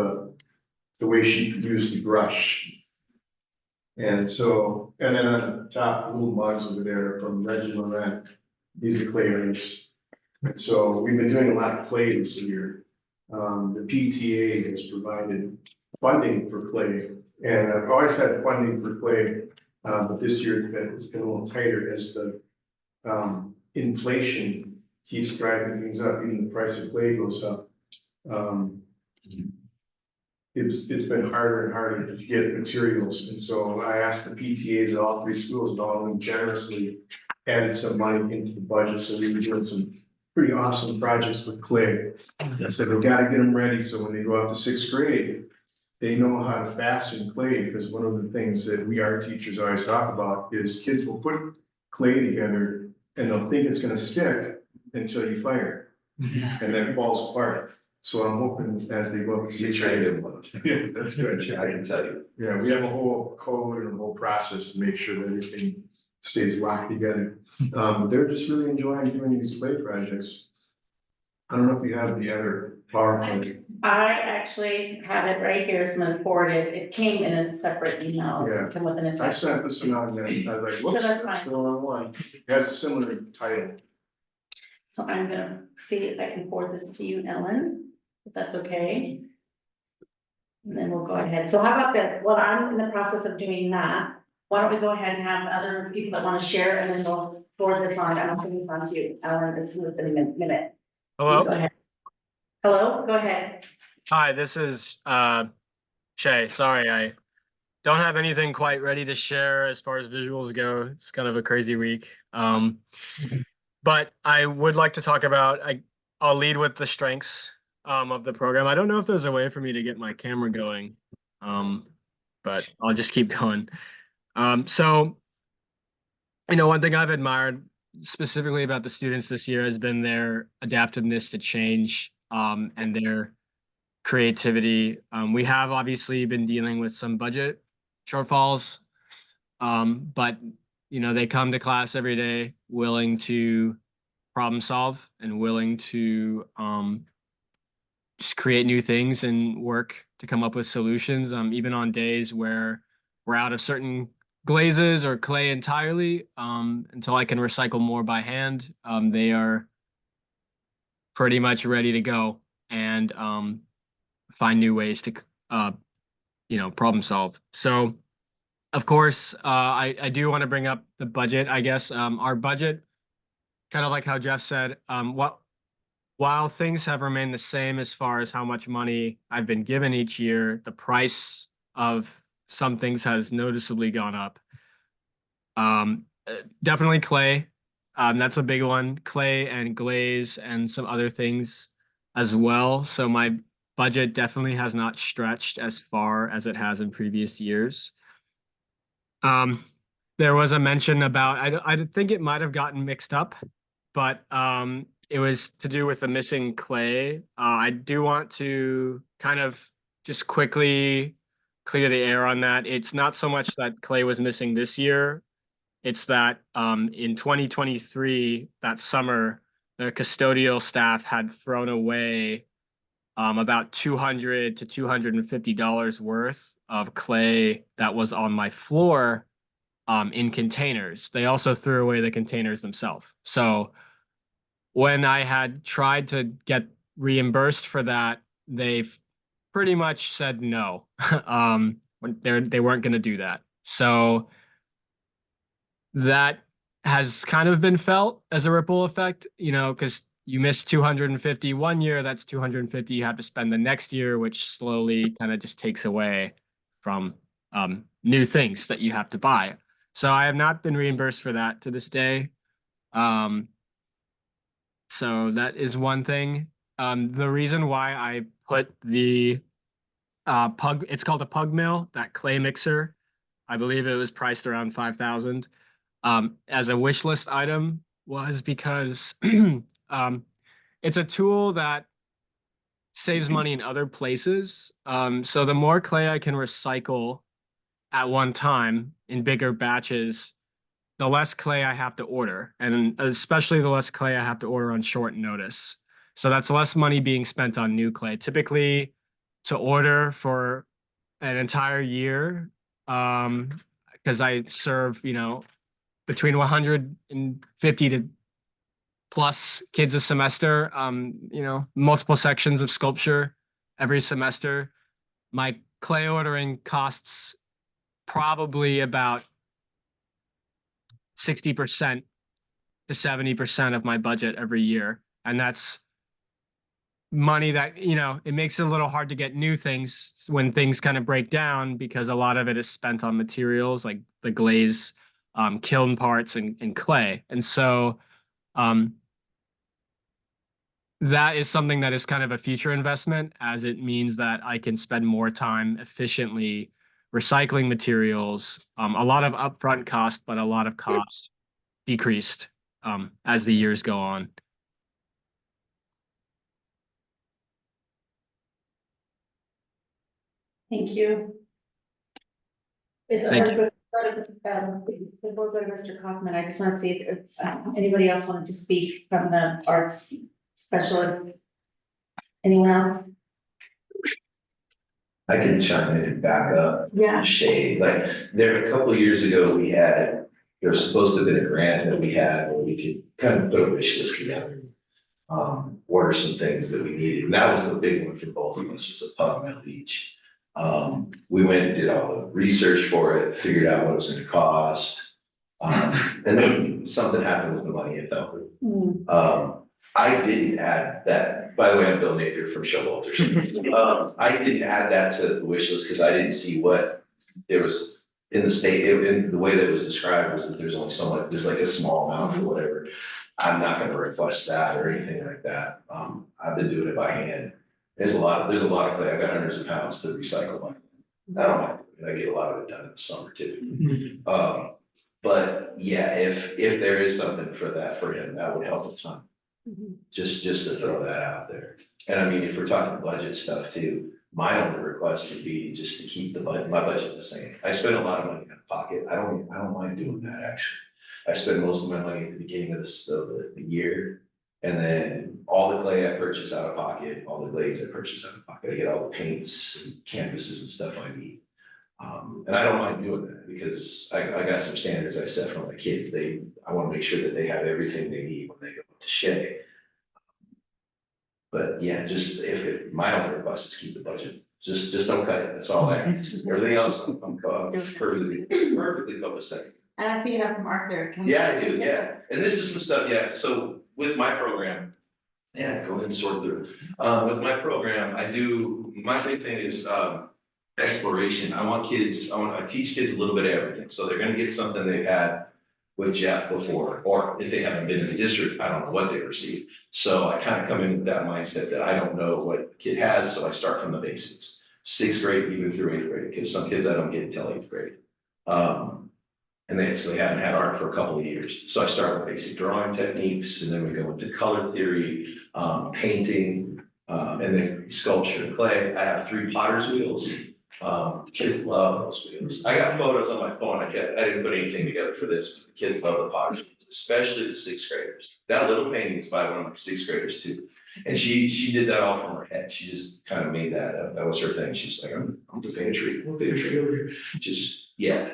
the way she used the brush. And so, and then on the top, little mugs over there from Reggie Laurent, these are clay artists. And so we've been doing a lot of clay this year. The PTA has provided funding for clay, and I've always had funding for clay, but this year it's been a little tighter as the inflation keeps driving things up, even the price of clay goes up. It's been harder and harder to get materials, and so I asked the PTAs at all 3 schools, and all of them generously added some money into the budget, so we were doing some pretty awesome projects with clay. I said, we gotta get them ready, so when they go up to 6th grade, they know how to fasten clay, because one of the things that we art teachers always talk about is kids will put clay together and they'll think it's gonna stick until you fire it, and then it falls apart. So I'm hoping as they go up to 6th grade. Yeah, that's good. I can tell you. Yeah, we have a whole code and a whole process to make sure that everything stays locked together. They're just really enjoying doing these play projects. I don't know if you have the other PowerPoint. I actually have it right here, so I'm gonna forward it. It came in a separate email, Yeah. it came with an I attachment. sent this one out and then I was like, whoops, that's that's fine. the wrong one. It has a similar title. So I'm gonna see if I can forward this to you, Ellen, if that's okay. And then we'll go ahead. So how about this? Well, I'm in the process of doing that. Why don't we go ahead and have other people that want to share, and then we'll forward this on. I'm putting this on to you, Ellen, as soon as in a minute. Hello. Go ahead. Hello, go ahead. Hi, this is Shay. Sorry, I don't have anything quite ready to share as far as visuals go. It's kind of a crazy week. But I would like to talk about, I'll lead with the strengths of the program. I don't know if there's a way for me to get my camera going, but I'll just keep going. So, you know, one thing I've admired specifically about the students this year has been their adaptiveness to change and their creativity. We have obviously been dealing with some budget shortfalls, but you know, they come to class every day willing to problem solve and willing to just create new things and work to come up with solutions. Even on days where we're out of certain glazes or clay entirely, until I can recycle more by hand, they are pretty much ready to go and find new ways to you know, problem solve. So of course, I do want to bring up the budget, I guess. Our budget, kind of like how Jeff said, while things have remained the same as far as how much money I've been given each year, the price of some things has noticeably gone up. Definitely clay. That's a big one. Clay and glaze and some other things as well. So my budget definitely has not stretched as far as it has in previous years. There was a mention about, I think it might have gotten mixed up, but it was to do with the missing clay. I do want to kind of just quickly clear the air on that. It's not so much that clay was missing this year. It's that in 2023, that summer, the custodial staff had thrown away about $200 to $250 worth of clay that was on my floor in containers. They also threw away the containers themselves. So when I had tried to get reimbursed for that, they pretty much said no. When they weren't gonna do that. So that has kind of been felt as a ripple effect, because you miss 250 one year, that's 250 you have to spend the next year, which slowly kind of just takes away from new things that you have to buy. So I have not been reimbursed for that to this day. So that is one thing. The reason why I put the it's called a pug mill, that clay mixer. I believe it was priced around 5,000 as a wish list item was because it's a tool that saves money in other places. So the more clay I can recycle at one time in bigger batches, the less clay I have to order, and especially the less clay I have to order on short notice. So that's less money being spent on new clay. Typically, to order for an entire year, because I serve, between 150 to plus kids a semester, multiple sections of sculpture every semester. My clay ordering costs probably about 60% to 70% of my budget every year. And that's money that, it makes it a little hard to get new things when things kind of break down because a lot of it is spent on materials like the glaze, kiln parts and clay. And so that is something that is kind of a future investment, as it means that I can spend more time efficiently recycling materials, a lot of upfront cost, but a lot of costs decreased as the years go on. Thank you. Thank you. Before we go to Mr. Kaufman, I just want to see if anybody else wanted to speak from the arts specialist. Anyone else? I can chime in and back up. Yeah. Shade, like there, a couple of years ago, there was supposed to have been a grant that we had where we could kind of put a wish list together. Order some things that we needed. And that was the big one for both of us, was a pug mill each. We went and did all the research for it, figured out what it was gonna cost. And then something happened with the money, it fell through. I didn't add that, by the way, I'm Bill Napier from Showalters. I didn't add that to the wish list because I didn't see what there was in the state, in the way that it was described was that there's only so much, there's like a small amount or whatever. I'm not gonna request that or anything like that. I've been doing it by hand. There's a lot of clay. I've got hundreds of pounds to recycle. I don't mind doing it. I get a lot of it done in the summer typically. But yeah, if there is something for him, that would help a ton. Just to throw that out there. And I mean, if we're talking budget stuff too, my only request would be just to keep my budget the same. I spend a lot of money out of pocket. I don't mind doing that actually. I spend most of my money at the beginning of the year. And then all the clay I purchase out of pocket, all the glaze I purchase out of pocket. I get all the paints and canvases and stuff I need. And I don't mind doing that because I got some standards I set for my kids. I want to make sure that they have everything they need when they go to Shea. But yeah, just my only request is keep the budget. Just don't cut it. That's all I ask. Everything else, I'm perfectly copacetic. And I see you have some art there. Yeah, I do, yeah. And this is some stuff, yeah. So with my program, yeah, go ahead and sort through. With my program, my big thing is exploration. I teach kids a little bit of everything. So they're gonna get something they've had with Jeff before, or if they haven't been in the district, I don't know what they received. So I kind of come in with that mindset that I don't know what the kid has, so I start from the basics. 6th grade, even through 8th grade, because some kids I don't get until 8th grade. And they actually haven't had art for a couple of years. So I start with basic drawing techniques, and then we go into color theory, painting, and then sculpture and clay. I have 3 potter's wheels. Kids love those wheels. I got photos on my phone. I didn't put anything together for this. But the kids love the potter's wheels, especially the 6th graders. That little painting is by one of my 6th graders too. And she did that all from her head. She just kind of made that up. That was her thing. She's like, I'm gonna paint a tree. I'm gonna paint a tree over here. Just, yeah.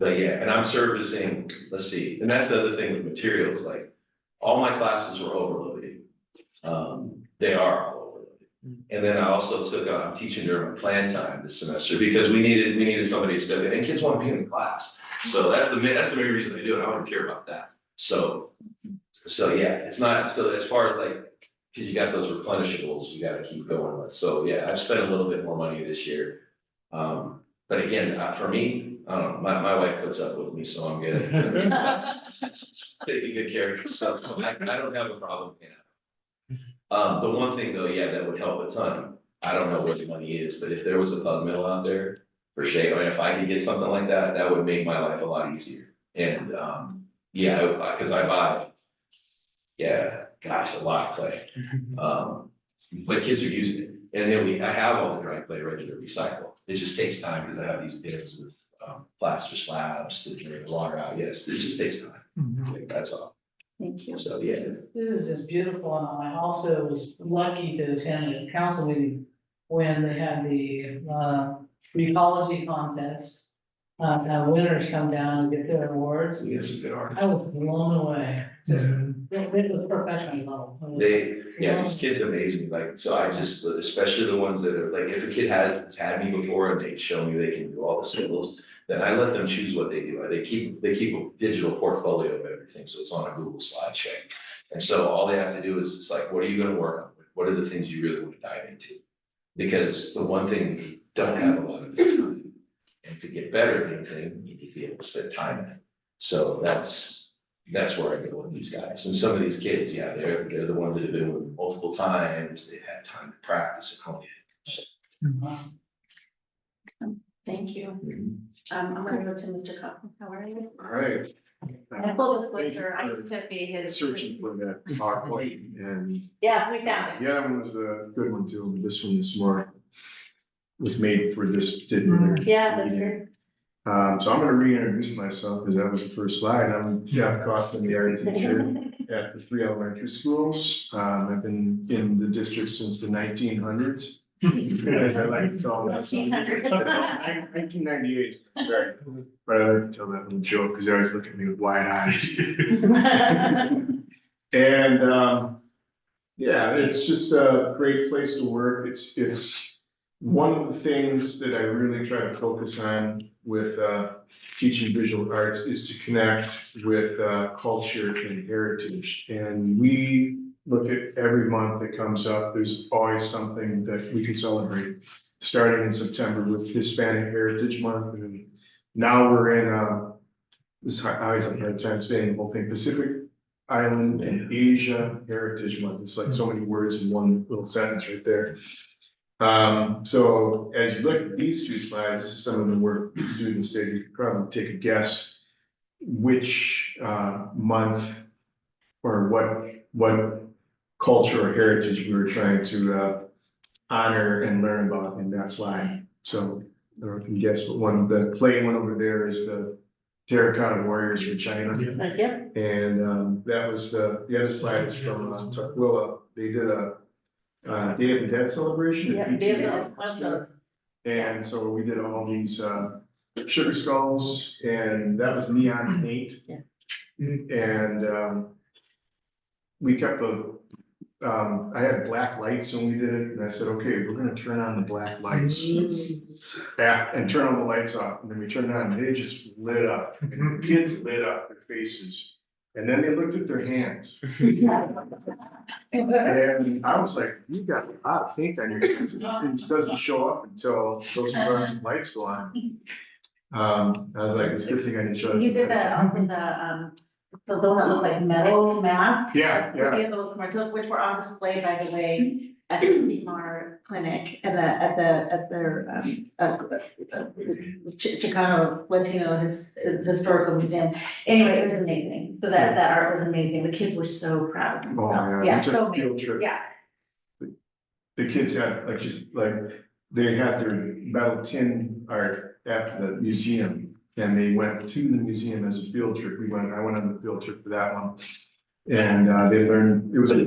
But yeah, and I'm servicing, let's see, and that's the other thing with materials, like all my classes were overloaded. They are all overloaded. And then I also took, I'm teaching during my plan time this semester because we needed somebody to step in, and kids want to be in the class. So that's the main reason I do it. I don't care about that. So yeah, it's not, so as far as like, cause you got those replenishables, you gotta keep going with. So yeah, I've spent a little bit more money this year. But again, for me, I don't know, my wife puts up with me, so I'm good. She's taking good care of herself, so I don't have a problem. The one thing though, yeah, that would help a ton. I don't know what the money is, but if there was a Pug Mill out there for Shay, or if I could get something like that, that would make my life a lot easier. And, yeah, cause I buy, yeah, gosh, a lot of clay. But kids are using it. And then I have all the dry clay ready to recycle. It just takes time because I have these bins with, plaster slabs to drain the water out. Yes, it just takes time. That's all. Thank you. So, yeah. This is just beautiful, and I also was lucky to attend a council meeting when they had the, ecology contest. Winners come down and get their awards. We get some good art. I was blown away. Just, it was professional level. These kids amaze me, like, so I just, especially the ones that are, like, if a kid has had me before and they show me they can do all the skills, then I let them choose what they do. They keep a digital portfolio of everything, so it's on a Google slideshow. And so all they have to do is, it's like, what are you gonna work on? What are the things you really want to dive into? Because the one thing you don't have a lot of is time. And to get better at anything, you need to be able to spend time in it. So that's where I go with these guys. And some of these kids, yeah, they're the ones that have been with me multiple times. They've had time to practice at home. Thank you. I'm gonna go to Mr. Coughlin. How are you? All right. And full disclosure, I used to be his. Searching for that PowerPoint, and Yeah, we found it. the other one was a good one too, but this one is more, was made for this particular. Yeah, that's great. So I'm gonna reintroduce myself, because that was the first slide. I'm Jeff Coughlin, the art teacher at the 3 elementary schools. I've been in the district since the 1900s. As I like to tell them. 1998, sorry, but I like to tell that little joke, because they always look at me with wide eyes. And, yeah, it's just a great place to work. It's one of the things that I really try to focus on with teaching visual arts is to connect with culture and heritage. And we look at every month that comes up, there's always something that we can celebrate. Starting in September with Hispanic Heritage Month, and now we're in, this, I always have a hard time saying the whole thing, Pacific Island and Asia Heritage Month. It's like so many words in one little sentence right there. So as you look at these two slides, this is some of the work the students did. You could probably take a guess which month or what culture or heritage we were trying to honor and learn about in that slide. So I can guess what one, the clay one over there is the terracotta warriors from China. Yep. And that was the other slide is from Tukwila. They did a Day of the Dead celebration. at Yeah, they PTA have last those. year. And so we did all these sugar skulls, and that was neon paint. Yeah. And we kept I had black lights when we did it, and I said, okay, we're gonna turn on the black lights. And turn all the lights off, and then we turned on, and they just lit up, and the kids lit up their faces. And then they looked at their hands. And I was like, you got a lot of paint on your hands. It just doesn't show up until those lights go on. I was like, it's a good thing I didn't show it. You did that also so those that look like metal masks. Yeah, yeah. We had those martillos, which were on display, by the way, at the CMAR clinic at their Chicano Latino Historical Museum. Anyway, it was amazing. So that art was amazing. The kids were so proud of themselves. Oh, Yeah, we took so a field amazing. trip. Yeah. The kids had they had their metal tin art at the museum. And they went to the museum as a field trip. I went on the field trip for that one. And they learned, it was a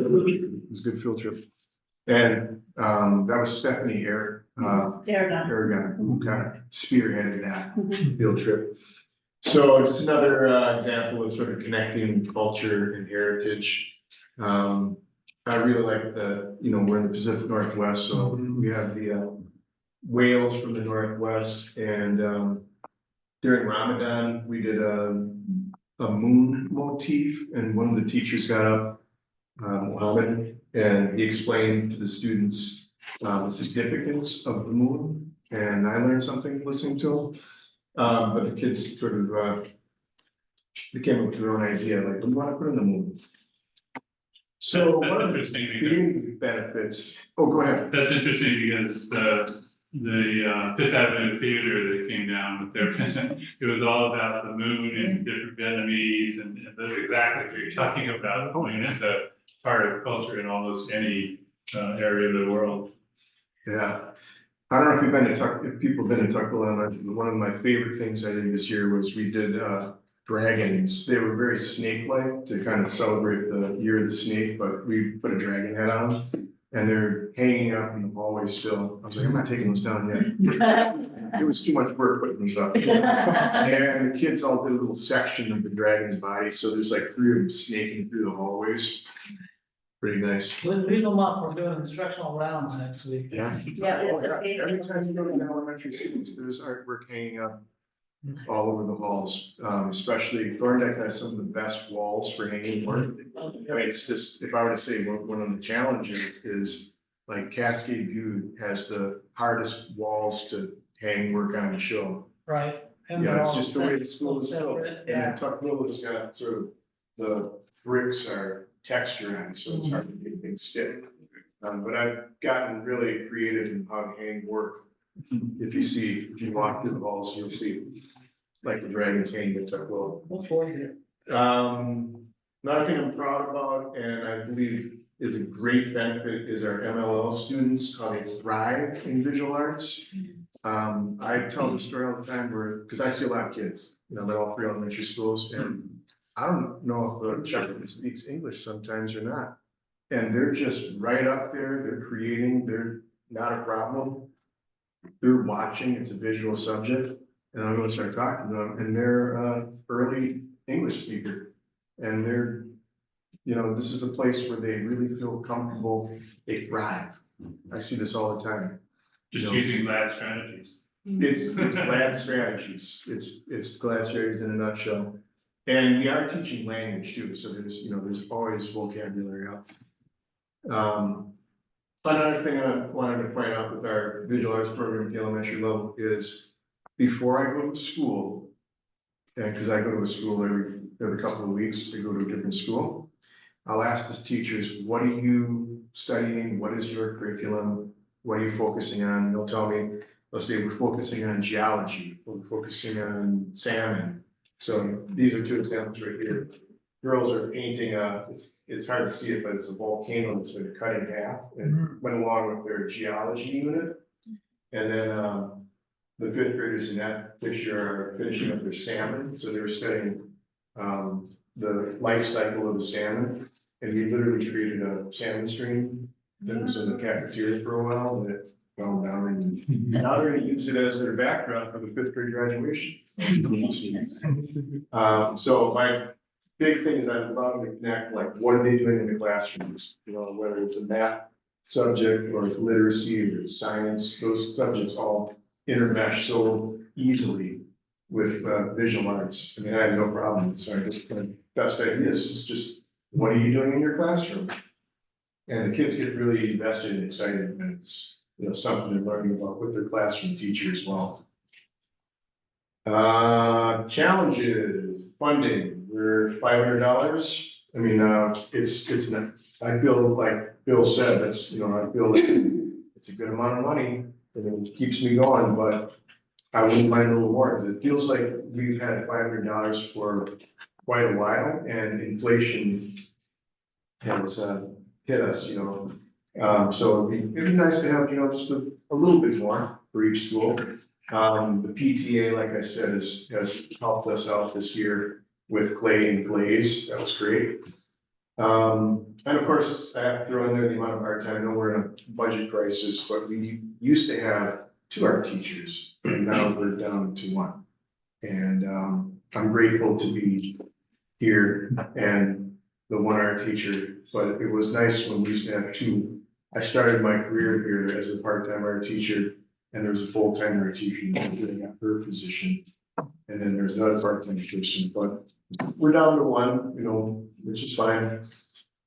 good field trip. And that was Stephanie Aragon, who kind of spearheaded that field trip. So just another example of sort of connecting culture and heritage. I really like we're in the Pacific Northwest, so we have the whales from the Northwest, and during Ramadan, we did a moon motif, and one of the teachers got up, Mohammed, and he explained to the students the significance of the moon, and I learned something listening to him. But the kids sort of they came up with their own idea, like, what do you want to put in the moon? So That's one of the interesting because- big benefits, oh, go ahead. That's interesting because the Fifth Avenue Theater that came down with their, it was all about the moon and different Vietnamese and that's exactly what you're talking about. I mean, it's a part of culture in almost any area of the world. Yeah. I don't know if you've been to if people have been to Tukwila, one of my favorite things I did this year was we did dragons. They were very snake-like to kind of celebrate the year of the snake, but we put a dragon head on them. And they're hanging up in the hallway still. I was like, I'm not taking those down yet. It was too much work putting these up. And the kids all did a little section of the dragon's body, so there's like 3 of them snaking through the hallways. Pretty nice. Leave them up, we're doing instructional rounds next week. Yeah. Yeah, Oh, it's okay. Every time you go to the elementary schools, there's artwork hanging up all over the halls. Especially Thorndike has some of the best walls for hanging work. I mean, it's just, if I were to say one of the challenges is like Cascade View has the hardest walls to hang work on and show. Right. And Yeah, they're it's all just the way the school is built. separate, And yeah. then Tuckvilla's got sort of, the bricks are texture on it, so it's hard to get things stick. But I've gotten really creative in how to hang work. If you walk through the halls, you'll see, like the dragons hanging at Tuckwilla. What's for you? Another thing I'm proud about, and I believe is a great benefit, is our MLL students, how they thrive in visual arts. I tell the story all the time because I see a lot of kids, they're all 3 elementary schools, and I don't know if the child speaks English sometimes or not. And they're just right up there, they're creating, they're not a problem. They're watching, it's a visual subject, and I'm gonna start talking to them, and they're early English speaker. And they're, this is a place where they really feel comfortable, they thrive. I see this all the time. Just using glad strategies. It's glad strategies, it's glad strategies in a nutshell. And we are teaching language too, so there's always vocabulary out. Another thing I wanted to point out with our visual arts program at the elementary level is before I go to school, and because I go to a school every couple of weeks, I go to a different school, I'll ask the teachers, what are you studying? What is your curriculum? What are you focusing on? And they'll tell me, they'll say, we're focusing on geology, we're focusing on salmon. So these are 2 examples right here. Girls are painting, it's hard to see it, but it's a volcano that's been cut in half and went along with their geology unit. And then the 5th graders in that picture are finishing up their salmon. So they were studying the life cycle of the salmon. And we literally created a salmon stream that was in the cafeteria for a while, and it fell down. And now they're gonna use it as their background for the 5th grade graduation. So my big thing is I'd love to connect, like, what are they doing in the classrooms? Whether it's a math subject or it's literacy or it's science, those subjects all intermesh so easily with visual arts. I mean, I have no problem with it, so I just, best ideas is just, what are you doing in your classroom? And the kids get really invested and excited when it's, something they're learning about with their classroom teacher as well. Challenges, funding, we're $500. I mean, it's not, I feel like Bill said, that's, I feel like it's a good amount of money and it keeps me going, but I wouldn't mind a little more, because it feels like we've had $500 for quite a while, and inflation has hit us, so it'd be nice to have, just a little bit more for each school. The PTA, like I said, has helped us out this year with clay and glaze. That was great. And of course, I have to throw in there the amount of art time. I know we're in a budget crisis, but we used to have 2 art teachers, and now we're down to 1. And I'm grateful to be here and the one art teacher, but it was nice when we used to have two. I started my career here as a part-time art teacher, and there's a full-time art teacher, and then I got her position. And then there's another part-time person, but we're down to one, you know, which is fine.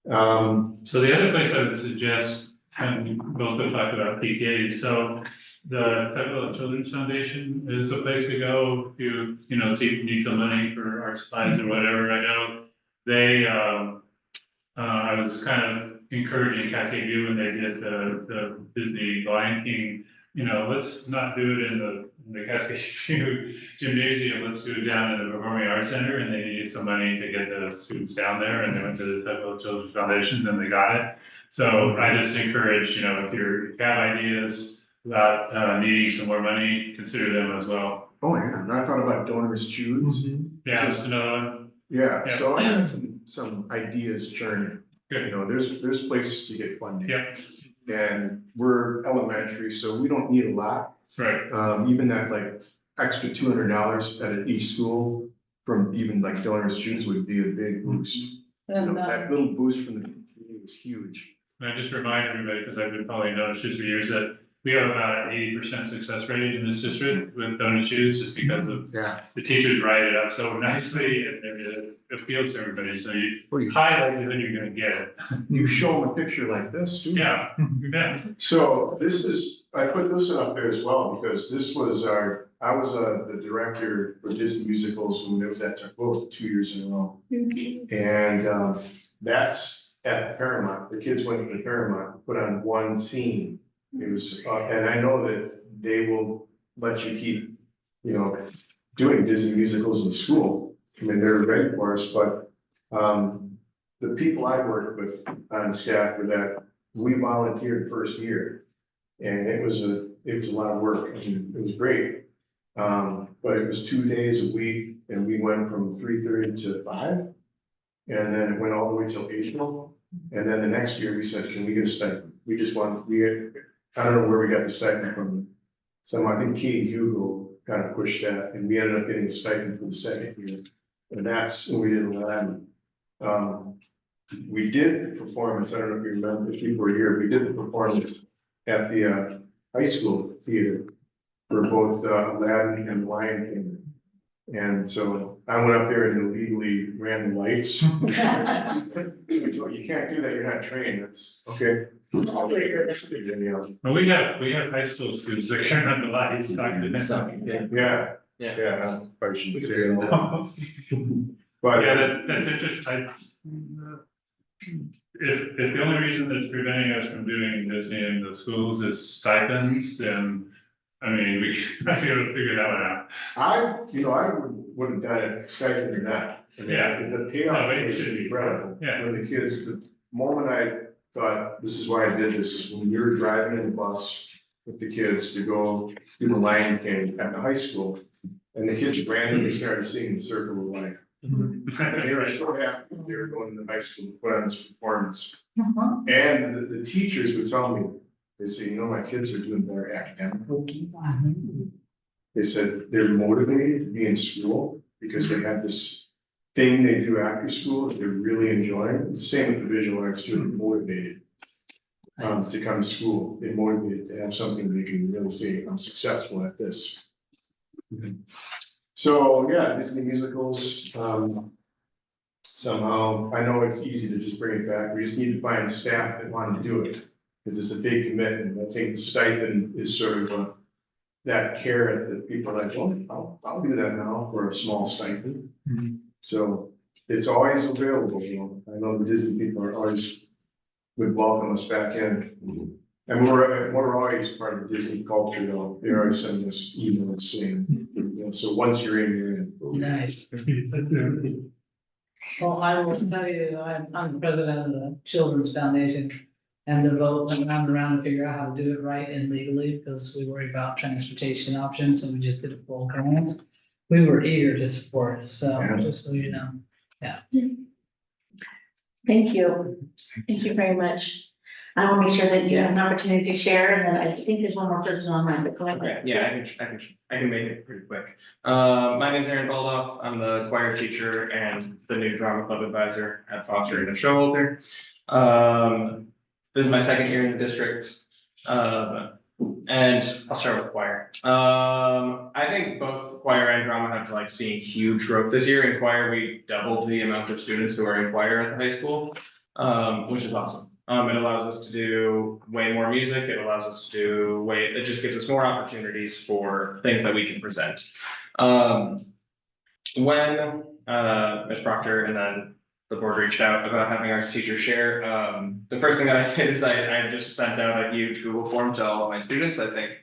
So the other place I would suggest, and we also talked about PTAs, so the Federal Children's Foundation is a place to go if you know, see if you need some money for art supplies or whatever. I know they, I was kind of encouraging KKU when they did the Disney Lion King, you know, let's not do it in the Cascade View Gymnasium, let's do it down in the Performing Arts Center, and they needed some money to get the students down there, and they went to the Federal Children's Foundations and they got it. So I just encourage, you know, if you have ideas about needing some more money, consider them as well. Oh, yeah, and I thought about donors choose. Yeah, just another one. Yeah, so I have some ideas churning. Good. You know, there's places to get funding. Yeah. And we're elementary, so we don't need a lot. Right. Even that like extra $200 at each school from even like donors choose would be a big boost. You know, that little boost from the PTA was huge. And I just remind everybody, because I've been following Donut Shoes for years, that we have about an 80% success rate in this district with Donut Shoes, just because of the teachers write it up so nicely and it appeals to everybody. So you high likelihood you're going to get it. You show them a picture like this too. Yeah. Yeah. So this is, I put this one up there as well, because this was I was the director for Disney musicals when it was at Tukwila 2 years in a row. And that's at the Paramount. The kids went to the Paramount, put on one scene. It was, and I know that they will let you keep, you know, doing Disney musicals in school. I mean, they're ready for us, but the people I worked with on the staff were that we volunteered first year. And it was a lot of work. I mean, it was great. But it was 2 days a week, and we went from 3:30 to 5. And then it went all the way till April. And then the next year we said, can we get a stipend? We just want, I don't know where we got the stipend from. So I think Katie Hugo kind of pushed that, and we ended up getting a stipend for the second year. And that's when we did Aladdin. We did the performance, I don't know if you remember, if you were here, we did the performance at the high school theater for both Aladdin and Lion King. And so I went up there and illegally ran the lights. You can't do that, you're not trained, that's, okay. Well, we have high school students that can run the lights, talking to them. Yeah, I probably shouldn't say that. But yeah, that's interesting. If the only reason that's preventing us from doing Disney in the schools is stipends, then, I mean, we might be able to figure that one out. I would have done it, stipend or not. I mean, Yeah. The payoff is incredible. Yeah. For the kids, the moment I thought, this is why I did this, is when we were driving in the bus with the kids to go do the Lion King at the high school, and the kids randomly started singing Circle of Life. They were so happy they were going to the high school to put on this performance. And the teachers would tell me, they say, you know, my kids are doing better academically. They said they're motivated to be in school because they have this thing they do after school that they're really enjoying. It's the same with the visual arts student, motivated to come to school. They're motivated to have something they can really say, I'm successful at this. So, yeah, Disney musicals, somehow, I know it's easy to just bring it back. We just need to find staff that want to do it, because it's a big commitment. I think the stipend is sort of that carrot that people are like, well, I'll do that now for a small stipend. So it's always available, you know. I know the Disney people are always would welcome us back in. And we're always part of the Disney culture, though. They always send us emails saying, you know, so once you're in, you're in. Nice. Well, I will tell you, I'm the president of the Children's Foundation, and the vote went around to figure out how to do it right and legally, because we worry about transportation options, so we just did a full grant. We were eager to support it, so just so you know, yeah. Thank you. Thank you very much. I will make sure that you have an opportunity to share, and then I think there's one more person online, but go ahead. Okay, yeah, I can make it pretty quick. My name's Aaron Baldoff. I'm the choir teacher and the new drama club advisor at Foster and Showalter. This is my second year in the district. And I'll start with choir. I think both choir and drama have like seen huge growth this year. In choir, we doubled the amount of students who are in choir at the high school, which is awesome. It allows us to do way more music. It allows us to do it just gives us more opportunities for things that we can present. When Ms. Proctor and then the board reached out about having our teachers share, the first thing that I did is I just sent out a huge Google form to all of my students. I think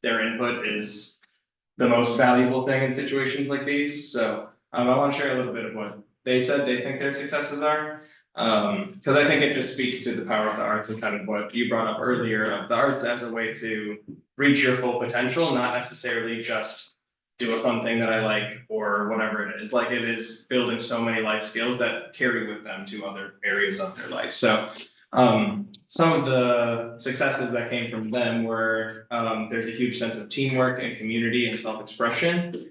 their input is the most valuable thing in situations like these. So I want to share a little bit of what they said they think their successes are. Because I think it just speaks to the power of the arts and kind of what you brought up earlier of the arts as a way to reach your full potential, not necessarily just do a fun thing that I like or whatever it is. Like it is building so many life skills that carry with them to other areas of their life. So some of the successes that came from them were there's a huge sense of teamwork and community and self-expression.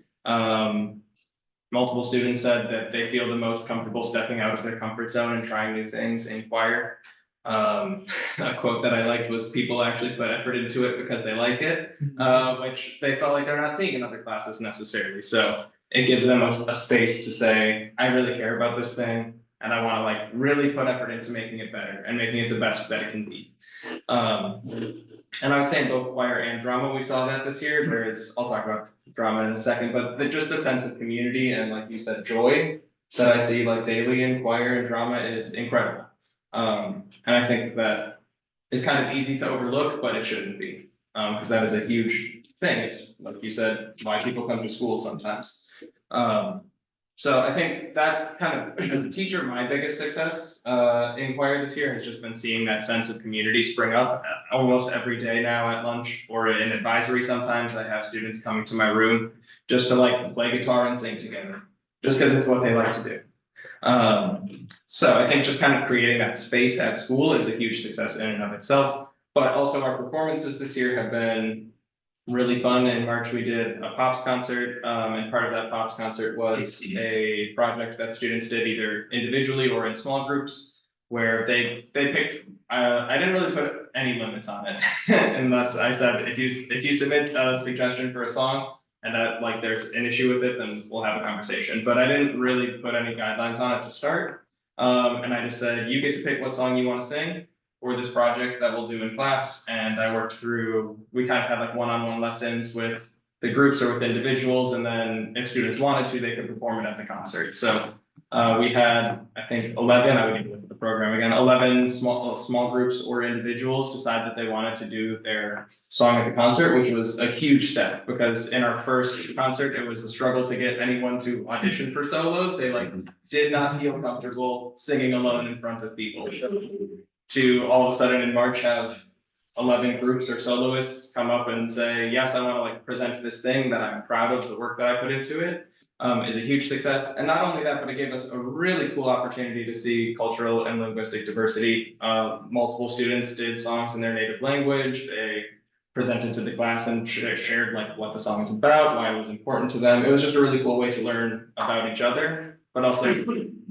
Multiple students said that they feel the most comfortable stepping out of their comfort zone and trying new things in choir. A quote that I liked was people actually put effort into it because they like it, which they felt like they're not seeing in other classes necessarily. So it gives them a space to say, I really care about this thing and I want to like really put effort into making it better and making it the best that it can be. And I would say in both choir and drama, we saw that this year. I'll talk about drama in a second, but just the sense of community and like you said, joy that I see like daily in choir and drama is incredible. And I think that is kind of easy to overlook, but it shouldn't be, because that is a huge thing. It's like you said, why people come to school sometimes. So I think that's kind of, as a teacher, my biggest success in choir this year has just been seeing that sense of community spring up almost every day now at lunch or in advisory. Sometimes I have students coming to my room just to like play guitar and sing together, just because it's what they like to do. So I think just kind of creating that space at school is a huge success in and of itself, but also our performances this year have been really fun. In March, we did a Pops concert, and part of that Pops concert was a project that students did either individually or in small groups, where they picked, I didn't really put any limits on it, unless I said, if you submit a suggestion for a song, and that like there's an issue with it, then we'll have a conversation. But I didn't really put any guidelines on it to start. And I just said, you get to pick what song you want to sing for this project that we'll do in class. And I worked through, we kind of had like one-on-one lessons with the groups or with individuals. And then if students wanted to, they could perform it at the concert. So we had, I think 11, I would need to look at the program again, 11 small groups or individuals decide that they wanted to do their song at the concert, which was a huge step because in our first concert, it was a struggle to get anyone to audition for solos. They like did not feel comfortable singing alone in front of people. So to all of a sudden in March have 11 groups or soloists come up and say, yes, I want to like present this thing that I'm proud of the work that I put into it. Is a huge success. And not only that, but it gave us a really cool opportunity to see cultural and linguistic diversity. Multiple students did songs in their native language. They presented to the class and shared like what the song is about, why it was important to them. It was just a really cool way to learn about each other, but also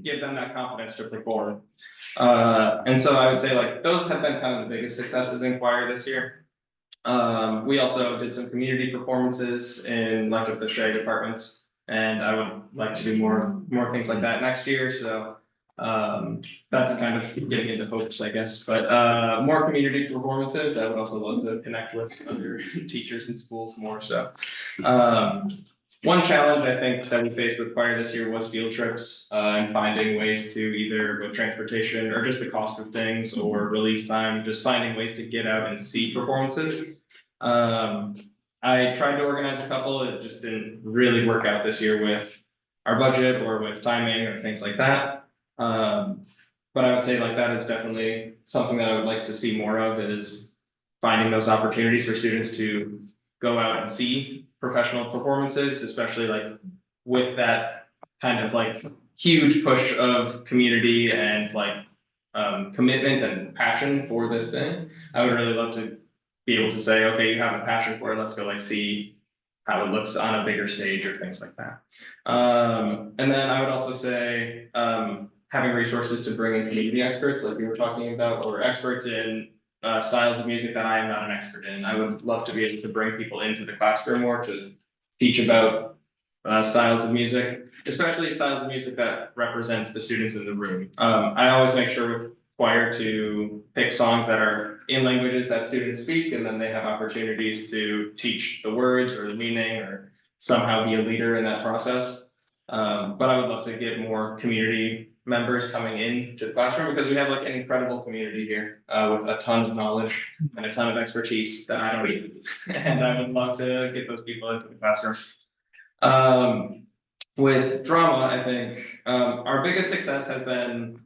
give them that confidence to perform. And so I would say like those have been kind of the biggest successes in choir this year. We also did some community performances in like with the Shea departments. And I would like to do more things like that next year. So that's kind of getting into hopes, I guess. But more community performances. I would also love to connect with other teachers in schools more. So one challenge I think that we faced with choir this year was field trips and finding ways to either with transportation or just the cost of things or release time, just finding ways to get out and see performances. I tried to organize a couple, it just didn't really work out this year with our budget or with timing or things like that. But I would say like that is definitely something that I would like to see more of is finding those opportunities for students to go out and see professional performances, especially like with that kind of like huge push of community and like commitment and passion for this thing. I would really love to be able to say, okay, you have a passion for it, let's go like see how it looks on a bigger stage or things like that. And then I would also say, having resources to bring in community experts like we were talking about, or experts in styles of music that I am not an expert in. I would love to be able to bring people into the classroom more to teach about styles of music, especially styles of music that represent the students in the room. I always make sure with choir to pick songs that are in languages that students speak, and then they have opportunities to teach the words or the meaning or somehow be a leader in that process. But I would love to get more community members coming into the classroom because we have like an incredible community here with a ton of knowledge and a ton of expertise that I don't need. And I would love to get those people into the classroom. With drama, I think our biggest success has been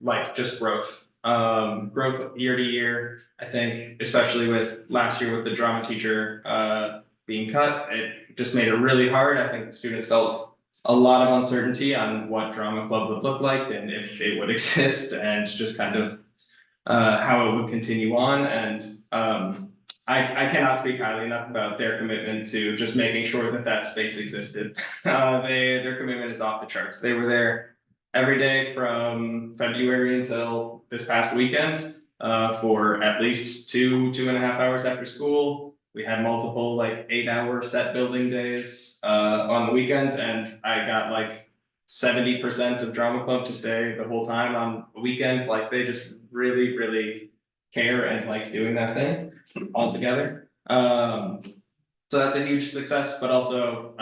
like just growth. Growth year to year. I think especially with last year with the drama teacher being cut, it just made it really hard. I think students felt a lot of uncertainty on what drama club would look like and if it would exist and just kind of how it would continue on. And I cannot speak highly enough about their commitment to just making sure that that space existed. Their commitment is off the charts. They were there every day from February until this past weekend for at least 2.5 hours after school. We had multiple like 8-hour set building days on the weekends, and I got like 70% of drama club to stay the whole time on the weekend. Like they just really, really care and like doing that thing all together. So that's a huge success, but also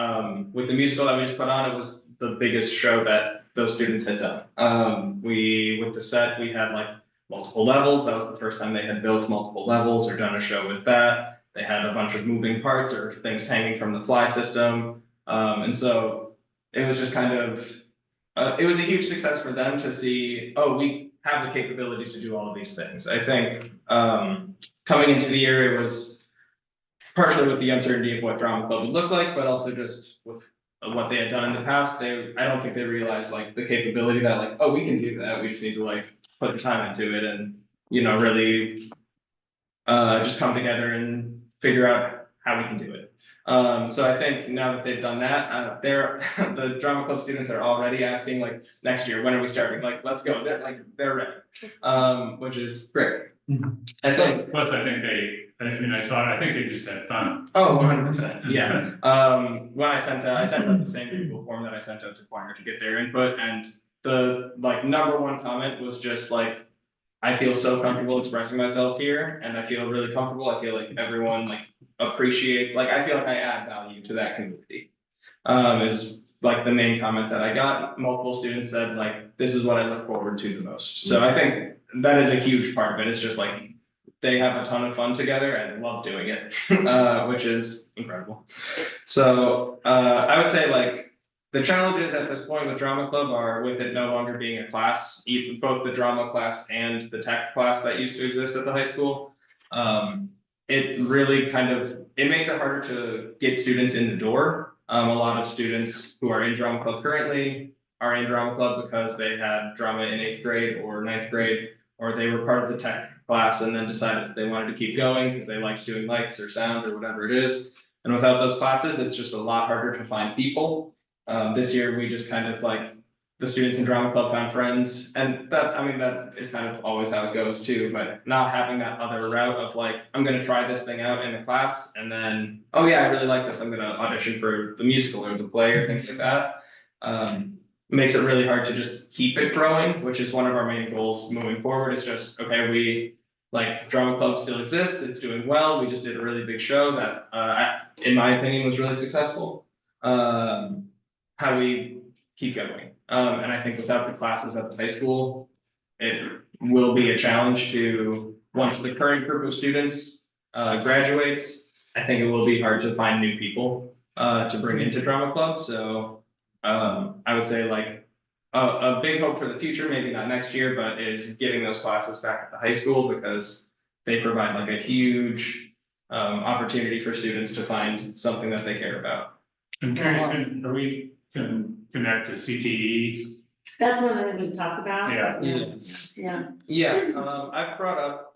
with the musical that we just put on, it was the biggest show that those students had done. With the set, we had like multiple levels. That was the first time they had built multiple levels or done a show with that. They had a bunch of moving parts or things hanging from the fly system. And so it was just kind of, it was a huge success for them to see, oh, we have the capability to do all of these things. I think coming into the year, it was partially with the uncertainty of what drama club would look like, but also just with what they had done in the past. I don't think they realized like the capability that like, oh, we can do that. We just need to like put the time into it and, you know, really just come together and figure out how we can do it. So I think now that they've done that, the drama club students are already asking like next year, when are we starting? Like, let's go. They're ready, which is great. I think. Plus, I think I think they just had fun. Oh, 100%. Yeah. When I sent out the same Google form that I sent out to choir to get their input, and the like #1 comment was just like, I feel so comfortable expressing myself here, and I feel really comfortable. I feel like everyone like appreciates, like I feel like I add value to that community. Is like the main comment that I got. Multiple students said like, this is what I look forward to the most. So I think that is a huge part of it. It's just like they have a ton of fun together and love doing it, which is incredible. So I would say like the challenges at this point with drama club are with it no longer being a class, both the drama class and the tech class that used to exist at the high school. It really it makes it harder to get students in the door. A lot of students who are in drama club currently are in drama club because they had drama in 8th grade or 9th grade, or they were part of the tech class and then decided that they wanted to keep going because they liked doing lights or sound or whatever it is. And without those classes, it's just a lot harder to find people. This year, we just kind of like the students in drama club found friends, and that is kind of always how it goes too, but not having that other route of like, I'm going to try this thing out in a class and then, oh yeah, I really like this. I'm going to audition for the musical or the play or things like that. Makes it really hard to just keep it growing, which is one of our main goals moving forward. It's just, okay, we like drama club still exists. It's doing well. We just did a really big show that, in my opinion, was really successful. How we keep going. And I think without the classes at the high school, it will be a challenge to, once the current group of students graduates, I think it will be hard to find new people to bring into drama club. So I would say like a big hope for the future, maybe not next year, but is getting those classes back at the high school because they provide like a huge opportunity for students to find something that they care about. I'm curious, are we can connect to CTE That's one that we talked about. Yeah. Yeah. I've brought up,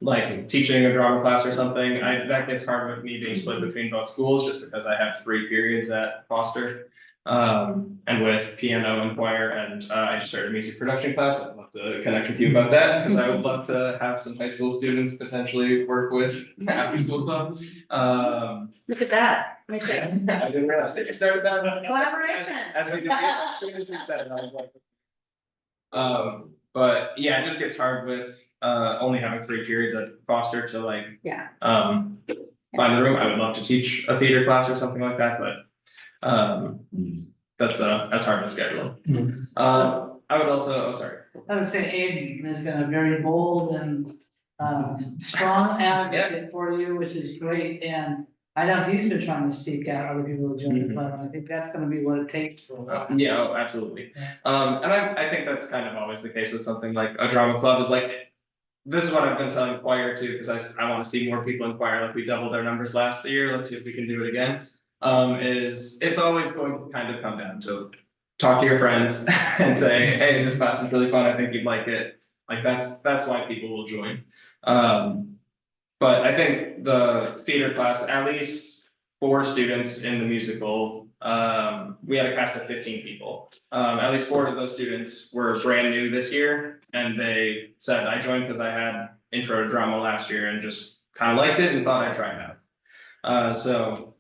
like teaching a drama class or something. That gets hard with me being split between both schools just because I have 3 periods at Foster. And with piano and choir, and I just started a music production class. I'd love to connect with you about that because I would love to have some high school students potentially work with after school club. Look at that. Right there. I didn't realize that you started that. Collaboration. As soon as you said it, I was like. But yeah, it just gets hard with only having 3 periods at Foster to like. Yeah. Find the room. I would love to teach a theater class or something like that, but that's hard to schedule. I would also, sorry. I would say Aiden has been a very bold and strong advocate for you, which is great, and I know he's been trying to seek out other people to join the club, and I think that's gonna be what it takes for a while. Yeah, oh, absolutely. And I think that's kind of always the case with something like a drama club is like, this is what I've been telling choir too, because I want to see more people in choir, like we doubled our numbers last year, let's see if we can do it again. It's always going to kind of come down to talk to your friends and say, hey, this class is really fun, I think you'd like it. Like that's why people will join. But I think the theater class, at least 4 students in the musical, we had a cast of 15 people. At least 4 of those students were brand new this year, and they said, I joined because I had intro to drama last year and just kind of liked it and thought I'd try it out. So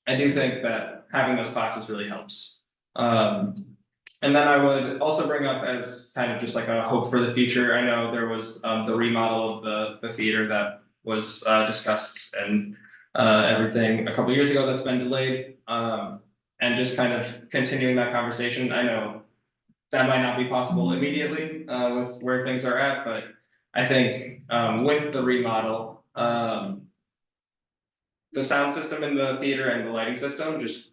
I do think that having those classes really helps. And then I would also bring up as kind of just like a hope for the future. I know there was the remodel of the theater that was discussed and everything a couple years ago that's been delayed. And just kind of continuing that conversation. I know that might not be possible immediately with where things are at, but I think with the remodel, the sound system in the theater and the lighting system just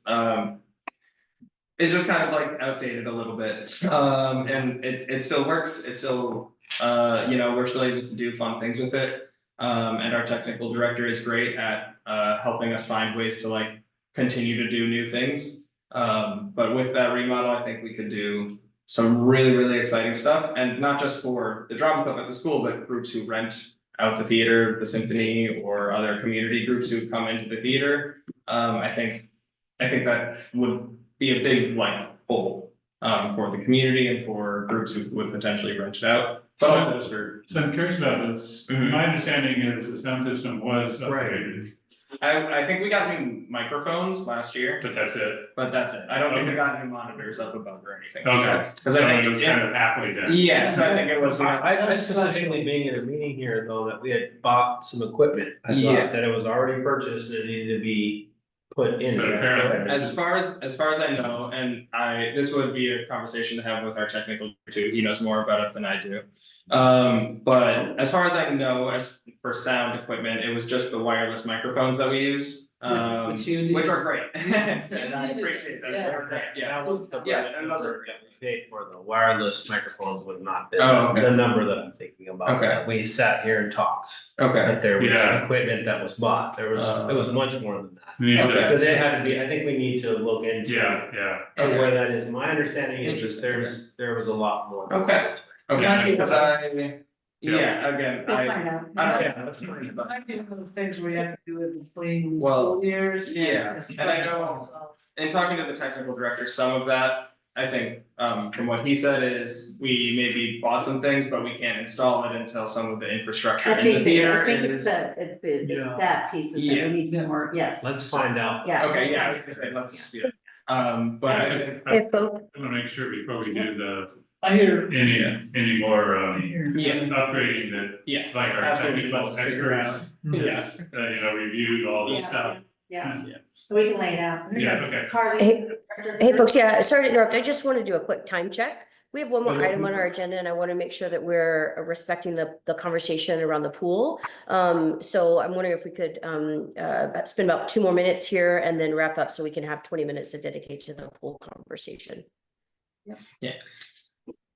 is just kind of like outdated a little bit. And it still works. It still, we're still able to do fun things with it. And our technical director is great at helping us find ways to like continue to do new things. But with that remodel, I think we could do some really, really exciting stuff. And not just for the drama club at the school, but groups who rent out the theater, the symphony, or other community groups who come into the theater. I think that would be a big like pull for the community and for groups who would potentially rent it out. But also just for. So I'm curious about this. My understanding is the sound system was upgraded. I think we got new microphones last year. But that's it. I don't think we got new monitors up above or anything. Okay. Because I think it was kind of halfway down. Yeah, so I think it was. I specifically being in a meeting here though, that we had bought some equipment. I Yeah. thought that it was already purchased and it needed to be put in. But apparently- As far as I know, and this would be a conversation to have with our technical too, he knows more about it than I do. But as far as I know, as for sound equipment, it was just the wireless microphones that we use. Which are great. And I appreciate that. Yeah. They're great. Yeah. That was the Yeah, and those are- budget that we paid for the wireless microphones would not be Oh, okay. the number that I'm thinking about. Okay. That we sat here and talked. Okay. That there was Yeah. equipment that was bought. It was much more than that. We need to- Because it had to be, I think we need to look into. Yeah. To where that is. My understanding is that there was a lot more. Okay. Okay, because again, We'll find out. let's find out. Might be one of those things where you have to do it between Well, school years. yeah, and I know- In talking to the technical director, some of that, I think, from what he said is, we maybe bought some things, but we can't install it until some of the infrastructure I in the think, theater I think is. it's Yeah. that piece of it. Yeah. We need to more, yes. Let's find out. Yeah. Okay, yeah, I was gonna say, let's, yeah. But I think, Hey, folks, I want to make sure before we do I hear. any more yeah, upgrading that, yeah, like our absolutely, technical let's figure it out. experts, Yeah. reviewed all this Yeah. stuff. Yes, we can lay it out. Yeah, okay. Carly. hey, folks, yeah, sorry to interrupt. I just want to do a quick time check. We have one more Okay. item on our agenda and I want to make sure that we're respecting the conversation around the pool. So I'm wondering if we could spend about 2 more minutes here and then wrap up so we can have 20 minutes to dedicate to the pool conversation. Yeah.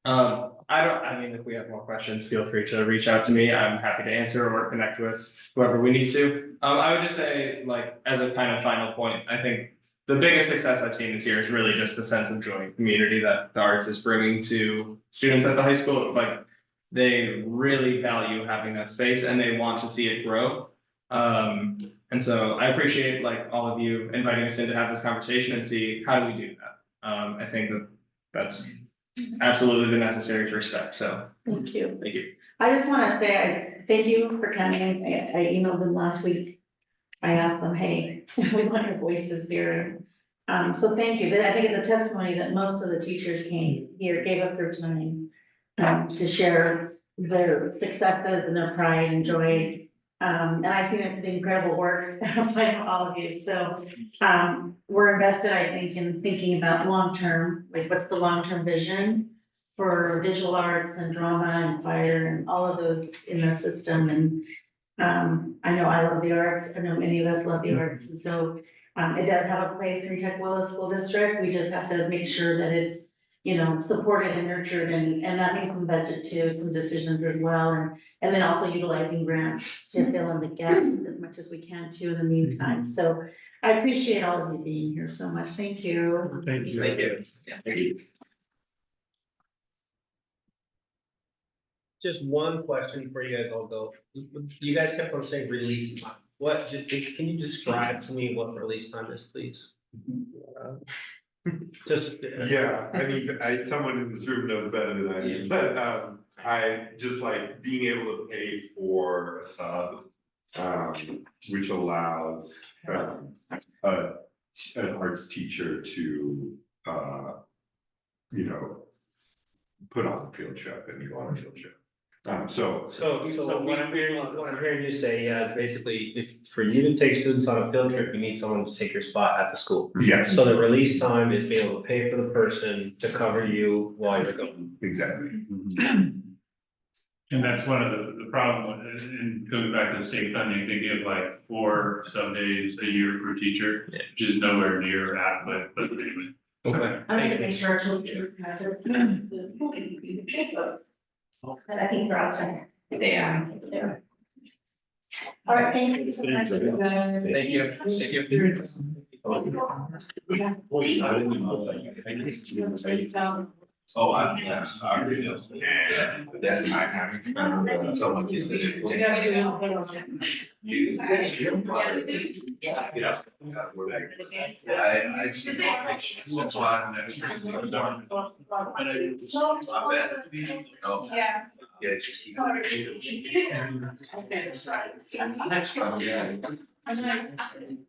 I mean, if we have more questions, feel free to reach out to me. I'm happy to answer or connect with whoever we need to. I would just say, like, as a kind of final point, I think the biggest success I've seen this year is really just the sense of joy and community that the arts is bringing to students at the high school. Like, they really value having that space and they want to see it grow. And so I appreciate like all of you inviting us in to have this conversation and see how do we do that. I think that that's absolutely the necessary first step. So Thank you. thank you. I just want to say, thank you for coming. I emailed them last week. I asked them, hey, we want your voices here. So thank you. But I think it's a testimony that most of the teachers came here, gave up their time to share their successes and their pride and joy. And I've seen the incredible work by all of you. So we're invested, I think, in thinking about long-term, like what's the long-term vision for visual arts and drama and fire and all of those in the system. And I know I love the arts. I know many of us love the arts. And so it does have a place in Tukwila School District. We just have to make sure that it's, you know, supported and nurtured, and that means some budget too, some decisions as well. And then also utilizing grants to fill in the gaps as much as we can too in the meantime. So I appreciate all of you being here so much. Thank you. Thank you. Thank you. Yeah, thank you. Just one question before you guys all go. You guys kept on saying release time. Can you describe to me what release time is, please? Just. Yeah, I mean, someone in this room knows better than I do, but, I just like being able to pay for a sub, which allows, an arts teacher to, you know, put on a field trip and go on a field trip. So What I'm hearing you say, is basically, if for you to take students on a field trip, you need someone to take your spot at the school. yes, So the release time is being able to pay for the person to cover you while you're going. exactly. And that's one of the problem, and going back to the state funding, they give like 4 sub days a year per teacher, which is nowhere near adequate, but anyway. Okay. I'm gonna make sure to. But I think they're outside. They are. All right, thank you so much. Thank you. Thank you. Oh, yes, I agree. Yeah, that's my time. Someone gets it. You. Yeah. That's where I see. That's why I'm not. Yeah. Yeah, just keep.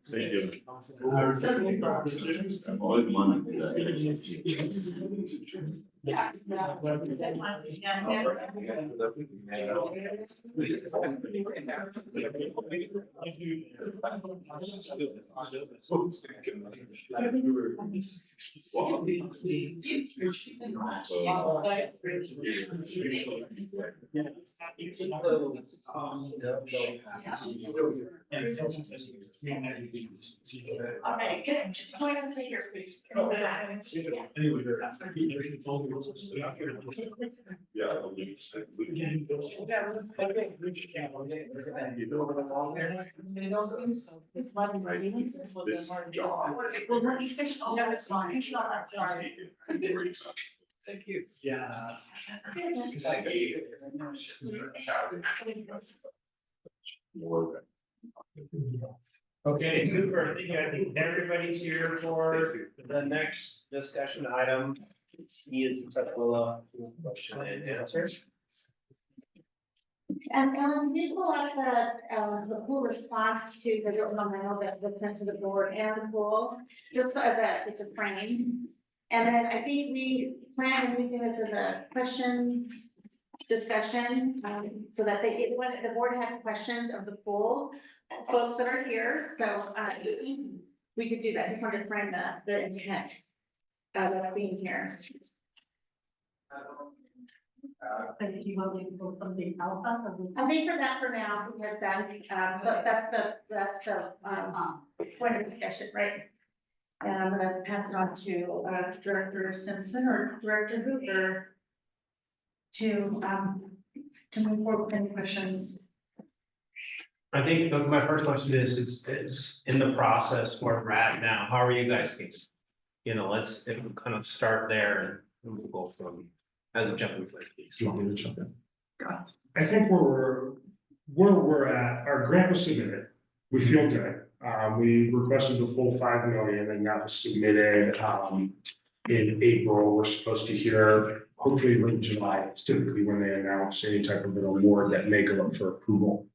Thank you. Yeah. All right, good. Join us later, please. Well, when you finish, no, it's fine. It's not, sorry. Thank you. Yeah. Okay, super. I think everybody's here for the next discussion item. C is Tukwila question and answers. And we pull up the pool response to the memo that was sent to the board and the pool, just so that it's a frame. And then I think we plan on using this as a questions discussion, so that when the board had questions of the pool, folks that are here, so we could do that. Just wanted to frame the intent of being here. And if you want me to pull something else up, I think for that for now, because that's the point of discussion, right? And I'm gonna pass it on to Director Simpson or Director Hoover to move forward with any questions. I think my first question is in the process where we're at now, how are you guys thinking? You know, let's kind of start there and we'll go from as a jumping place. Do you want me to jump in? Got I think where we're at, our grant was submitted. We feel good. We requested the full 5 million and that was submitted, in April. We're supposed to hear, hopefully late July, it's typically when they announce any type of an award that may go up for approval.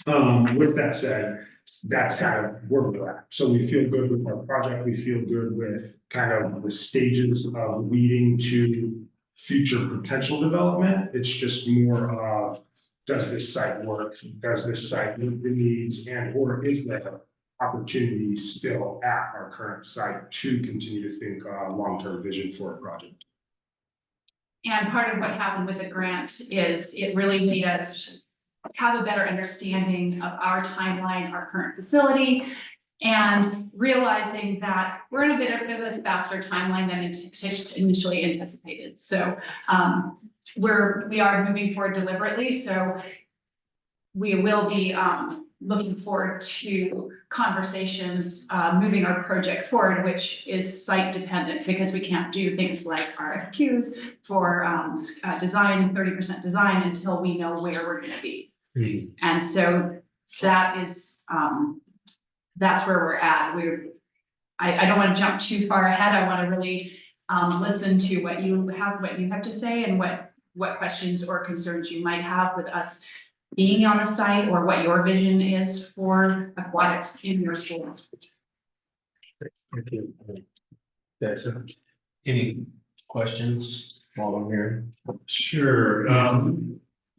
With that said, that's kind of where we're at. So we feel good with our project. We feel good with kind of the stages of leading to future potential development. It's just more of, does this site work? Does this site meet the needs, and or is there opportunity still at our current site to continue to think long-term vision for a project? And part of what happened with the grant is it really made us have a better understanding of our timeline, our current facility, and realizing that we're in a bit of a faster timeline than initially anticipated. So we are moving forward deliberately. So we will be looking forward to conversations, moving our project forward, which is site dependent because we can't do things like RFQs for design, 30% design until we know where we're going to be. And so that is, that's where we're at. I don't want to jump too far ahead. I want to really listen to what you have to say and what questions or concerns you might have with us being on the site, or what your vision is for aquatics in your schools. Thank you. Guys, any questions while I'm here? Sure,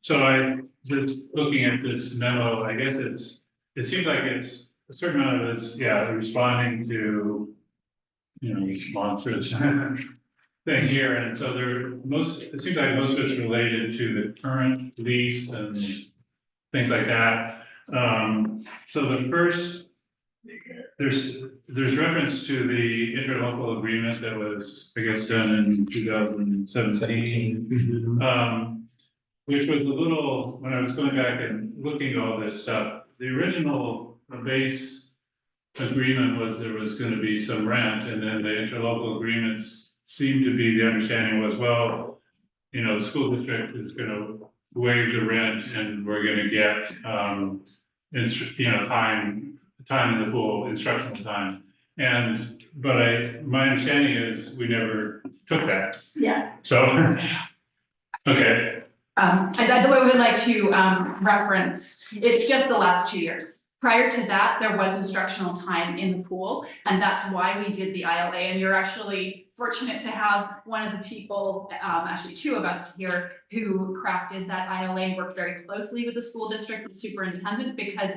so I was looking at this memo, I guess it seems like it's a certain amount of it is, responding to, sponsors thing here, and so it seems like most of it's related to the current lease and things like that. So the first, there's reference to the interlocal agreement that was, I guess, done in 2017. Which was a little, when I was going back and looking at all this stuff, the original base agreement was there was going to be some rent, and then the interlocal agreements seemed to be, the understanding was, well, the school district is going to waive the rent and we're going to get, time in the pool, instructional time. But my understanding is we never took that. Yeah. So, okay. The way we would like to reference, it's just the last 2 years. Prior to that, there was instructional time in the pool, and that's why we did the ILA. And you're actually fortunate to have one of the people, actually 2 of us here, who crafted that ILA, worked very closely with the school district, the superintendent, because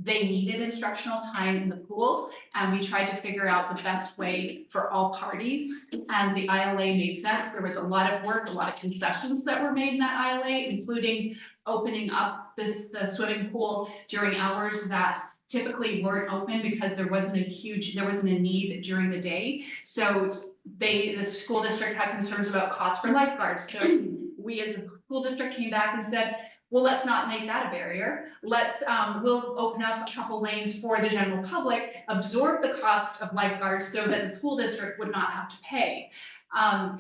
they needed instructional time in the pool, and we tried to figure out the best way for all parties, and the ILA made sense. There was a lot of work, a lot of concessions that were made in that ILA, including opening up the swimming pool during hours that typically weren't open because there wasn't a need during the day. So the school district had concerns about cost for lifeguards. So we as a school district came back and said, well, let's not make that a barrier. We'll open up a couple lanes for the general public, absorb the cost of lifeguards so that the school district would not have to pay.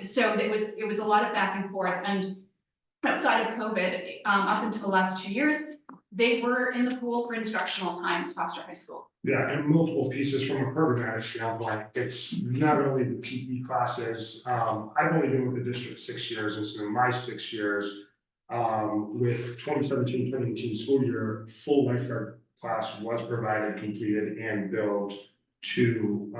So it was a lot of back and forth. And outside of COVID, up until the last 2 years, they were in the pool for instructional times, Foster High School. Yeah, and multiple pieces from a programmatic standpoint. It's not only the PE classes. I've only been with the district 6 years, and so in my 6 years, with 2017-2018 school year, full lifeguard class was provided, completed, and billed to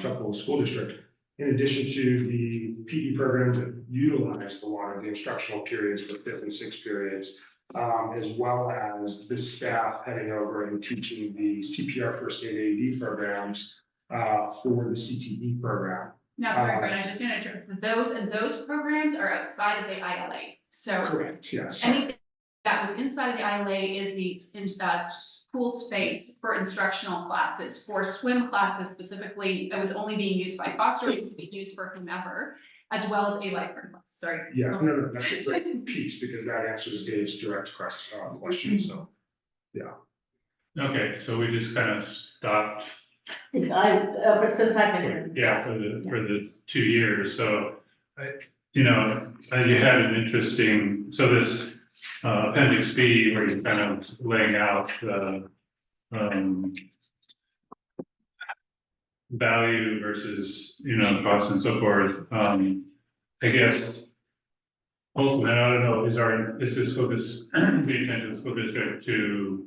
Tuckahoe School District. In addition to the PE programs that utilize the water, the instructional periods for 5th and 6th periods, as well as the staff heading over and teaching the CPR first aid AED programs for the CTE program. Now, sorry, Brent, I just want to interrupt. Those programs are outside of the ILA. So correct, yes. Anything that was inside of the ILA is the pool space for instructional classes. For swim classes specifically, it was only being used by Foster, it could be used for whomever, as well as a lifeguard class. Sorry. Yeah, no, that's a great piece because that answers Dave's direct question. So, yeah. Okay, so we just kind of stopped, But since I've been here. yeah, for the 2 years, so. You know, you had an interesting, so this appendix B where you're kind of laying out the value versus, costs and so forth, I guess. Ultimately, I don't know, is this focus, the intention of the school district to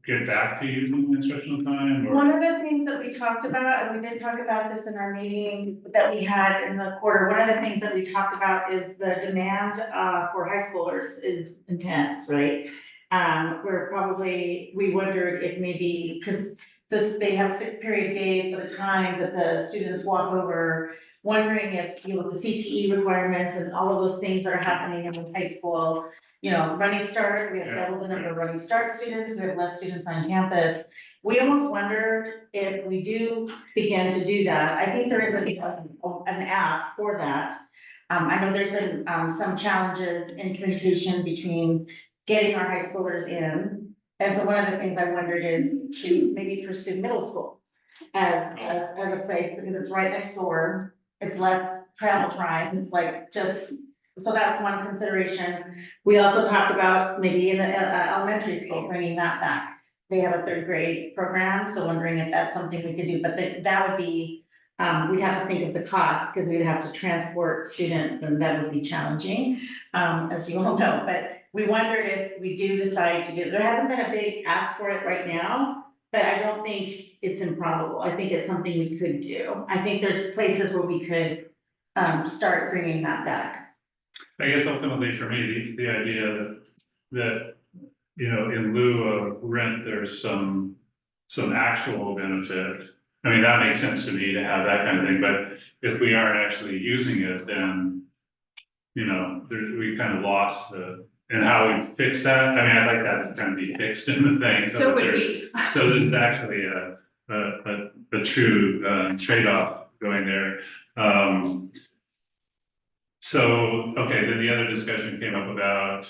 get back to using instructional time or? One of the things that we talked about, and we did talk about this in our meeting that we had in the quarter, one of the things that we talked about is the demand for high schoolers is intense, right? We wondered if maybe, because they have 6-period days by the time that the students walk over, wondering if, the CTE requirements and all of those things that are happening in high school, running start, we have double the number of running start students, we have less students on campus. We almost wondered if we do begin to do that. I think there is an ask for that. I know there's been some challenges in communication between getting our high schoolers in. And so one of the things I wondered is to maybe pursue middle school as a place, because it's right next door. It's less travel time. It's like so that's one consideration. We also talked about maybe in the elementary school, bringing that back. They have a 3rd grade program, so wondering if that's something we could do, but that would be, we'd have to think of the cost, because we'd have to transport students, and that would be challenging, as you all know, but we wondered if we do decide to do, there hasn't been a big ask for it right now, but I don't think it's improbable. I think it's something we could do. I think there's places where we could, start bringing that back. I guess ultimately for me, the idea that, in lieu of rent, there's some actual benefit. I mean, that makes sense to me to have that kind of thing, but if we aren't actually using it, then, we kind of lost and how we fix that. I mean, I'd like that to kind of be fixed in the thing. So would we. So there's actually a true trade-off going there. So, okay, then the other discussion came up about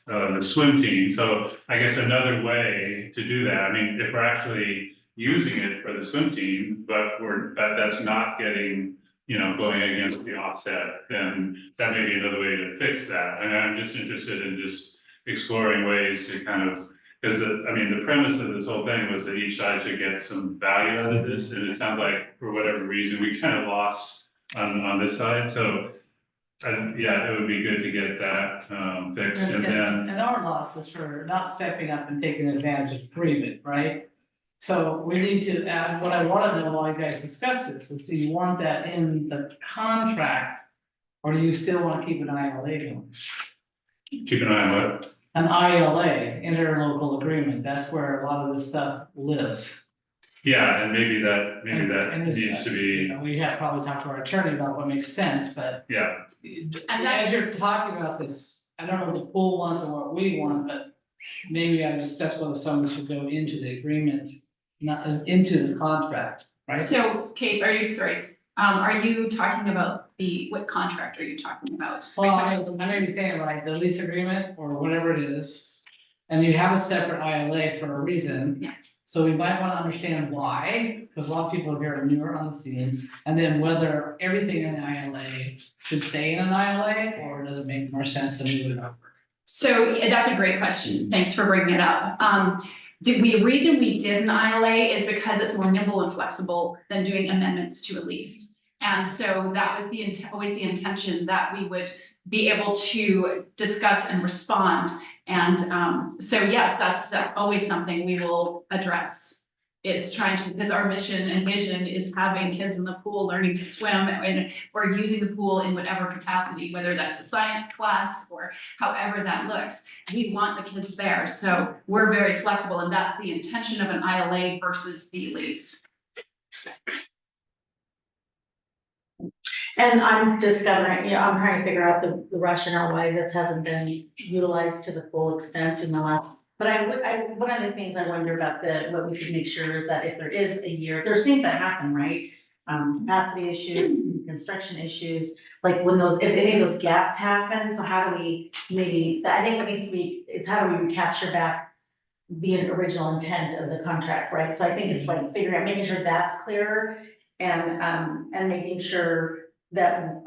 the swim team. So I guess another way to do that, I mean, if we're actually using it for the swim team, but that's not getting, going against the offset, then that may be another way to fix that. And I'm just interested in just exploring ways to kind of, because the premise of this whole thing was that each side should get some value out of this. And it sounds like for whatever reason, we kind of lost on this side. So yeah, it would be good to get that fixed, and then. And our loss is for not stepping up and taking advantage of agreement, right? So we need to add, what I want to know while you guys discuss this is, do you want that in the contract? Or do you still want to keep an ILA going? Keep an eye on what? An ILA, interlocal agreement, that's where a lot of this stuff lives. Yeah, and maybe that And this, needs to be, We have probably talked to our attorney about what makes sense, but. yeah, And that's- As you're talking about this, I don't know what the pool wants and what we want, but maybe I discuss whether some should go into the agreement, not into the contract, right? So Kate, are you talking about what contract are you talking about? Well, I may be saying like the lease agreement or whatever it is, and you have a separate ILA for a reason. Yeah. So we might want to understand why, because a lot of people here are newer on the scene, and then whether everything in the ILA should stay in an ILA, or does it make more sense to move it over? So that's a great question. Thanks for bringing it up. The reason we did an ILA is because it's more nimble and flexible than doing amendments to a lease. And so that was always the intention, that we would be able to discuss and respond. And so yes, that's always something we will address. It's trying to, because our mission and vision is having kids in the pool learning to swim, and we're using the pool in whatever capacity, whether that's the science class or however that looks. We want the kids there, so we're very flexible, and that's the intention of an ILA versus the lease. And I'm discovering, I'm trying to figure out the rationale why this hasn't been utilized to the full extent in the last. But one of the things I wonder about what we should make sure is that if there is a year, there's things that happen, right? Capacity issues, construction issues, like if any of those gaps happen, so how do we I think what needs to be, is how do we recapture back the original intent of the contract, right? So I think it's like figuring out, making sure that's clear and making sure that,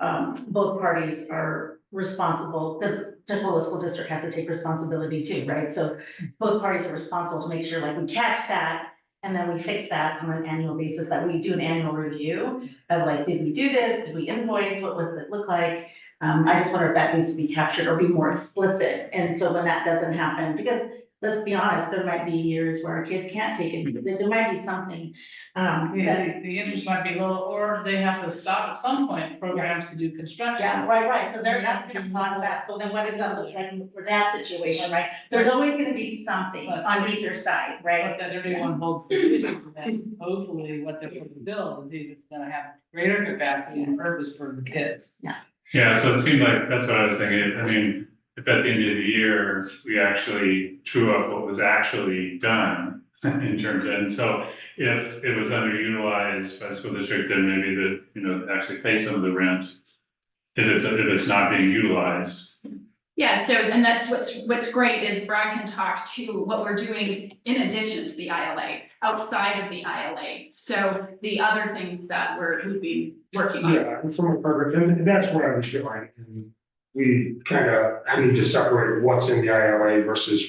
both parties are responsible, because Tukwila School District has to take responsibility too, right? So both parties are responsible to make sure like we catch that and then we fix that on an annual basis, that we do an annual review of like, did we do this? Did we invoice? What was it look like? I just wonder if that needs to be captured or be more explicit. And so when that doesn't happen, because let's be honest, there might be years where our kids can't take it. There might be something, Yeah, the interest might be low, or they have to stop at some point programs to do construction. yeah, right, so that's gonna cause that, so then what does that look like for that situation, right? There's always gonna be something on either side, right? But that everyone holds the vision for that. Hopefully what they're going to build is even gonna have greater capacity and purpose for the kids. Yeah, so it seemed like, that's what I was thinking, I mean, if at the end of the year, we actually true up what was actually done in terms of, and so if it was underutilized by the school district, then maybe actually pay some of the rent. If it's not being utilized. Yeah, so, and that's what's great is Brad can talk to what we're doing in addition to the ILA, outside of the ILA. So the other things that we've been working on. Yeah, and from a program, and that's where I was going, and we kind of, I need to separate what's in the ILA versus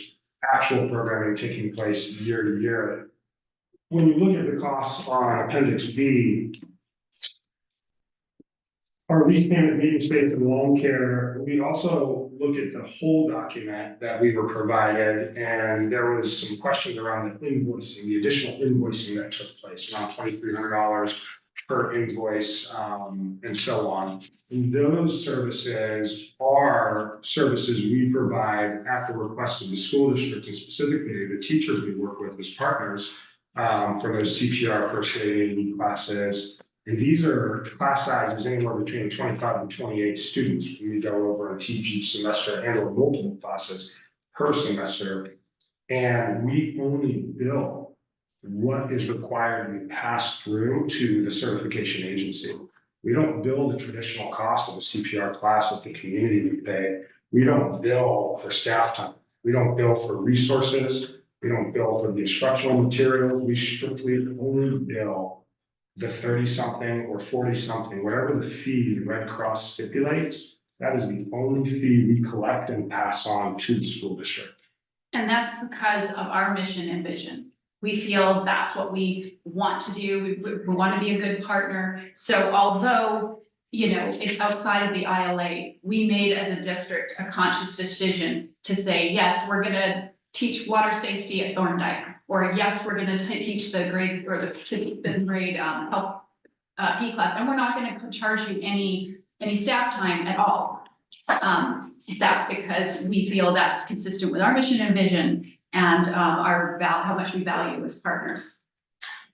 actual programming taking place year to year. When you look at the costs on Appendix B, our lease payment, meeting space and lawn care, we also look at the whole document that we were provided, and there was some questions around the invoicing, the additional invoicing that took place, around $2,300 per invoice, and so on. And those services are services we provide at the request of the school district, and specifically the teachers we work with as partners, for those CPR first aid classes. And these are class sizes anywhere between 25 and 28 students when we go over and teach each semester and or multiple classes per semester. And we only bill what is required to be passed through to the certification agency. We don't bill the traditional cost of a CPR class that the community would pay. We don't bill for staff time. We don't bill for resources. We don't bill for the instructional materials. We strictly only bill the 30-something or 40-something, whatever the fee the Red Cross stipulates, that is the only fee we collect and pass on to the school district. And that's because of our mission and vision. We feel that's what we want to do. We want to be a good partner. So although, it's outside of the ILA, we made as a district a conscious decision to say, yes, we're going to teach water safety at Thorndike. Or yes, we're gonna teach the grade or the fifth grade health P class, and we're not gonna charge you any staff time at all. That's because we feel that's consistent with our mission and vision and how much we value as partners.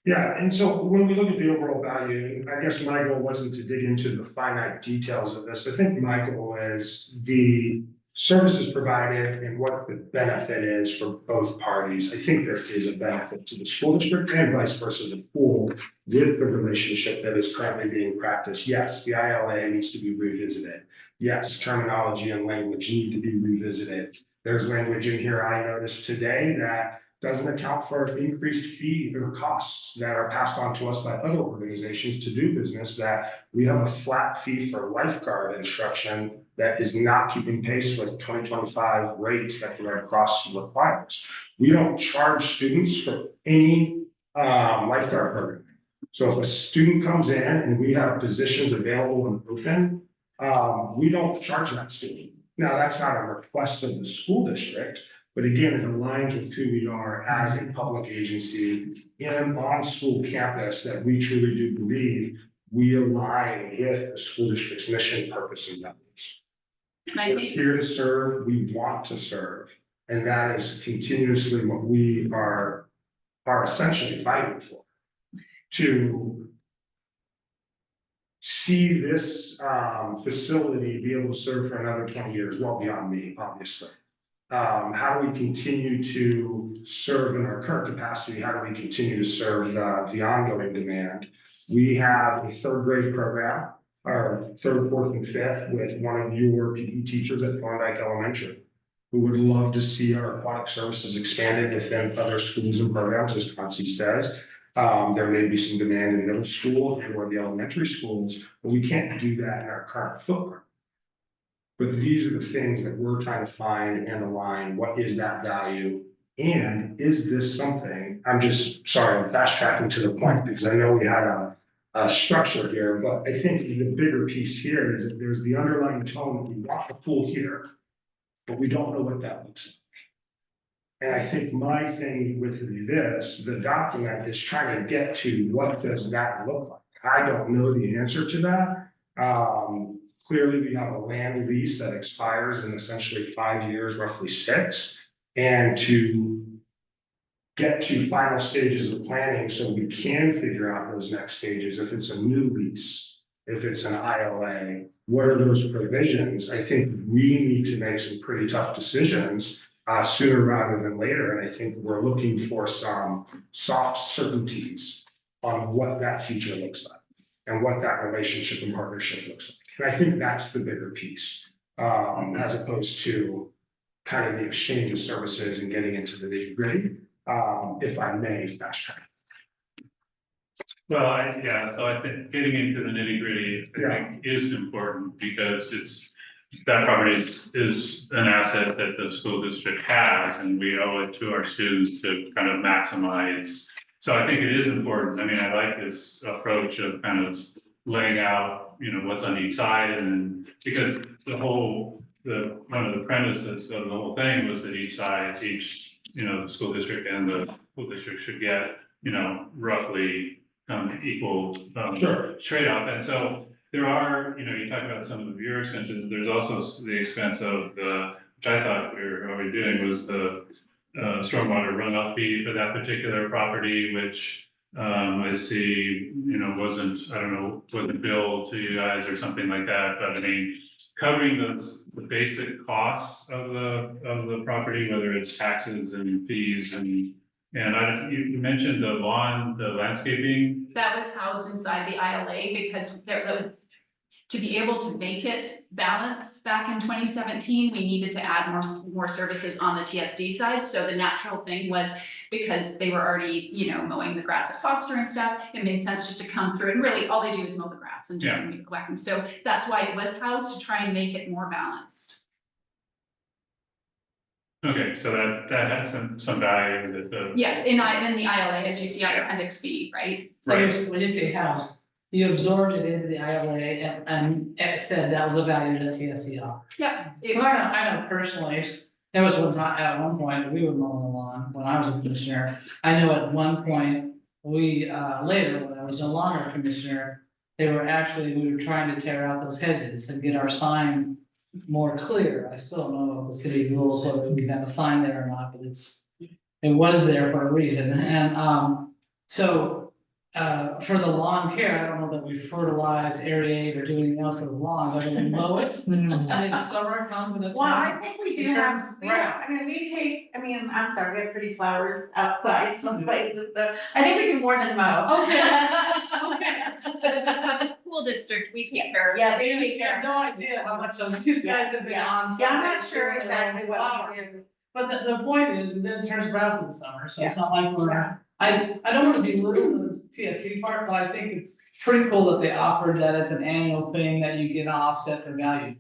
Yeah, and so when we look at the overall value, I guess my goal wasn't to dig into the finite details of this. I think my goal is the services provided and what the benefit is for both parties. I think there is a benefit to the school district and vice versa, the pool, with the relationship that is currently being practiced. Yes, the ILA needs to be revisited. Yes, terminology and language need to be revisited. There's language in here I noticed today that doesn't account for increased fee or costs that are passed on to us by other organizations to do business, that we have a flat fee for lifeguard instruction that is not keeping pace with 2025 rates that the Red Cross requires. We don't charge students for any lifeguard program. So if a student comes in and we have positions available and open, we don't charge that student. Now, that's not a request of the school district, but again, it aligns with who we are as a public agency and on school campus, that we truly do believe we align with the school district's mission, purpose, and values. We're here to serve, we want to serve, and that is continuously what we are essentially fighting for. To see this facility be able to serve for another 20 years, well beyond me, obviously. How do we continue to serve in our current capacity? How do we continue to serve the ongoing demand? We have a third grade program, our third, fourth, and fifth, with one of your PE teachers at Thorndike Elementary. who would love to see our aquatic services expanded within other schools and programs, as Concy says. There may be some demand in middle school and or the elementary schools, but we can't do that in our current footprint. But these are the things that we're trying to find and align. What is that value? And is this something, I'm just, sorry, I'm fast tracking to the point because I know we had a structure here, but I think the bigger piece here is that there's the underlying tone that we want the pool here, but we don't know what that looks like. And I think my thing with this, the document is trying to get to what does that look like? I don't know the answer to that. Clearly, we have a land lease that expires in essentially 5 years, roughly 6. And to get to final stages of planning so we can figure out those next stages, if it's a new lease, if it's an ILA, what are those provisions? I think we need to make some pretty tough decisions sooner rather than later. And I think we're looking for some soft certainties on what that future looks like and what that relationship and partnership looks like. And I think that's the bigger piece, as opposed to kind of the exchange of services and getting into the nitty-gritty, if I may fast track. Well, so I think getting into the nitty-gritty, I think is important because that property is an asset that the school district has, and we owe it to our students to kind of maximize. So I think it is important. I mean, I like this approach of kind of laying out, what's on each side, and because one of the premises of the whole thing was that each side, the school district and the school district should get, roughly equal trade-off. And so there are, you talk about some of your expenses, there's also the expense of which I thought we were already doing, was the stormwater runoff fee for that particular property, which I see, wasn't billed to you guys or something like that. But I mean, covering the basic costs of the property, whether it's taxes and fees and you mentioned the landscaping. That was housed inside the ILA because that was, to be able to make it balance back in 2017, we needed to add more services on the TSD side. So the natural thing was, because they were already, mowing the grass at Foster and stuff, it made sense just to come through, and really all they do is mow the grass and do some weed whacking. So that's why it was housed, to try and make it more balanced. Okay, so that has some value that the. Yeah, in the ILA, as you see on Appendix B, right? So when you say house, you absorbed it into the ILA and it said that was a value to the TSCR. Yeah. I know personally, there was at one point, we were mowing the lawn when I was a commissioner. I know at one point, later, when I was no longer a commissioner, we were trying to tear out those hedges and get our sign more clear. I still don't know if the city rules whether we can have a sign there or not, but it was there for a reason. And so for the lawn care, I don't know that we fertilize, aerate, or do anything else to those lawns. I mean, we mow it, and then summer comes and it. Well, I think we do have, I'm sorry, we have pretty flowers outside some places, so I think we do more than mow. Okay. But the pool district, we take care of. Yeah, they take care. I have no idea how much of these guys have been on. Yeah, I'm not sure exactly what we do. But the point is, it then turns brown in the summer, so it's not like I don't want to be little the TSD part, but I think it's pretty cool that they offered that as an annual thing that you get to offset the value.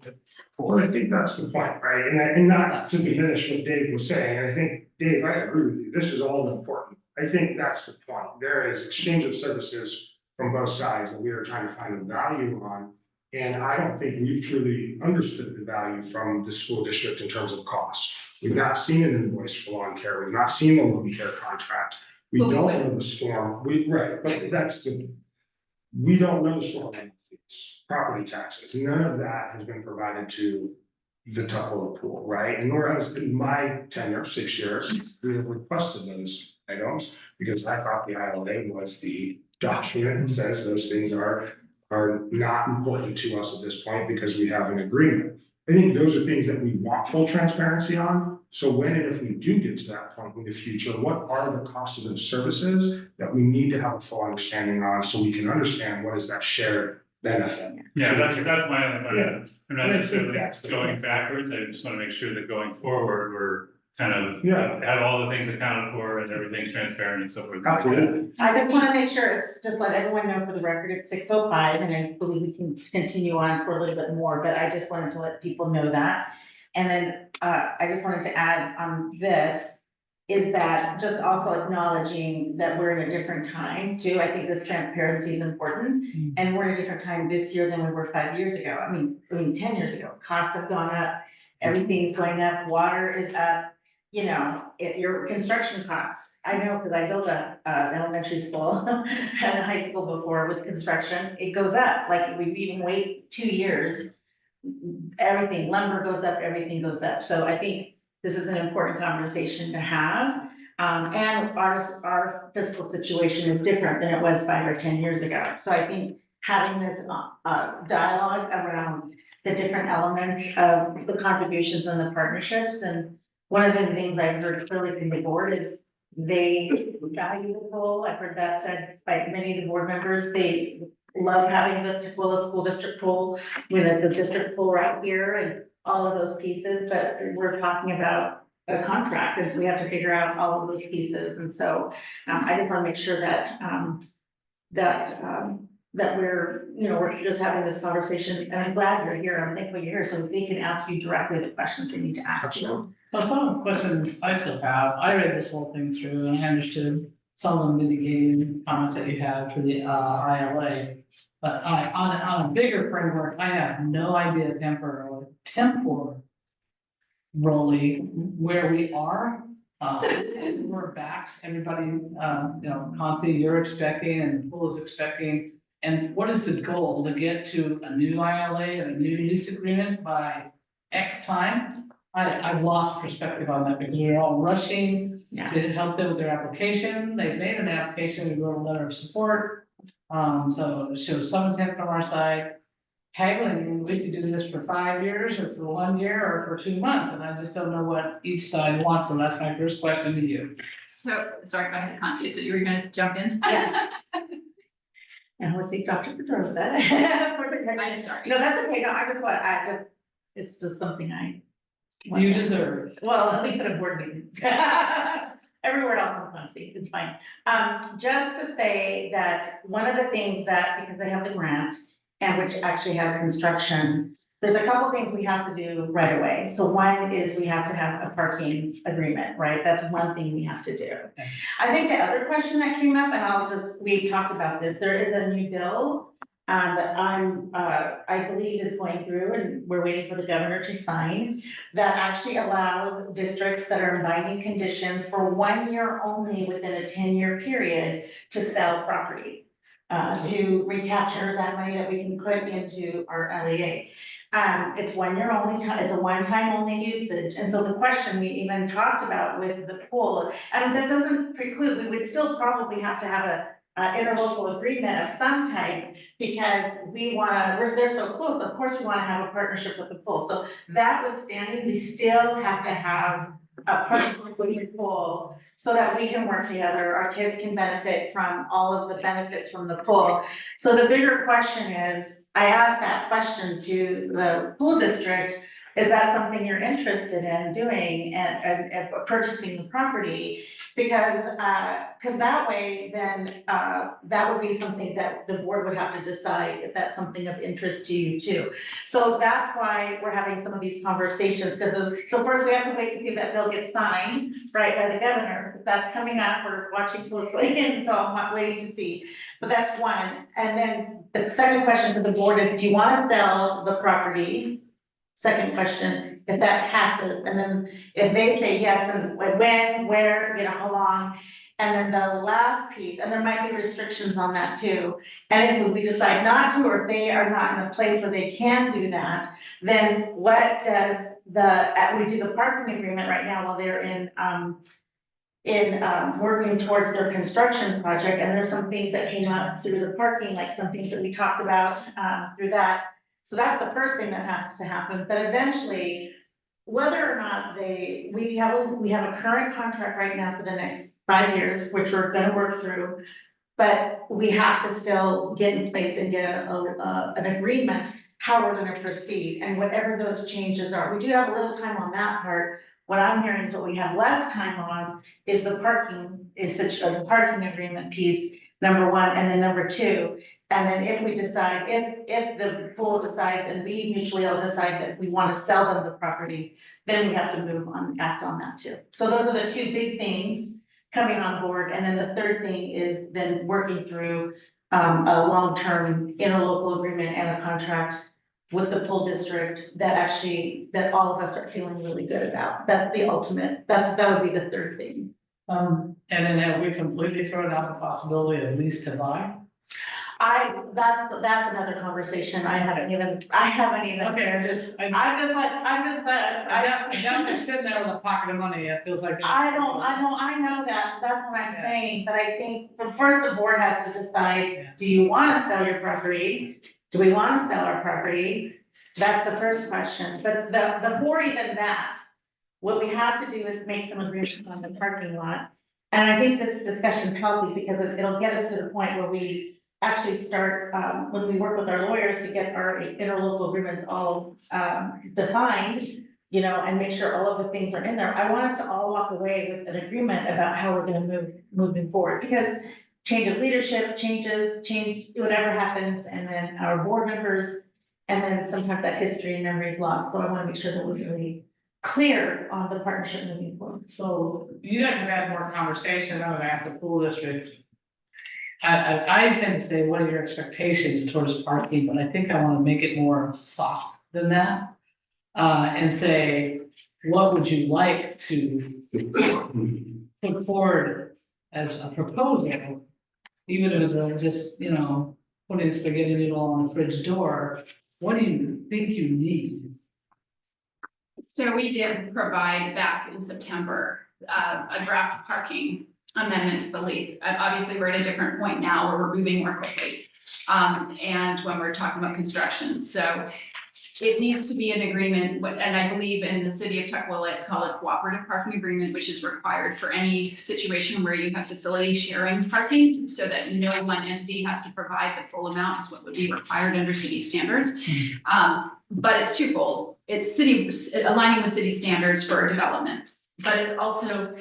Well, I think that's the point, right? And not to diminish what Dave was saying, and I think, Dave, I agree with you, this is all important. I think that's the point. There is exchange of services from both sides that we are trying to find a value on. And I don't think we've truly understood the value from the school district in terms of cost. We've not seen an invoice for lawn care. We've not seen the lawn care contract. We don't know the storm. We don't know the storm fees, property taxes. None of that has been provided to the Tuckahoe pool, right? And nor has in my tenure, 6 years, we have requested those items because I thought the ILA was the document that says those things are not important to us at this point because we have an agreement. I think those are things that we want full transparency on. So when and if we do get to that point in the future, what are the costs of those services that we need to have a full understanding on so we can understand what is that shared benefit? Yeah, that's my only point. I'm not Yeah. necessarily going backwards. I just want to make sure that going forward, we're kind of, Yeah. have all the things accounted for and everything's transparent and so forth. Absolutely. I just wanna make sure it's, just let everyone know for the record, it's 6:05, and I believe we can continue on for a little bit more, but I just wanted to let people know that. And then, I just wanted to add on this, is that just also acknowledging that we're in a different time too. I think this transparency is important, and we're in a different time this year than we were 5 years ago. I mean, 10 years ago, costs have gone up, everything's going up, water is up. You know, if your construction costs, I know, because I built an elementary school and a high school before with construction, it goes up, like we even wait 2 years. Everything, lumber goes up, everything goes up, so I think this is an important conversation to have. And our fiscal situation is different than it was 5 or 10 years ago, so I think having this dialogue around the different elements of the contributions and the partnerships. And one of the things I've heard clearly from the board is they value the pool. I've heard that said by many of the board members. They love having the Tukwila School District pool, the district pool right here and all of those pieces, but we're talking about a contract, and so we have to figure out all of those pieces. And so I just want to make sure that that we're, we're just having this conversation, and I'm glad you're here. I'm thankful you're here, so they can ask you directly the questions they need to ask you. Well, some of the questions I still have, I read this whole thing through and I understood some of the mitigating comments that you had for the ILA. But on a bigger framework, I have no idea temporarily where we are. We're backs, everybody, Concy, you're expecting and the pool is expecting. And what is the goal to get to a new ILA and a new lease agreement by X time? I've lost perspective on that because we're all rushing to help them with their application. They've made an application, we wrote a letter of support. So it shows some intent from our side. Haggling, we could do this for 5 years or for 1 year or for 2 months, and I just don't know what each side wants, and that's my first question to you. So, sorry, go ahead, Constance, so you were gonna jump in? Yeah. And we'll see Dr. Pedrosa. I'm sorry. No, that's okay. No, it's just something You deserve. Well, at least at a board meeting. Everywhere else I'm fancy, it's fine. Just to say that one of the things that, because they have the grant, and which actually has construction, there's a couple things we have to do right away. So one is we have to have a parking agreement, right? That's one thing we have to do. I think the other question that came up, and we talked about this, there is a new bill that I believe is going through, and we're waiting for the governor to sign, that actually allows districts that are in binding conditions for 1 year only within a 10-year period to sell property, to recapture that money that we can put into our LEA. It's 1 year only, it's a one-time only usage. And so the question we even talked about with the pool, and that doesn't preclude, we would still probably have to have a interlocal agreement of some type, because they're so close, of course we wanna have a partnership with the pool. So that withstanding, we still have to have a partnership with the pool so that we can work together, our kids can benefit from all of the benefits from the pool. So the bigger question is, I asked that question to the pool district, is that something you're interested in doing and purchasing the property? Because that way, then that would be something that the board would have to decide if that's something of interest to you too. So that's why we're having some of these conversations, so first we have to wait to see if that bill gets signed, right, by the governor. That's coming up, we're watching closely, and so I'm not waiting to see. But that's one. And then the second question to the board is, do you want to sell the property? Second question, if that passes, and then if they say yes, then when, where, how long? And then the last piece, and there might be restrictions on that too. And if we decide not to, or if they are not in a place where they can do that, then what does we do the parking agreement right now while they're in working towards their construction project. And there's some things that came up through the parking, like some things that we talked about through that. So that's the first thing that has to happen, but eventually, whether or not we have a current contract right now for the next 5 years, which we're gonna work through. But we have to still get in place and get an agreement how we're gonna proceed and whatever those changes are. We do have a little time on that part. What I'm hearing is what we have less time on is the parking, the parking agreement piece, number one, and then number two. And then if we decide, if the pool decides and we mutually all decide that we want to sell them the property, then we have to move on, act on that too. So those are the two big things coming on board. And then the third thing is then working through a long-term interlocal agreement and a contract with the pool district that all of us are feeling really good about. That's the ultimate, that would be the third thing. And then have we completely thrown out the possibility of lease to buy? That's another conversation. I haven't even. Okay, I'm just I now they're sitting there with a pocket of money, it feels like. know that, so that's what I'm saying, but I think, but first the board has to decide, do you wanna sell your property? Do we wanna sell our property? That's the first question, but before even that, what we have to do is make some agreements on the parking lot. And I think this discussion's healthy because it'll get us to the point where we actually start, when we work with our lawyers to get our interlocal agreements all defined, you know, and make sure all of the things are in there. I want us to all walk away with an agreement about how we're gonna moving forward, because change of leadership, change, whatever happens, and then our board members, and then sometimes that history and memory is lost. So I wanna make sure that we're really clear on the partnership moving forward. So you guys have had more conversation, I'm gonna ask the pool district. I intend to say, what are your expectations towards parking, but I think I wanna make it more soft than that. And say, what would you like to put forward as a proposal? Even if it's just, you know, putting spaghetti noodle on the fridge door, what do you think you need? So we did provide back in September, a draft parking amendment to the lease. Obviously, we're at a different point now where we're moving more quickly. And when we're talking about construction, so it needs to be an agreement, and I believe in the city of Tukwila, it's called a cooperative parking agreement, which is required for any situation where you have facility sharing parking, so that no one entity has to provide the full amount is what would be required under city standards. But it's twofold. It's aligning with city standards for development, but it's also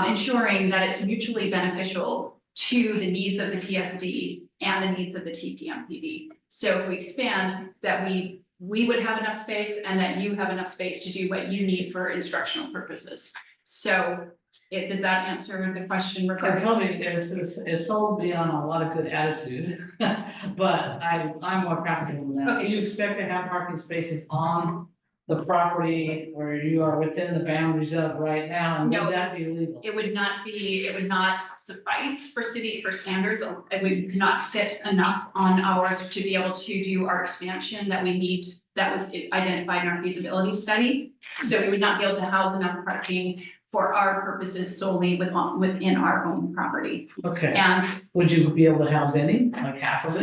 ensuring that it's mutually beneficial to the needs of the TSD and the needs of the TPMPD. So if we expand, that we would have enough space and that you have enough space to do what you need for instructional purposes. So did that answer the question? I told you, it's sold me on a lot of good attitude, but I'm more practical than that. Okay. Do you expect to have parking spaces on the property where you are within the boundaries of right now? And No. would that be illegal? It would not suffice for standards. We could not fit enough on ours to be able to do our expansion that we need, that was identified in our feasibility study. So we would not be able to house enough parking for our purposes solely within our own property. Okay, And would you be able to house any, like half of it?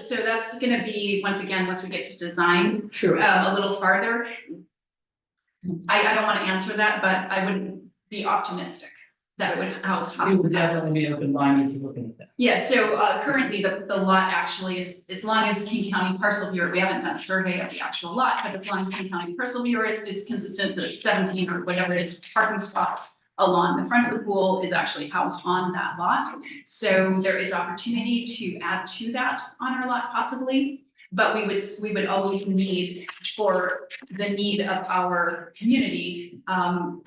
so that's gonna be, once we get to design, Sure. a little farther. I don't wanna answer that, but I wouldn't be optimistic that it would house. You would definitely be open-minded to looking at that. Yeah, so currently the lot actually is, as long as King County Parcel Bureau, we haven't done a survey of the actual lot, but as long as King County Parcel Bureau is consistent, the 17 or whatever it is parking spots along the front of the pool is actually housed on that lot. So there is opportunity to add to that on our lot possibly, but we would always need, for the need of our community,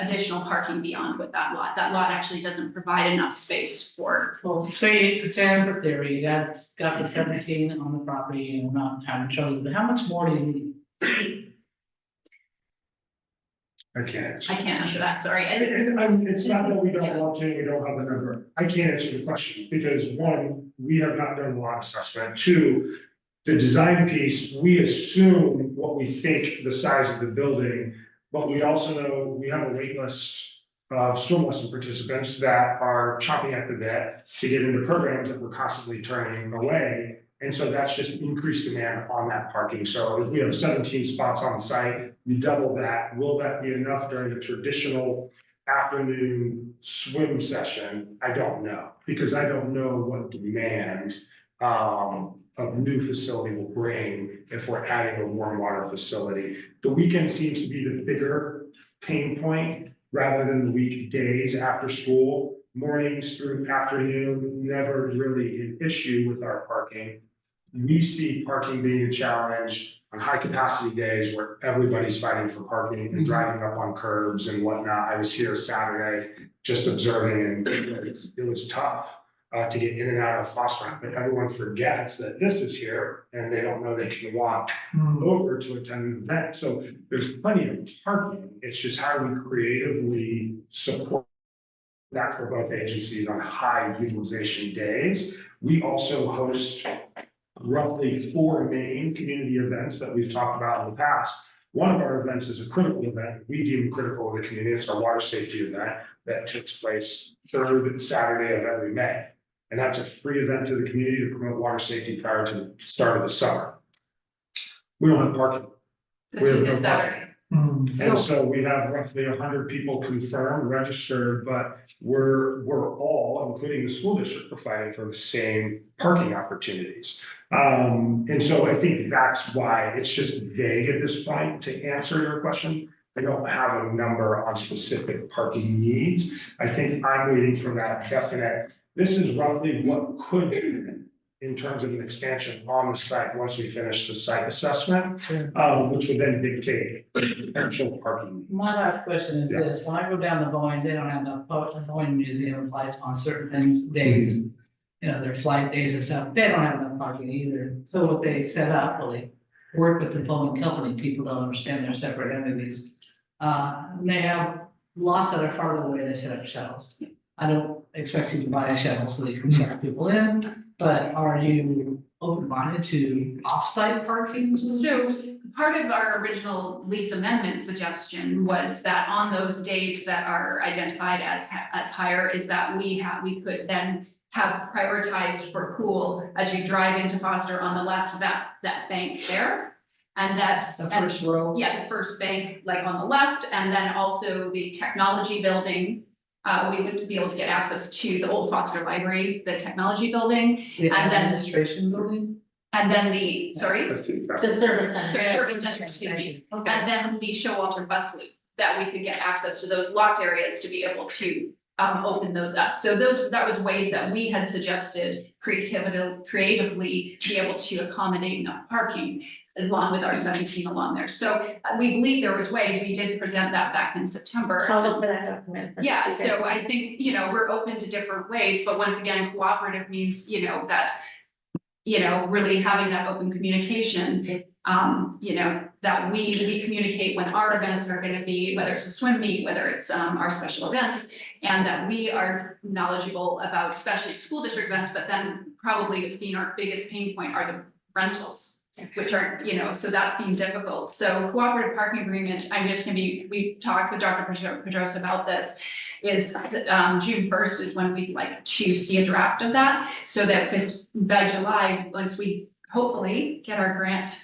additional parking beyond what that lot. That lot actually doesn't provide enough space for. So say, pretend for theory, that's got the 17 on the property and not having trouble, but how much more do you need? I can't. I can't answer that, sorry. It's not that we don't want to, we don't have the number. I can't answer the question because one, we have not done a lot assessment. Two, the design piece, we assume what we think the size of the building, but we also know we have a wait list of swim lesson participants that are chomping at the bit to get into programs that we're constantly turning away. And so that's just increased demand on that parking. So if we have 17 spots on the site, you double that. Will that be enough during the traditional afternoon swim session, I don't know, because I don't know what demand of new facility will bring if we're adding a warm water facility. The weekend seems to be the bigger pain point rather than the weekdays after school. Mornings through afternoon, never really an issue with our parking. We see parking being a challenge on high capacity days where everybody's fighting for parking and driving up on curbs and whatnot. I was here Saturday just observing and it was tough to get in and out of Foster, but everyone forgets that this is here and they don't know they can walk over to attend an event. So there's plenty of parking. It's just how we creatively support that for both agencies on high utilization days. We also host roughly 4 main community events that we've talked about in the past. One of our events is a critical event. We deem critical to the community. It's our water safety event that takes place 3rd Saturday of every May. And that's a free event to the community to promote water safety prior to the start of the summer. We don't have parking. We have no This Saturday. And so we have roughly 100 people confirmed, registered, but we're all, including the school district, are fighting for the same parking opportunities. And so I think that's why it's just vague at this point to answer your question. I don't have a number on specific parking needs. I think I'm waiting for that definite, this is roughly what could be in terms of an expansion on the site once we finish the site assessment, which would then dictate potential parking. My last question is Yeah. this, when I go down the Boyne, they don't have enough, the Boyne Museum flights on certain things, days. You know, their flight days and stuff, they don't have enough parking either. So what they set up, well, they work with the phone company, people don't understand they're separate entities. They have lots that are farther away, they set up shuttles. I don't expect you to buy a shuttle so that you can drive people in, but are you open-minded to off-site parking? So part of our original lease amendment suggestion was that on those days that are identified as higher is that we could then have prioritized for pool as you drive into Foster on the left, that bank there. And that. The first row? Yeah, the first bank, like on the left, and then also the technology building. We would be able to get access to the old Foster Library, the technology building, The and then, administration building? and then the, sorry? The service center. Sorry, service center, excuse me. And then the Showalter bus loop, that we could get access to those locked areas to be able to open those up. So that was ways that we had suggested creatively to be able to accommodate enough parking along with our 17 along there. So we believe there was ways, we did present that back in September. I'll look for that document. Yeah, so I think, we're open to different ways, but once again, cooperative means, that, really having that open communication, that we communicate when our events are gonna be, whether it's a swim meet, whether it's our special events, and that we are knowledgeable about, especially school district events, but then probably it's been our biggest pain point are the rentals, which are, so that's been difficult. So cooperative parking agreement, we talked with Dr. Pedrosa about this, is June 1st is when we'd like to see a draft of that, so that because by July, once we hopefully get our grant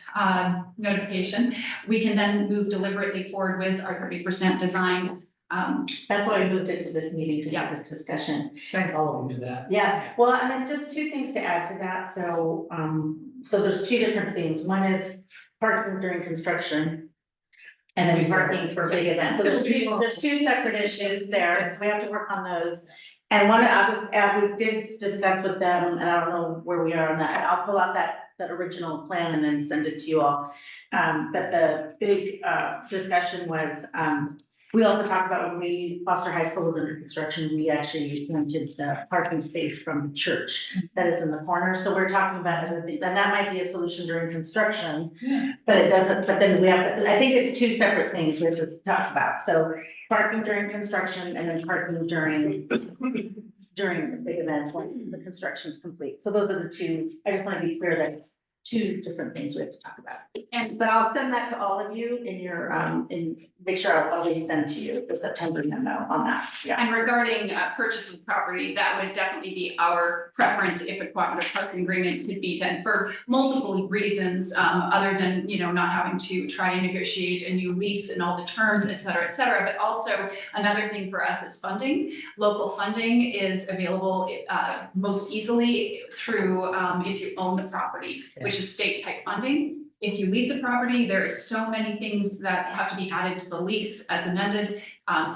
notification, we can then move deliberately forward with our 30% design. That's why we moved it to this meeting to have this discussion. Thank all of you for that. Yeah, well, and then just 2 things to add to that. So, so there's 2 different things. One is parking during construction. And then parking for big events. So there's 2 separate issues there, so we have to work on those. And one, I'll just add, we did discuss with them, and I don't know where we are on that. I'll pull out that original plan and then send it to you all. But the big discussion was, we also talked about when Foster High School was under construction, we actually rented the parking space from the church that is in the corner. So we're talking about other things, and that might be a solution during construction, but it doesn't, but then we have to, I think it's 2 separate things we have to talk about. So parking during construction and then parking during the big events once the construction is complete. So those are the 2, I just want to be clear that two different things we have to talk about. And But I'll send that to all of you in your, and make sure I'll always send to you the September memo on that, yeah. And regarding purchase of property, that would definitely be our preference if a cooperative parking agreement could be done for multiple reasons, other than, you know, not having to try and negotiate a new lease and all the terms, et cetera, but also another thing for us is funding. Local funding is available most easily through if you own the property, which is state type funding. If you lease a property, there are so many things that have to be added to the lease as amended.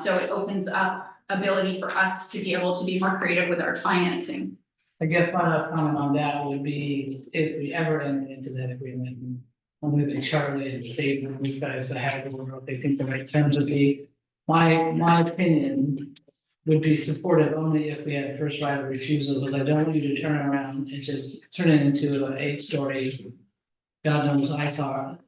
So it opens up ability for us to be able to be more creative with our financing. I guess my last comment on that would be if we ever enter into that agreement, and I'm leaving Charlie and Dave and these guys to have what they think the right terms would be. My opinion would be supportive only if we had first right of refusal, but I don't want you to turn around and just turn it into an 8-story, God knows, eyesore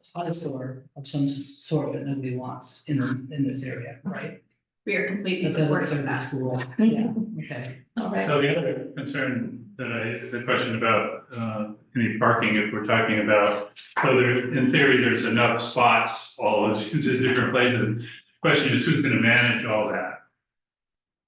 of some sort that nobody wants in this area, right? We are completely That doesn't supportive serve of the that. school. Yeah, okay. All right. So the other concern the question about, any parking, if we're talking about, so there, in theory, there's enough spots all in different places. Question is, who's gonna manage all that?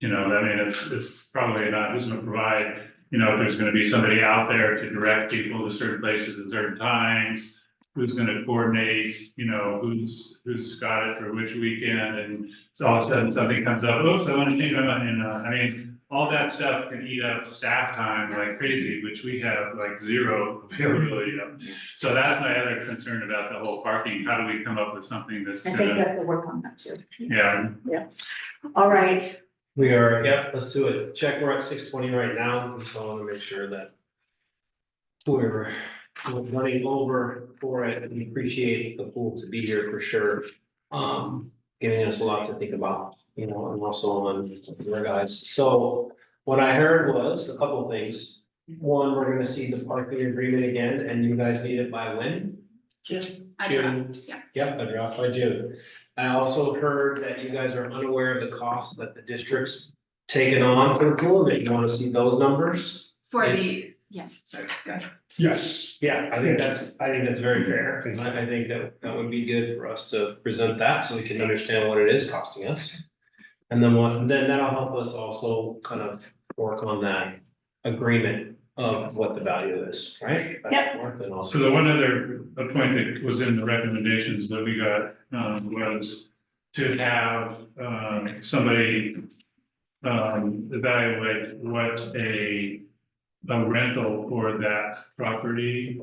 You know, I mean, it's probably not who's gonna provide, you know, if there's gonna be somebody out there to direct people to certain places at certain times. Who's gonna coordinate, you know, who's got it for which weekend, and so all of a sudden something comes up, oops, I wanna change my mind, you know, I mean, all that stuff can eat up staff time like crazy, which we have like zero availability of. So that's my other concern about the whole parking, how do we come up with something that's I think we gonna, have to work on that too. yeah. All right, We are, yep, let's do it. Check, we're at 6:20 right now, so I want to make sure that we're running over for it, and we appreciate the pool to be here for sure. Giving us a lot to think about, you know, and also on your guys. So what I heard was a couple of things. One, we're gonna see the parking agreement again, and you guys need it by when? June. June. Yeah. Yep, a draft by June. I also heard that you guys are unaware of the costs that the district's taken on for the pool, that you wanna see those numbers. For the, yeah, sorry, go ahead. Yes. Yeah, I think that's very fair, and I think that would be good for us to present that, so we can understand what it is costing us. And then that'll help us also kind of work on that agreement of what the value is, right? Yep. And also. So the one other point that was in the recommendations that we got, was to have, somebody, evaluate what a rental for that property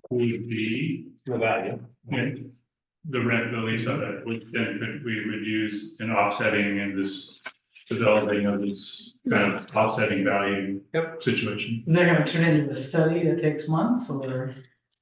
would be. The value. And the rent, the lease of it, which then we would use in offsetting in this developing of this kind of offsetting value situation. Is that gonna turn into a study that takes months or?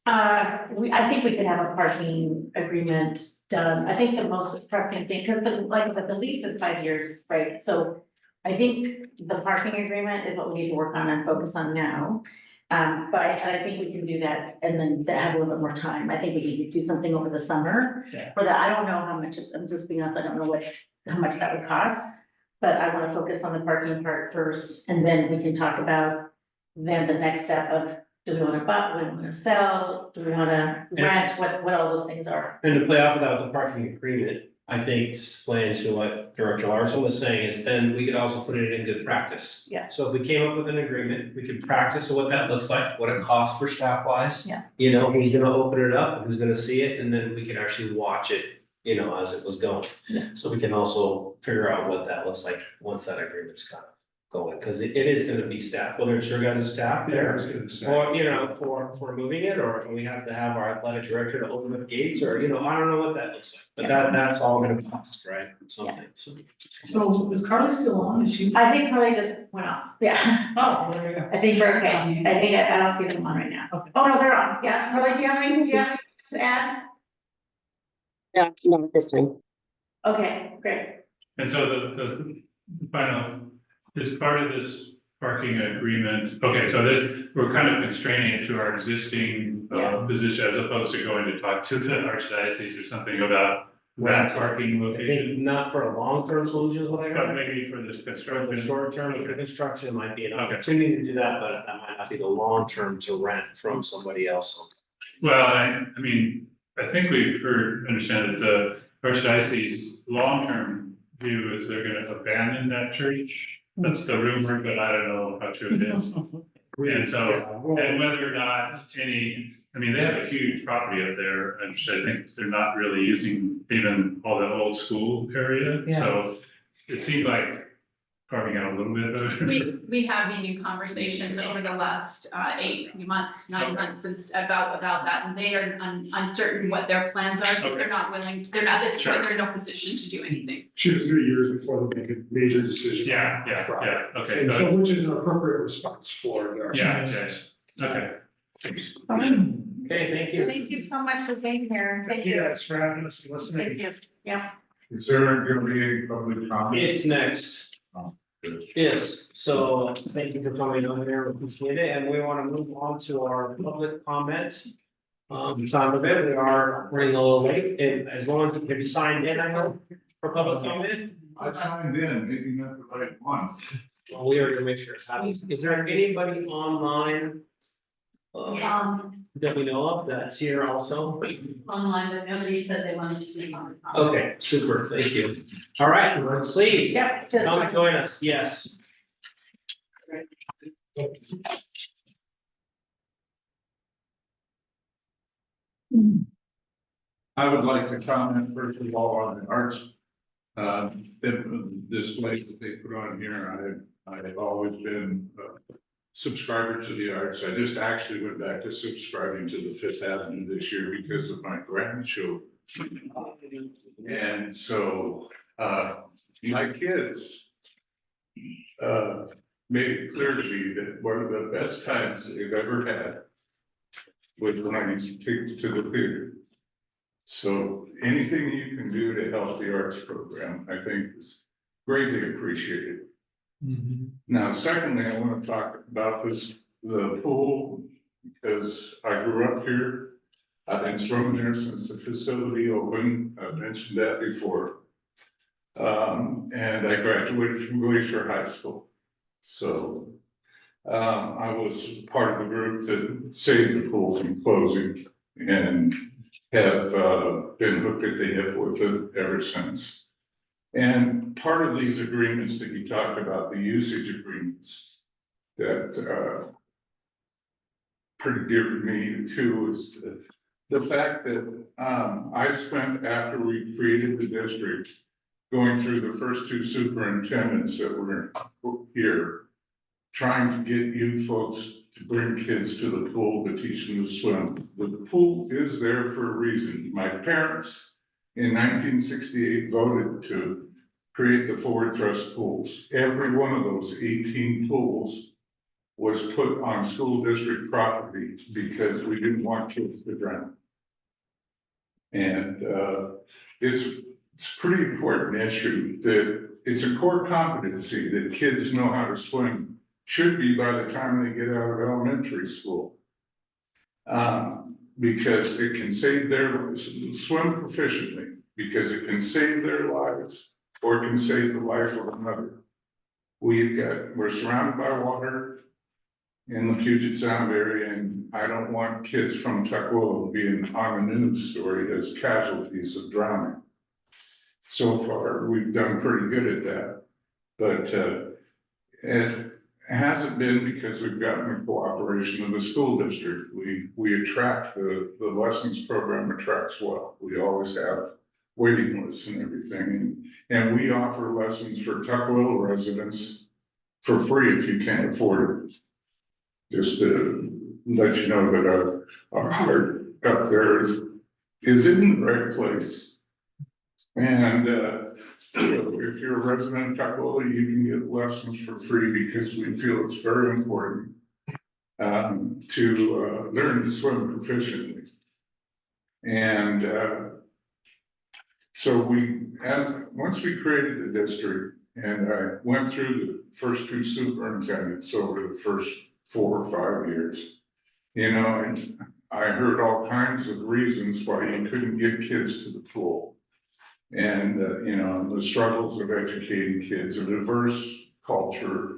I think we could have a parking agreement done. I think the most pressing thing, because like I said, the lease is 5 years, right? So I think the parking agreement is what we need to work on and focus on now. But I think we can do that and then have a little bit more time. I think we can do something over the summer. Yeah. For that, I don't know how much I'm just being honest, I don't know how much that would cost. But I want to focus on the parking part first, and then we can talk about then the next step of, do we want to buy, do we want to sell, do we want to rent, what all those things are. And to play off of that with the parking agreement, I think, just to play into what Director Larson was saying, is then we could also put it in good practice. Yeah. So if we came up with an agreement, we could practice what that looks like, what it costs for staff wise. Yeah. You know, who's gonna open it up, who's gonna see it, and then we can actually watch it, you know, as it was going. Yeah. So we can also figure out what that looks like once that agreement's kind of going, because it is gonna be staff, whether it's your guys' staff there. Or, you know, for moving it, or if we have to have our athletic director to open up gates, or, you know, I don't know what that looks like, but that's all gonna cost, right? Something, so. So is Carly still on? Is she? I think Carly just went off, yeah. Oh, there we go. I think we're okay. I think I don't see them on right now. Okay. Oh, no, they're on. Yeah, Carly, do you have anything to add? No, not this time. Okay, great. And so the final, is part of this parking agreement, okay, so we're kind of constraining it to our existing position as opposed to going to talk to the archdiocese or something about that parking I location, think not for a long-term solution is what I but heard. maybe for this For the construction. short term, for construction might be an Okay. opportunity to do that, but that might not be the long term to rent from somebody else. Well, I mean, I think we've understand that the Archdiocese's long-term view is they're gonna abandon that church. That's the rumor, but I don't know how true it is. And so, and whether or not I mean, they have a huge property up there, and I think they're not really using even all the old school area, so it seemed like carving out a little bit of it. We have been in conversations over the last 9 months since about that, and they are uncertain what their plans are, so Okay. they're not at this Sure. point, they're in no position to do anything. 2 to 3 years before they make a major decision. Yeah, okay, And so, so which is an appropriate response for their. yeah, okay. Okay, thank you. Thank you so much for being here. Thank you guys for having us and listening. Thank you. Yeah. Is there gonna be any public comment? It's next. Yes, so thank you for coming on here, we appreciate it, and we want to move on to our public comment. Time of it, we are running a little late, and as long as you signed in, I hope, for public comment. I signed in, maybe not the right one. Well, we are gonna make sure it happens. Is there anybody online? That we know of that's here also? Online, but nobody said they wanted to be on. Okay, super, thank you. All right, please, Yep. come join us, yes. I would like to comment first of all on the arts. Display that they put on here, I've always been a subscriber to the arts. I just actually went back to subscribing to the Fifth Avenue this year because of my grandchildren. And so, my kids, made it clear to me that one of the best times they've ever had was when I used to take to the theater. So anything you can do to help the arts program, I think is greatly appreciated. Now, secondly, I want to talk about the pool, because I grew up here. I've been swimming there since the facility opened. I've mentioned that before. And I graduated from Glacier High School. So, I was part of the group that saved the pool from closing and have, been hooked at the hip with it ever since. And part of these agreements that you talked about, the usage agreements, that, pretty dear to me too, is the fact that, I spent, after we created the district, going through the first 2 superintendents that were here, trying to get you folks to bring kids to the pool to teach them to swim. The pool is there for a reason. My parents in 1968 voted to create the forward thrust pools. Every one of those 18 pools was put on school district property because we didn't want kids to drown. And it's a pretty important issue that it's a core competency that kids know how to swim, should be by the time they get out of elementary school. Because it can save their, swim proficiently, because it can save their lives, or it can save the life of another. We're surrounded by water in the Puget Sound area, and I don't want kids from Tukwila being on the news story as casualties of drowning. So far, we've done pretty good at that, but it hasn't been because we've gotten the cooperation of the school district. We attract, the lessons program attracts well. We always have waiting lists and everything. And we offer lessons for Tukwila residents for free if you can't afford it. Just to let you know that our heart up there is in the right place. And if you're a resident of Tukwila, you can get lessons for free because we feel it's very important to learn to swim proficiently. And so once we created the district, and I went through the first 2 superintendents over the first 4 or 5 years, you know, and I heard all kinds of reasons why you couldn't get kids to the pool. And, you know, the struggles of educating kids, a diverse culture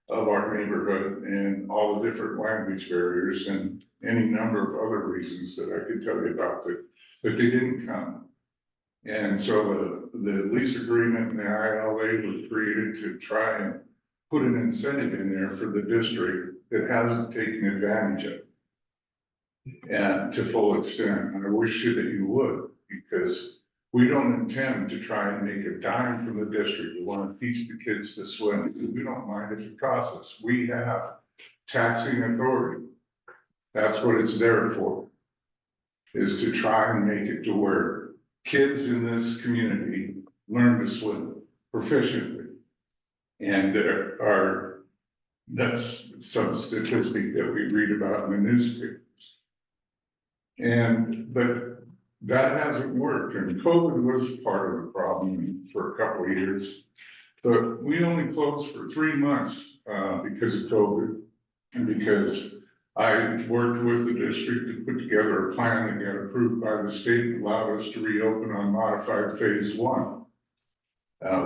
of our neighborhood and all the different language barriers and any number of other reasons that I could tell you about that, but they didn't come. And so the lease agreement and the ILA was created to try and put an incentive in there for the district that hasn't taken advantage of it. And to full extent, and I wish you that you would, because we don't intend to try and make a dime from the district. We want to teach the kids to swim. We don't mind if it costs us. We have taxing authority. That's what it's there for, is to try and make it to where kids in this community learn to swim proficiently. And there are, that's some statistic that we read about in the newspapers. And, but that hasn't worked, and COVID was part of the problem for a couple of years. But we only closed for 3 months because of COVID, and because I worked with the district to put together a plan that got approved by the state and allowed us to reopen on modified phase 1,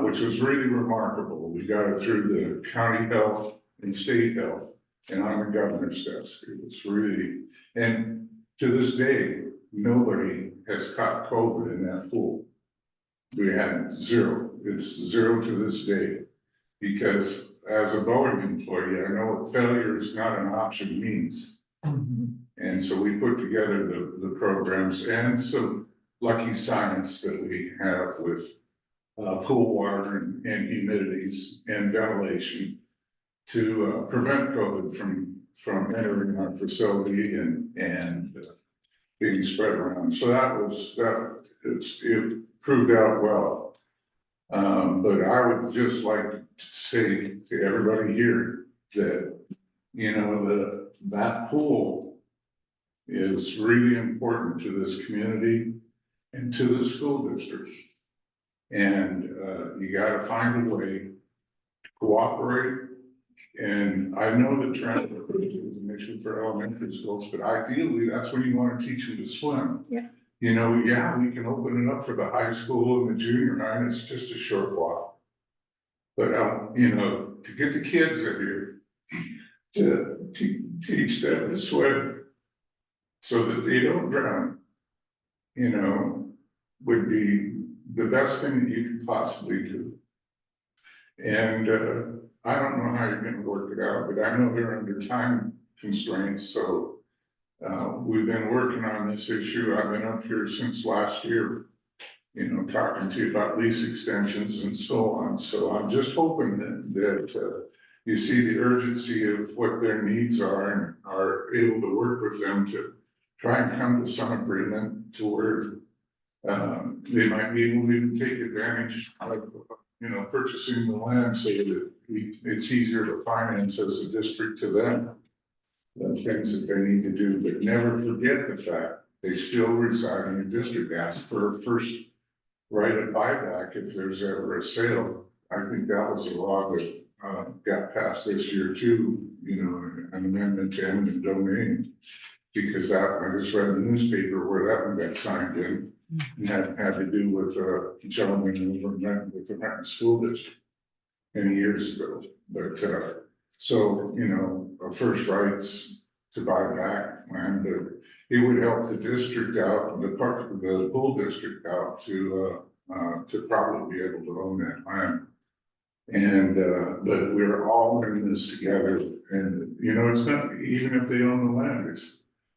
which was really remarkable. We got it through the county health and state health, and on the governor's desk. It was really, and to this day, nobody has caught COVID in that pool. We had 0. It's 0 to this day. Because as a Boeing employee, I know what failure is not an option means. And so we put together the programs and some lucky science that we have with pool water and humidities and ventilation to prevent COVID from entering our facility and being spread around. So it proved out well. But I would just like to say to everybody here that, you know, that pool is really important to this community and to the school district. And you gotta find a way to cooperate. And I know that transportation is an issue for elementary schools, but ideally, that's when you want to teach them to swim. Yeah. You know, yeah, we can open it up for the high school and the junior high, it's just a short walk. But, you know, to get the kids in here, to teach them to swim so that they don't drown, you know, would be the best thing that you could possibly do. And I don't know how you're gonna work it out, but I know they're under time constraints, so we've been working on this issue. I've been up here since last year, you know, talking to you about lease extensions and so on. So I'm just hoping that you see the urgency of what their needs are and are able to work with them to try and come to some agreement to where they might be able to take advantage of, you know, purchasing the land so that it's easier to finance as a district to them, the things that they need to do, but never forget the fact they still reside in your district. Ask for a first right of buyback if there's ever a sale. I think that was a law that got passed this year too, you know, an amendment to eminent domain. Because I just read in the newspaper where that one got signed in. And had to do with a gentleman who met with the Renton School District many years ago. But so, you know, first rights to buy back land, it would help the district out, the pool district out to probably be able to own that land. And but we're all in this together, and you know, it's not, even if they own the land,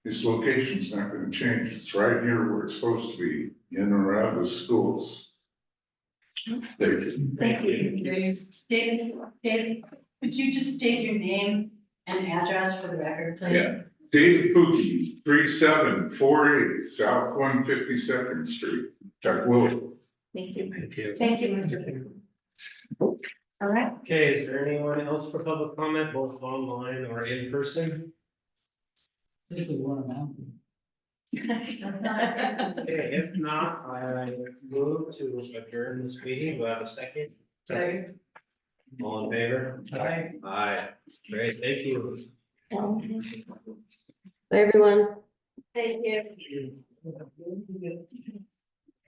its location's not gonna change. It's right here where it's supposed to be, in and around the schools. Thank you. Thank you. David, could you just state your name and address for the record, please? Yeah, David Pookie, 3748 South 152nd Street, Tukwila. Thank you. Thank you. Thank you, Mr. Pickles. All right. Okay, is there anyone else for public comment, both online or in person? Just the one amount. Okay, if not, I move to adjourn this meeting. Do I have a second? Second. All in favor? Aye. Aye. Great, thank you. Bye, everyone. Thank you.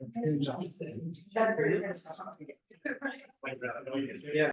Yeah.